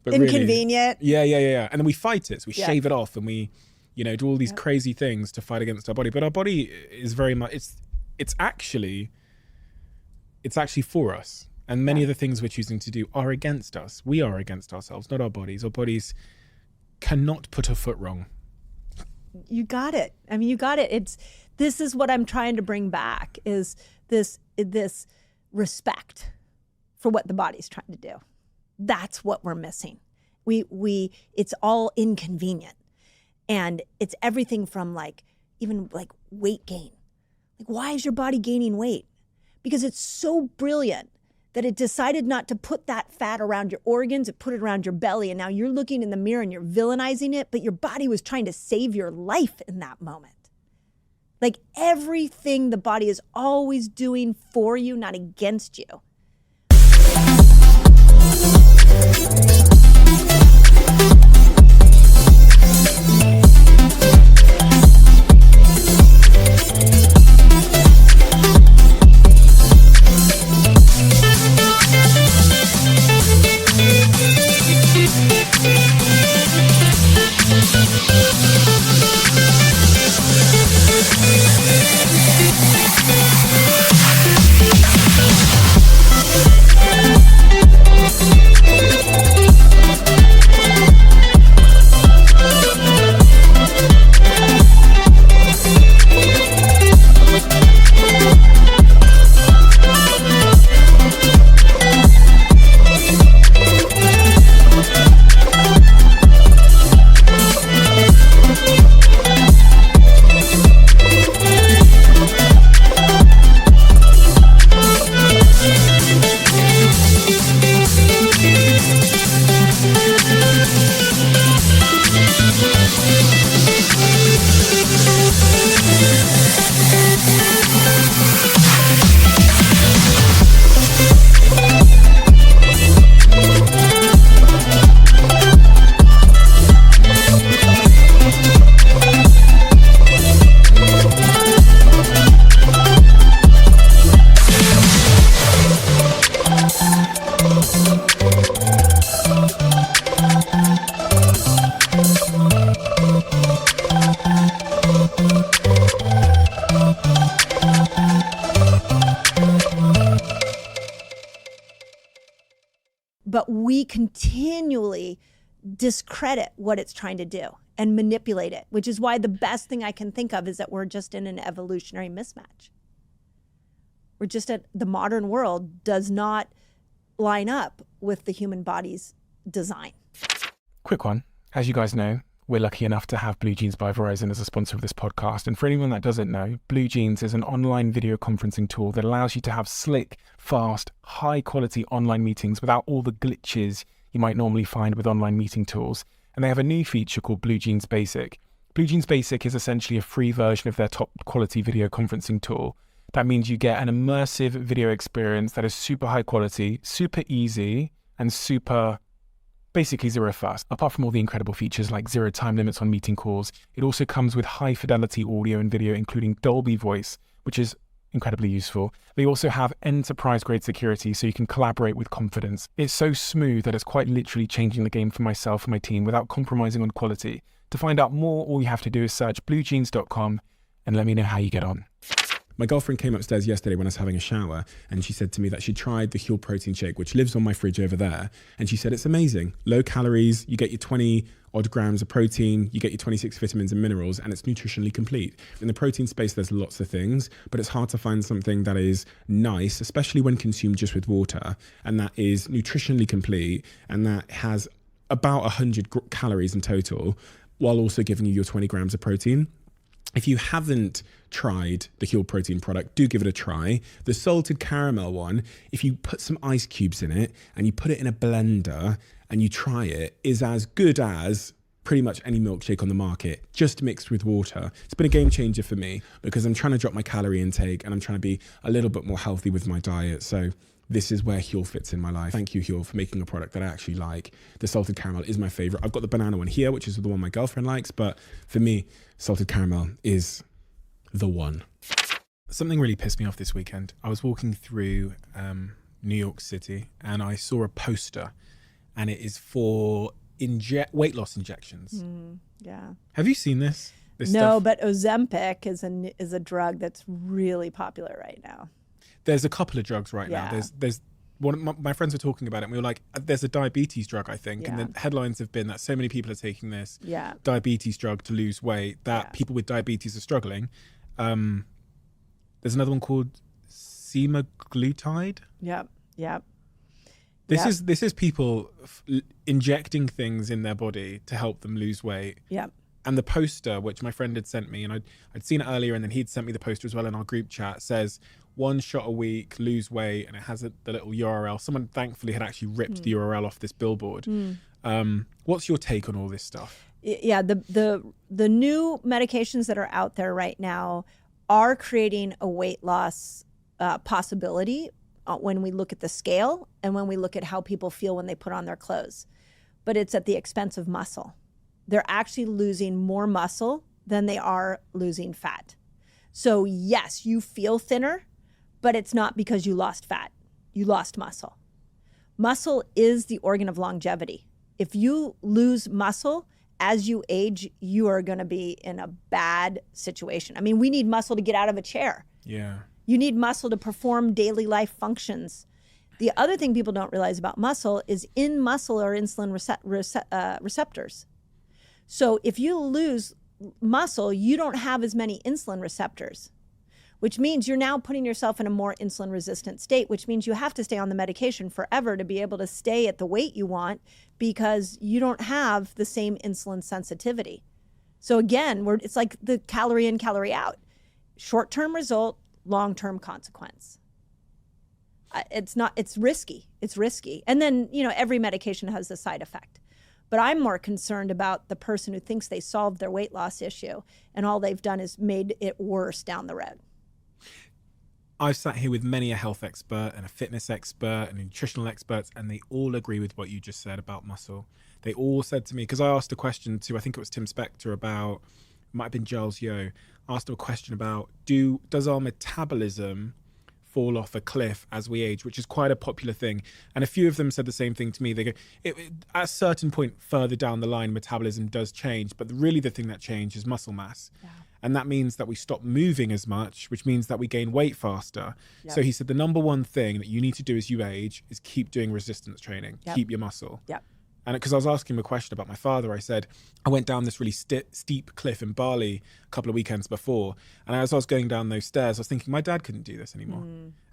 But inconvenient. Really, yeah. And then we fight it. So we shave it off, and we, do all these crazy things to fight against our body. But our body is very much, it's actually for us. And many of the things we're choosing to do are against us. We are against ourselves, not our bodies. Our bodies cannot put a foot wrong. You got it. I mean, you got it. This is what I'm trying to bring back, is this respect for what the body's trying to do. That's what we're missing. It's all inconvenient. And it's everything from even weight gain. Why is your body gaining weight? Because it's so brilliant that it decided not to put that fat around your organs, it put it around your belly, and now you're looking in the mirror and you're villainizing it, but your body was trying to save your life in that moment. Everything the body is always doing for you, not against you. But we continually discredit what it's trying to do and manipulate it, which is why the best thing I can think of is that we're just in an evolutionary mismatch. We're just the modern world does not line up with the human body's design. Quick one. As you guys know, we're lucky enough to have Blue Jeans by Verizon as a sponsor of this podcast. And for anyone that doesn't know, Blue Jeans is an online video conferencing tool that allows you to have slick, fast, high quality online meetings without all the glitches you might normally find with online meeting tools. And they have a new feature called Blue Jeans Basic. Blue Jeans Basic is essentially a free version of their top quality video conferencing tool. That means you get an immersive video experience that is super high quality, super easy, and super basically zero fuss. Apart from all the incredible features like zero time limits on meeting calls, it also comes with high fidelity audio and video, including Dolby Voice, which is incredibly useful. They also have enterprise grade security so you can collaborate with confidence. It's so smooth that it's quite literally changing the game for myself and my team without compromising on quality. To find out more, all you have to do is search bluejeans.com and let me know how you get on. My girlfriend came upstairs yesterday when I was having a shower, and she said to me that she tried the Huel protein shake, which lives on my fridge over there. And she said it's amazing. Low calories, you get your 20 odd grams of protein, you get your 26 vitamins and minerals, and it's nutritionally complete. In the protein space, there's lots of things, but it's hard to find something that is nice, especially when consumed just with water, and that is nutritionally complete, and that has about 100 calories in total, while also giving you your 20 grams of protein. If you haven't tried the Huel protein product, do give it a try. The salted caramel one, if you put some ice cubes in it and you put it in a blender and you try it, is as good as pretty much any milkshake on the market, just mixed with water. It's been a game changer for me because I'm trying to drop my calorie intake and I'm trying to be a little bit more healthy with my diet. So this is where Huel fits in my life. Thank you, Huel, for making a product that I actually like. The salted caramel is my favorite. I've got the banana one here, which is the one my girlfriend likes, but for me, salted caramel is the one. Something really pissed me off this weekend. I was walking through New York City and I saw a poster, and it is for weight loss injections. Yeah. Have you seen this? No, Stuff? but Ozempic is a drug that's really popular right now. There's a couple of drugs right now. Yeah. There's one of my friends were talking about it, and we were like, there's a diabetes drug, I think. Yeah. And the headlines have been that so many people are taking this Yeah. diabetes drug to lose weight that people with diabetes are struggling. There's another one called semaglutide. Yep. This is people injecting things in their body to help them lose weight. Yep. And the poster, which my friend had sent me, and I'd seen it earlier, and then he'd sent me the poster as well in our group chat, says 1 shot a week, lose weight, and it has the little URL. Someone thankfully had actually ripped the URL off this billboard. What's your take on all this stuff? Yeah, the new medications that are out there right now are creating a weight loss possibility when we look at the scale and when we look at how people feel when they put on their clothes. But it's at the expense of muscle. They're actually losing more muscle than they are losing fat. So yes, you feel thinner, but it's not because you lost fat. You lost muscle. Muscle is the organ of longevity. If you lose muscle as you age, you are going to be in a bad situation. I mean, we need muscle to get out of a chair. Yeah. You need muscle to perform daily life functions. The other thing people don't realize about muscle is in muscle are insulin receptors. So if you lose muscle, you don't have as many insulin receptors, which means you're now putting yourself in a more insulin resistant state, which means you have to stay on the medication forever to be able to stay at the weight you want because you don't have the same insulin sensitivity. So again, it's like the calorie in, calorie out. Short-term result, long-term consequence. It's risky. It's risky. And then, every medication has a side effect. But I'm more concerned about the person who thinks they solved their weight loss issue and all they've done is made it worse down the road. I've sat here with many a health expert and a fitness expert and nutritional experts, and they all agree with what you just said about muscle. They all said to me, because I asked a question to, I think it was Tim Spector about, it might have been Giles Yeo, asked him a question about, does our metabolism fall off a cliff as we age, which is quite a popular thing. And a few of them said the same thing to me. They go, at a certain point further down the line, metabolism does change, but really the thing that changes is muscle mass. Yeah. And that means that we stop moving as much, which means that we gain weight faster. Yep. So he said the number one thing that you need to do as you age is keep doing resistance training, keep your muscle. Yep. And because I was asking him a question about my father, I said, I went down this really steep cliff in Bali a couple of weekends before. And as I was going down those stairs, I was thinking, my dad couldn't do this anymore.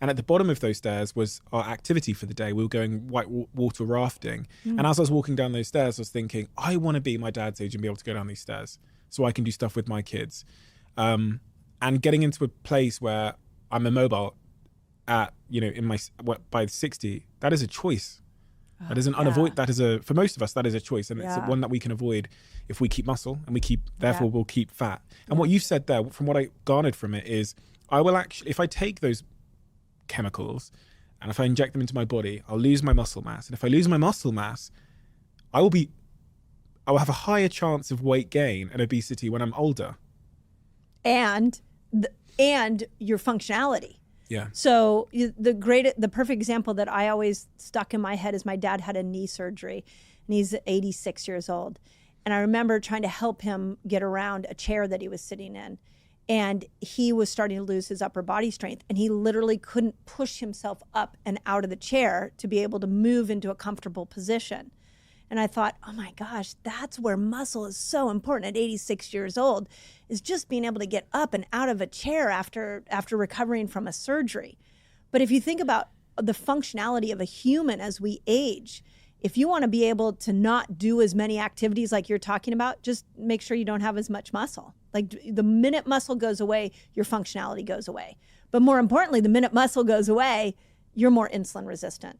And at the bottom of those stairs was our activity for the day. We were going white water rafting. And as I was walking down those stairs, I was thinking, I want to be my dad's age and be able to go down these stairs so I can do stuff with my kids. And getting into a place where I'm immobile at, by 60, that is a choice. That is an that is for most of us, that is a choice. And it's one that we can avoid if we keep muscle and we'll keep fat. And what you said there, from what I garnered from it is, I will actually, if I take those chemicals and if I inject them into my body, I'll lose my muscle mass. And if I lose my muscle mass, I will have a higher chance of weight gain and obesity when I'm older. And and your functionality. Yeah. So the perfect example that I always stuck in my head is my dad had a knee surgery, and he's 86 years old. And I remember trying to help him get around a chair that he was sitting in. And he was starting to lose his upper body strength. And he literally couldn't push himself up and out of the chair to be able to move into a comfortable position. And I thought, oh my gosh, that's where muscle is so important at 86 years old, is just being able to get up and out of a chair after recovering from a surgery. But if you think about the functionality of a human as we age, if you want to be able to not do as many activities like you're talking about, just make sure you don't have as much muscle. Like the minute muscle goes away, your functionality goes away. But more importantly, the minute muscle goes away, you're more insulin resistant.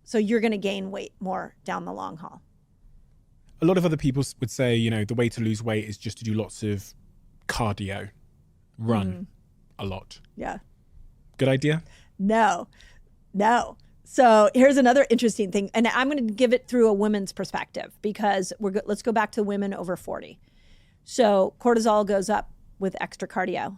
So you're going to gain weight more down the long haul. A lot of other people would say, you know, the way to lose weight is just to do lots of cardio, run a lot. Yeah. Good idea? No. So here's another interesting thing, and I'm going to give it through a woman's perspective, because let's go back to women over 40. So cortisol goes up with extra cardio.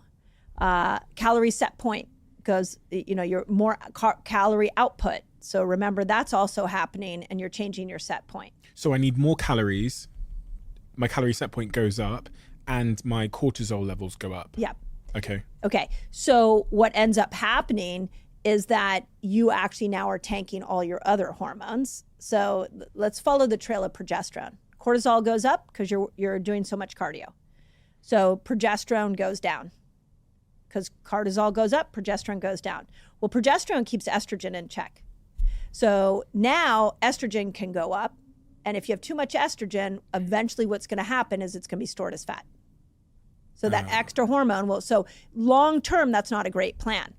Calorie set point goes, you're more calorie output. So remember, that's also happening, and you're changing your set point. So I need more calories, my calorie set point goes up, and my cortisol levels go up. Yep. Okay. So what ends up happening is that you actually now are tanking all your other hormones. So let's follow the trail of progesterone. Cortisol goes up because you're doing so much cardio. So progesterone goes down. Because cortisol goes up, progesterone goes down. Well, progesterone keeps estrogen in check. So now estrogen can go up. And if you have too much estrogen, eventually what's going to happen is it's going to be stored as fat. So that extra hormone so long term, that's not a great plan.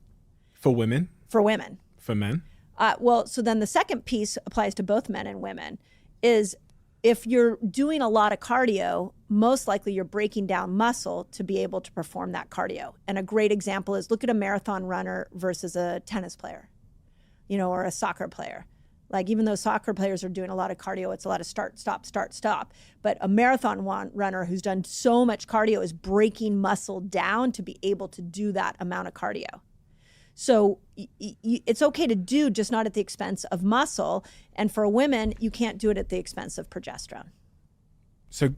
For women? For women. For men? So then the second piece applies to both men and women, is if you're doing a lot of cardio, most likely you're breaking down muscle to be able to perform that cardio. And a great example is look at a marathon runner versus a tennis player, or a soccer player. Like, even though soccer players are doing a lot of cardio, it's a lot of start, stop. But a marathon runner who's done so much cardio is breaking muscle down to be able to do that amount of cardio. So it's okay to do, just not at the expense of muscle. And for women, you can't do it at the expense of progesterone. So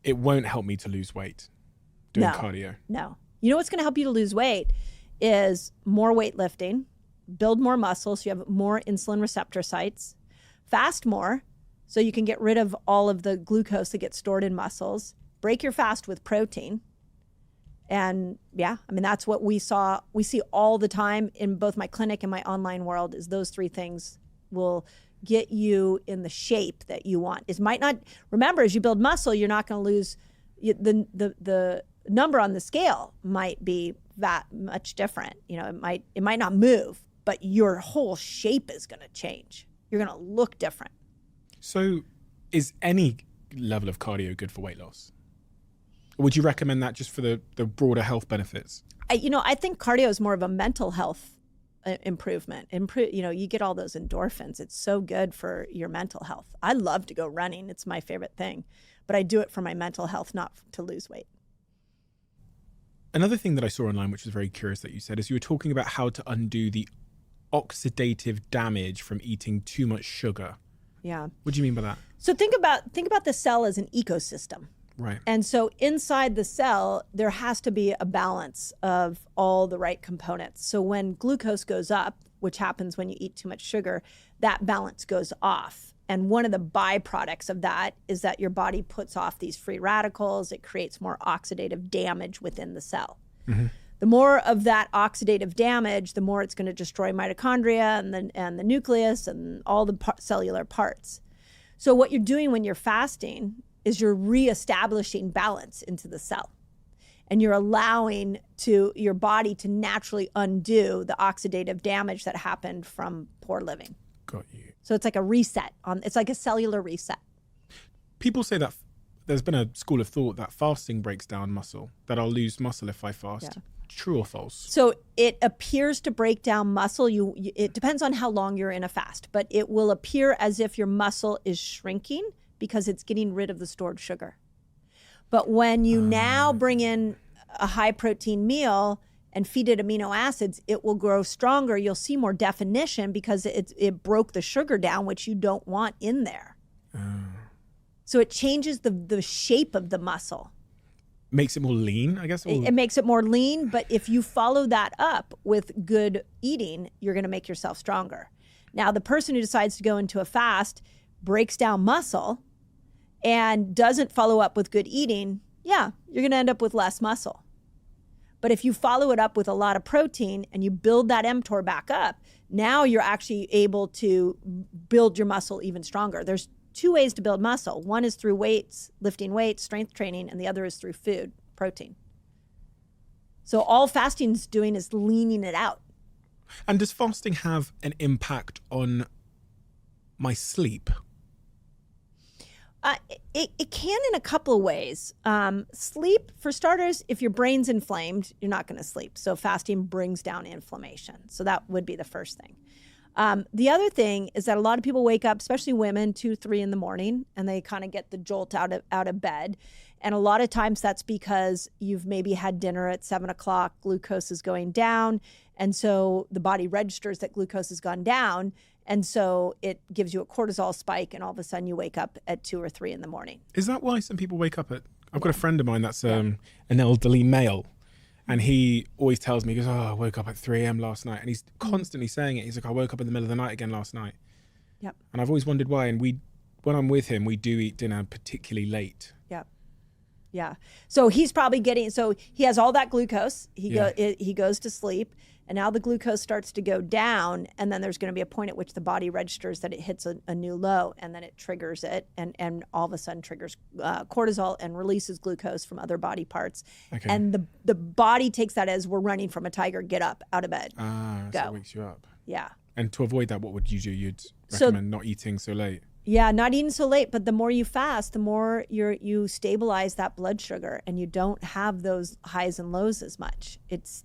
it won't help me to lose weight doing cardio? No. You know what's going to help you to lose weight is more weightlifting, build more muscle so you have more insulin receptor sites, fast more so you can get rid of all of the glucose that gets stored in muscles, break your fast with protein. And that's what we see all the time in both my clinic and my online world, is those three things will get you in the shape that you want. Remember, as you build muscle, you're not going to lose the number on the scale might be that much different. It might not move, but your whole shape is going to change. You're going to look different. So is any level of cardio good for weight loss? Or would you recommend that just for the broader health benefits? I think cardio is more of a mental health improvement. You get all those endorphins. It's so good for your mental health. I love to go running. It's my favorite thing. But I do it for my mental health, not to lose weight. Another thing that I saw online, which was very curious that you said, is you were talking about how to undo the oxidative damage from eating too much sugar. Yeah. What do you mean by that? So think about the cell as an ecosystem. Right. And so inside the cell, there has to be a balance of all the right components. So when glucose goes up, which happens when you eat too much sugar, that balance goes off. And one of the byproducts of that is that your body puts off these free radicals. It creates more oxidative damage within the cell. Mm-hmm. The more of that oxidative damage, the more it's going to destroy mitochondria and the nucleus and all the cellular parts. So what you're doing when you're fasting is you're reestablishing balance into the cell. And you're allowing your body to naturally undo the oxidative damage that happened from poor living. Got you. So it's like a reset. It's like a cellular reset. People say that there's been a school of thought that fasting breaks down muscle, that I'll lose muscle if I fast. Yeah. True or false? So it appears to break down muscle. It depends on how long you're in a fast, but it will appear as if your muscle is shrinking because it's getting rid of the stored sugar. But when you now bring in a high protein meal and feed it amino acids, it will grow stronger. You'll see more definition because it broke the sugar down, which you don't want in there. So it changes the shape of the muscle. Makes it more lean, I guess? It makes it more lean, but if you follow that up with good eating, you're going to make yourself stronger. Now, the person who decides to go into a fast breaks down muscle and doesn't follow up with good eating, yeah, you're going to end up with less muscle. But if you follow it up with a lot of protein and you build that mTOR back up, now you're actually able to build your muscle even stronger. There's 2 ways to build muscle. One is through weights, lifting weights, strength training, and the other is through food, protein. So all fasting's doing is leaning it out. And does fasting have an impact on my sleep? It can in a couple of ways. Sleep, for starters, if your brain's inflamed, you're not going to sleep. So fasting brings down inflammation. So that would be the first thing. The other thing is that a lot of people wake up, especially women, 2, 3 in the morning, and they kind of get the jolt out of bed. And a lot of times that's because you've maybe had dinner at 7 o'clock, glucose is going down. And so the body registers that glucose has gone down. And so it gives you a cortisol spike, and all of a sudden you wake up at 2 or 3 in the morning. Is that why some people wake up at... I've got a friend of mine that's an elderly male, and he always tells me, he goes, oh, I woke up at 3 a.m. last night. And he's constantly saying it. He's like, I woke up in the middle of the night again last night. Yep. And I've always wondered why. And when I'm with him, we do eat dinner particularly late. Yep. Yeah. So he's probably he has all that glucose. He goes to sleep, and now the glucose starts to go down, and then there's going to be a point at which the body registers that it hits a new low, and then it triggers it, and all of a sudden triggers cortisol and releases glucose from other body parts. Okay. And the body takes that as, we're running from a tiger, get up, out of bed, go. So it wakes you up. Yeah. And to avoid that, what would you do? You'd recommend not eating so late? Yeah, not eating so late, but the more you fast, the more you stabilize that blood sugar, and you don't have those highs and lows as much. It's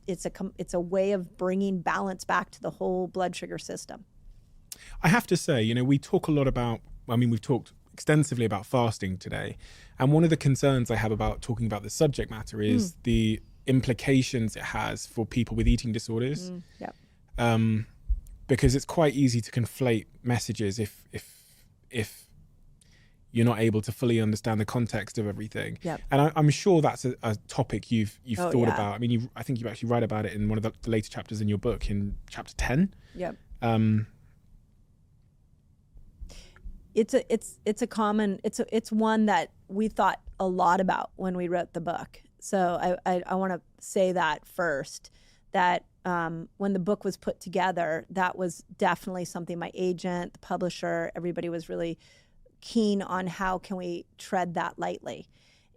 a way of bringing balance back to the whole blood sugar system. I have to say, we talk a lot about, we've talked extensively about fasting today, and one of the concerns I have about talking about this subject matter is the implications it has for people with eating disorders. Yep. Because it's quite easy to conflate messages if you're not able to fully understand the context of everything. Yep. And I'm sure that's a topic you've thought yeah. about. I think you actually write about it in one of the later chapters in your book, in chapter 10. Yep. It's one that we thought a lot about when we wrote the book. So I want to say that first, that when the book was put together, that was definitely something my agent, the publisher, everybody was really keen on. How can we tread that lightly?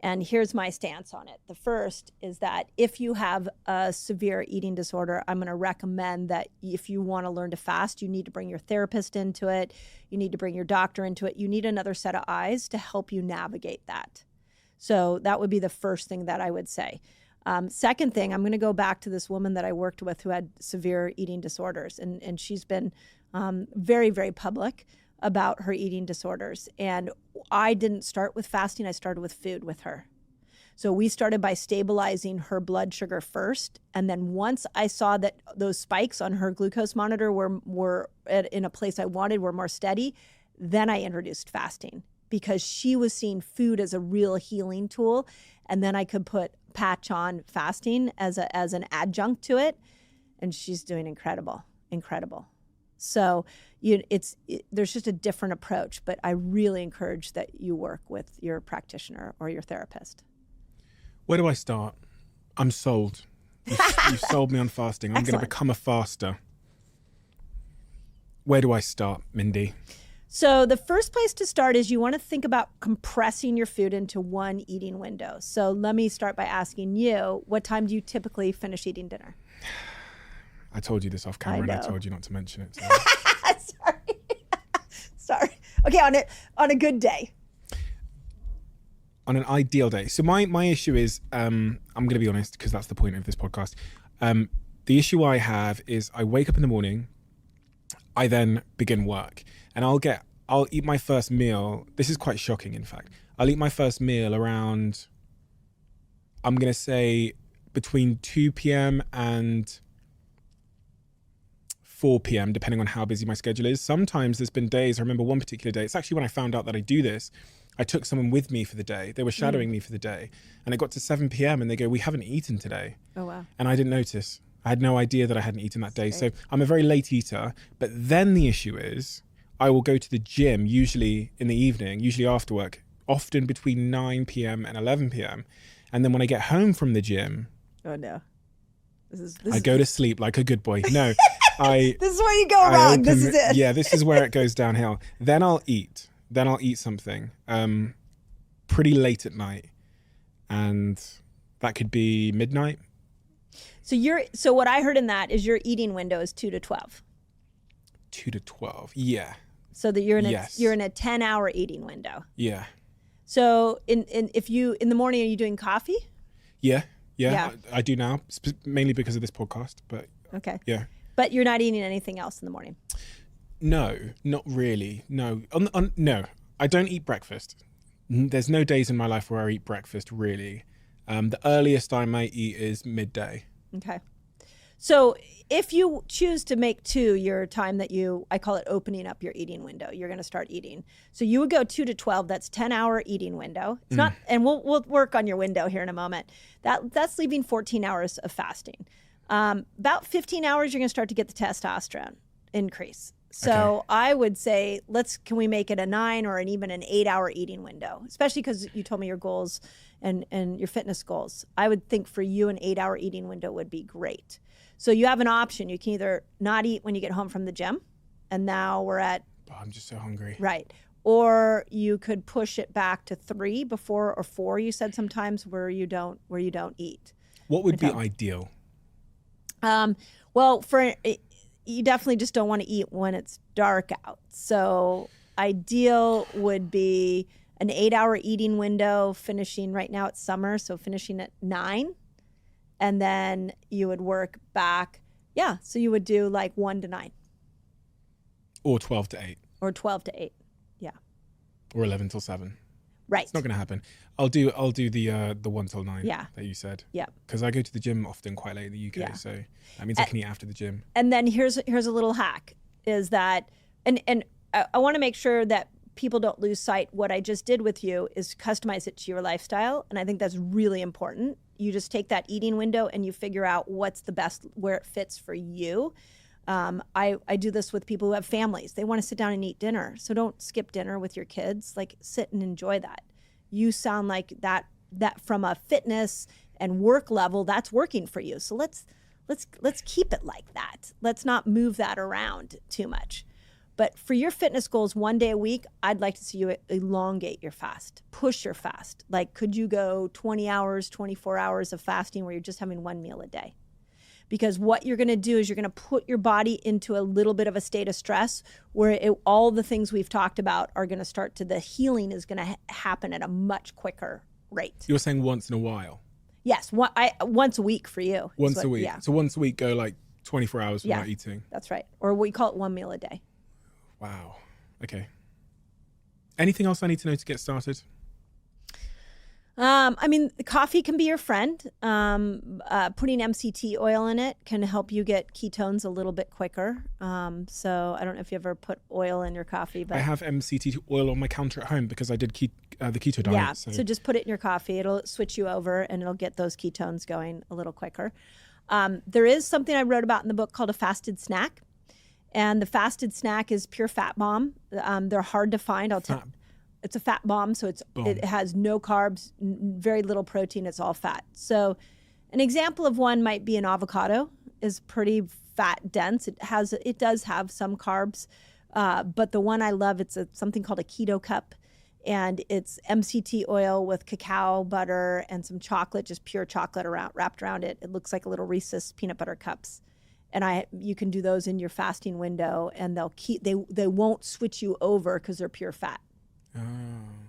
And here's my stance on it. The first is that if you have a severe eating disorder, I'm going to recommend that if you want to learn to fast, you need to bring your therapist into it. You need to bring your doctor into it. You need another set of eyes to help you navigate that. So that would be the first thing that I would say. Second thing, I'm going to go back to this woman that I worked with who had severe eating disorders. And she's been very, very public about her eating disorders. And I didn't start with fasting. I started with food with her. So we started by stabilizing her blood sugar first. And then once I saw that those spikes on her glucose monitor were in a place I wanted, were more steady, then I introduced fasting, because she was seeing food as a real healing tool. And then I could patch on fasting as an adjunct to it. And she's doing incredible. So there's just a different approach, but I really encourage that you work with your practitioner or your therapist. Where do I start? I'm sold. You've sold me on fasting. I'm going to become a faster. Where do I start, Mindy? So the first place to start is you want to think about compressing your food into one eating window. So let me start by asking you, what time do you typically finish eating dinner? I told you this off camera, and I told you not to mention it. So. Sorry. Okay, on a good day. On an ideal day. So my issue is, I'm going to be honest, because that's the point of this podcast. The issue I have is I wake up in the morning, I then begin work, and I'll eat my first meal. This is quite shocking, in fact. I'll eat my first meal around, I'm going to say, between 2 p.m. and 4 p.m., depending on how busy my schedule is. Sometimes there's been days, I remember one particular day, it's actually when I found out that I do this, I took someone with me for the day. They were shadowing me for the day. And it got to 7 p.m. and they go, we haven't eaten today. Oh, wow. And I didn't notice. I had no idea that I hadn't eaten that day. So I'm a very late eater. But then the issue is I will go to the gym, usually in the evening, usually after work, often between 9 p.m. and 11 p.m. And then when I get home from the gym, Oh, no. I go to sleep like a good boy. No, This is where you go wrong. This is it. Yeah, this is where it goes downhill. Then I'll eat. Then I'll eat something pretty late at night. And that could be midnight. So what I heard in that is your eating window is 2 to 12. 2 to 12. Yeah. So that you're in Yes. you're in a 10-hour eating window. Yeah. So in the morning, are you doing coffee? Yeah. Yeah. I do now, mainly because of this podcast. But Okay. yeah. But you're not eating anything else in the morning. No, not really. No. No, I don't eat breakfast. There's no days in my life where I eat breakfast, really. The earliest I might eat is midday. Okay. So if you choose to make 2 your time that I call it opening up your eating window, you're going to start eating. So you would go 2 to 12. That's 10-hour eating window. It's not, and we'll work on your window here in a moment. That's leaving 14 hours of fasting. About 15 hours, you're going to start to get the testosterone increase. So Okay. I would say, can we make it a 9 or even an 8-hour eating window? Especially because you told me your goals and your fitness goals. I would think for you an 8-hour eating window would be great. So you have an option. You can either not eat when you get home from the gym, and now we're at Oh, I'm just so hungry. right. Or you could push it back to 3 before or 4. You said sometimes where you don't eat. What would be Okay. ideal? Well, you definitely just don't want to eat when it's dark out. So ideal would be an 8-hour eating window, finishing right now it's summer, so finishing at 9. And then you would work back. Yeah, so you would do like 1 to 9 Or 12 to 8. or 12 to 8. Yeah. Or 11 till 7. Right. It's not going to happen. I'll do the 1 till 9 Yeah. that you said. Yeah. Because I go to the gym often quite late in the UK, Yeah. so that means I can eat after the gym. And then here's a little hack is that, and I want to make sure that people don't lose sight. What I just did with you is customize it to your lifestyle. And I think that's really important. You just take that eating window and you figure out what's the best, where it fits for you. I do this with people who have families. They want to sit down and eat dinner. So don't skip dinner with your kids. Like sit and enjoy that. You sound like that from a fitness and work level, that's working for you. So let's keep it like that. Let's not move that around too much. But for your fitness goals, 1 day a week, I'd like to see you elongate your fast, push your fast. Like, could you go 20 hours, 24 hours of fasting where you're just having 1 meal a day? Because what you're going to do is you're going to put your body into a little bit of a state of stress where all the things we've talked about are going to start to, the healing is going to happen at a much quicker rate. You're saying once in a while? Yes, once a week for you. Once a week. Yeah, So once a week, go like 24 hours Yeah. without eating. that's right. Or we call it 1 meal a day. Wow. Okay. Anything else I need to know to get started? I mean, coffee can be your friend. Putting MCT oil in it can help you get ketones a little bit quicker. So I don't know if you ever put oil in your coffee, but I have MCT oil on my counter at home because I did the keto diet. yeah. So just put it in your coffee. It'll switch you over and it'll get those ketones going a little quicker. There is something I wrote about in the book called a fasted snack. And the fasted snack is pure fat bomb. They're hard to find. It's a fat bomb, so it has no carbs, very little protein. It's all fat. So an example of one might be an avocado. Is pretty fat dense. It does have some carbs, but the one I love, it's something called a keto cup, and it's MCT oil with cacao butter and some chocolate, just pure chocolate wrapped around it. It looks like a little Reese's peanut butter cups. And you can do those in your fasting window, and they won't switch you over because they're pure fat. Oh.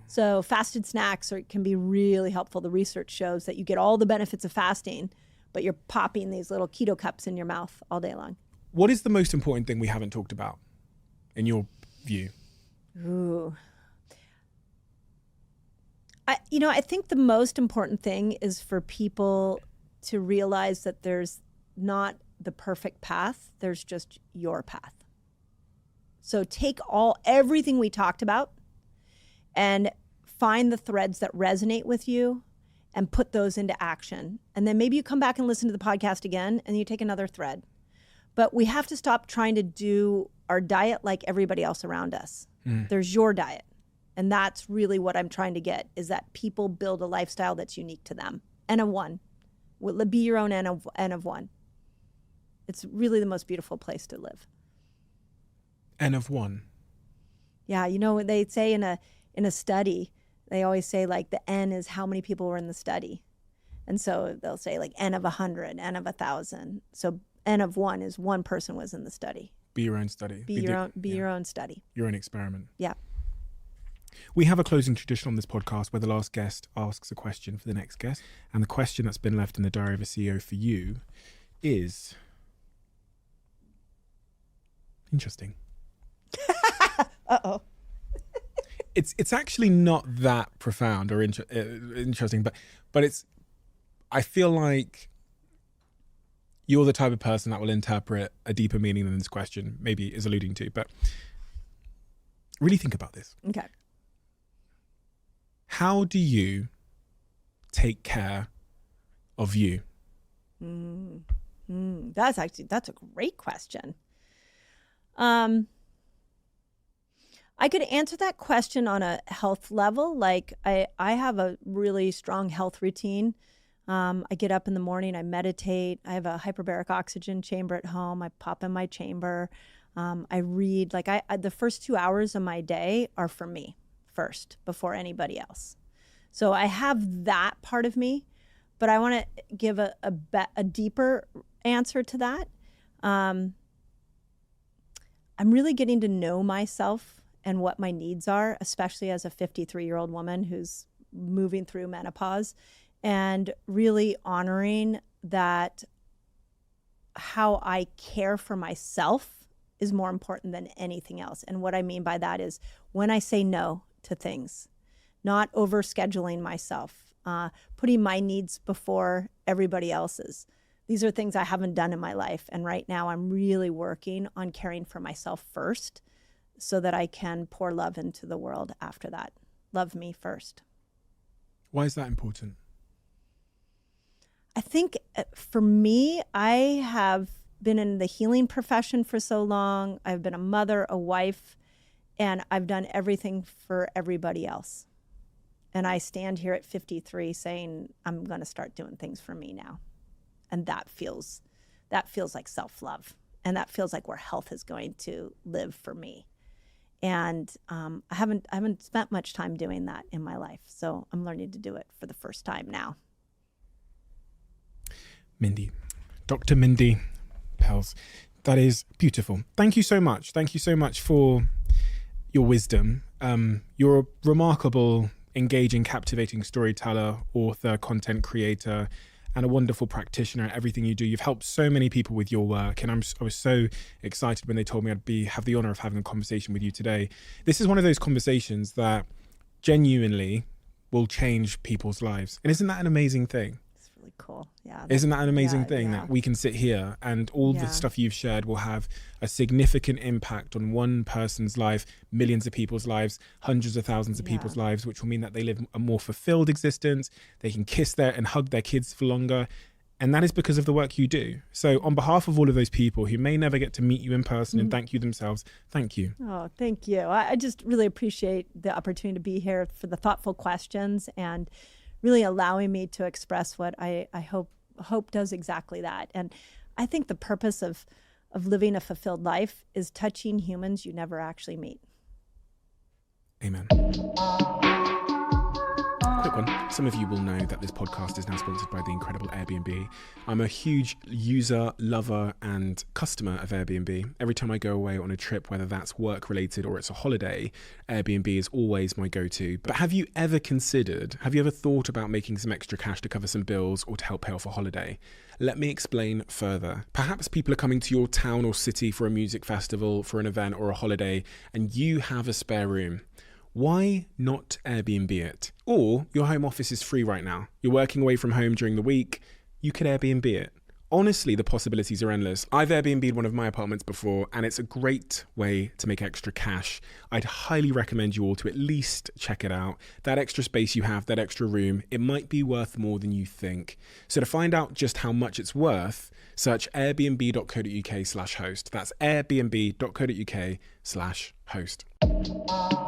So fasted snacks can be really helpful. The research shows that you get all the benefits of fasting, but you're popping these little keto cups in your mouth all day long. What is the most important thing we haven't talked about, in your view? Ooh. I think the most important thing is for people to realize that there's not the perfect path, there's just your path. So take everything we talked about and find the threads that resonate with you and put those into action. And then maybe you come back and listen to the podcast again and you take another thread. But we have to stop trying to do our diet like everybody else around us. There's your diet. And that's really what I'm trying to get, is that people build a lifestyle that's unique to them. N of one. Be your own N of one. It's really the most beautiful place to live. N of one. Yeah, you know, they say in a study, they always say like the N is how many people were in the study. And so they'll say like N of 100, N of 1,000. So N of one is one person was in the study. Be your own study. Be your own study. Your own experiment. Yeah. We have a closing tradition on this podcast where the last guest asks a question for the next guest. And the question that's been left in the Diary of a CEO for you is... interesting. Uh-oh. It's actually not that profound or interesting, but it's... I feel like you're the type of person that will interpret a deeper meaning than this question maybe is alluding to. But really think about this. Okay. How do you take care of you? That's a great question. I could answer that question on a health level. Like I have a really strong health routine. I get up in the morning, I meditate. I have a hyperbaric oxygen chamber at home. I pop in my chamber. I read. Like the first 2 hours of my day are for me first before anybody else. So I have that part of me, but I want to give a deeper answer to that. I'm really getting to know myself and what my needs are, especially as a 53-year-old woman who's moving through menopause, and really honoring that how I care for myself is more important than anything else. And what I mean by that is when I say no to things, not over-scheduling myself, putting my needs before everybody else's. These are things I haven't done in my life. And right now I'm really working on caring for myself first so that I can pour love into the world after that. Love me first. Why is that important? I think for me, I have been in the healing profession for so long. I've been a mother, a wife, and I've done everything for everybody else. And I stand here at 53 saying, I'm going to start doing things for me now. And that feels like self-love. And that feels like where health is going to live for me. And I haven't spent much time doing that in my life. So I'm learning to do it for the first time now. Mindy, Dr. Mindy Pelz, that is beautiful. Thank you so much. Thank you so much for your wisdom. You're a remarkable, engaging, captivating storyteller, author, content creator, and a wonderful practitioner at everything you do. You've helped so many people with your work, and I was so excited when they told me I'd have the honor of having a conversation with you today. This is one of those conversations that genuinely will change people's lives. And isn't that an amazing thing? Really cool. Yeah. Isn't that an amazing thing that we can sit here and all the stuff you've shared will have a significant impact on one person's life, millions of people's lives, hundreds of thousands of people's lives, which will mean that they live a more fulfilled existence. They can kiss and hug their kids for longer. And that is because of the work you do. So on behalf of all of those people who may never get to meet you in person and thank you themselves, thank you. Oh, thank you. I just really appreciate the opportunity to be here for the thoughtful questions and really allowing me to express what I hope does exactly that. And I think the purpose of living a fulfilled life is touching humans you never actually meet. Amen. Quick one. Some of you will know that this podcast is now sponsored by the incredible Airbnb. I'm a huge user, lover, and customer of Airbnb. Every time I go away on a trip, whether that's work related or it's a holiday, Airbnb is always my go-to. But have you ever thought about making some extra cash to cover some bills or to help pay off a holiday? Let me explain further. Perhaps people are coming to your town or city for a music festival, for an event or a holiday, and you have a spare room. Why not Airbnb it? Or your home office is free right now. You're working away from home during the week. you could Airbnb it. Honestly, the possibilities are endless. I've Airbnb'd one of my apartments before, and it's a great way to make extra cash. I'd highly recommend you all to at least check it out. That extra space you have, that extra room, it might be worth more than you think. So to find out just how much it's worth, search airbnb.co.uk/host. That's airbnb.co.uk/host.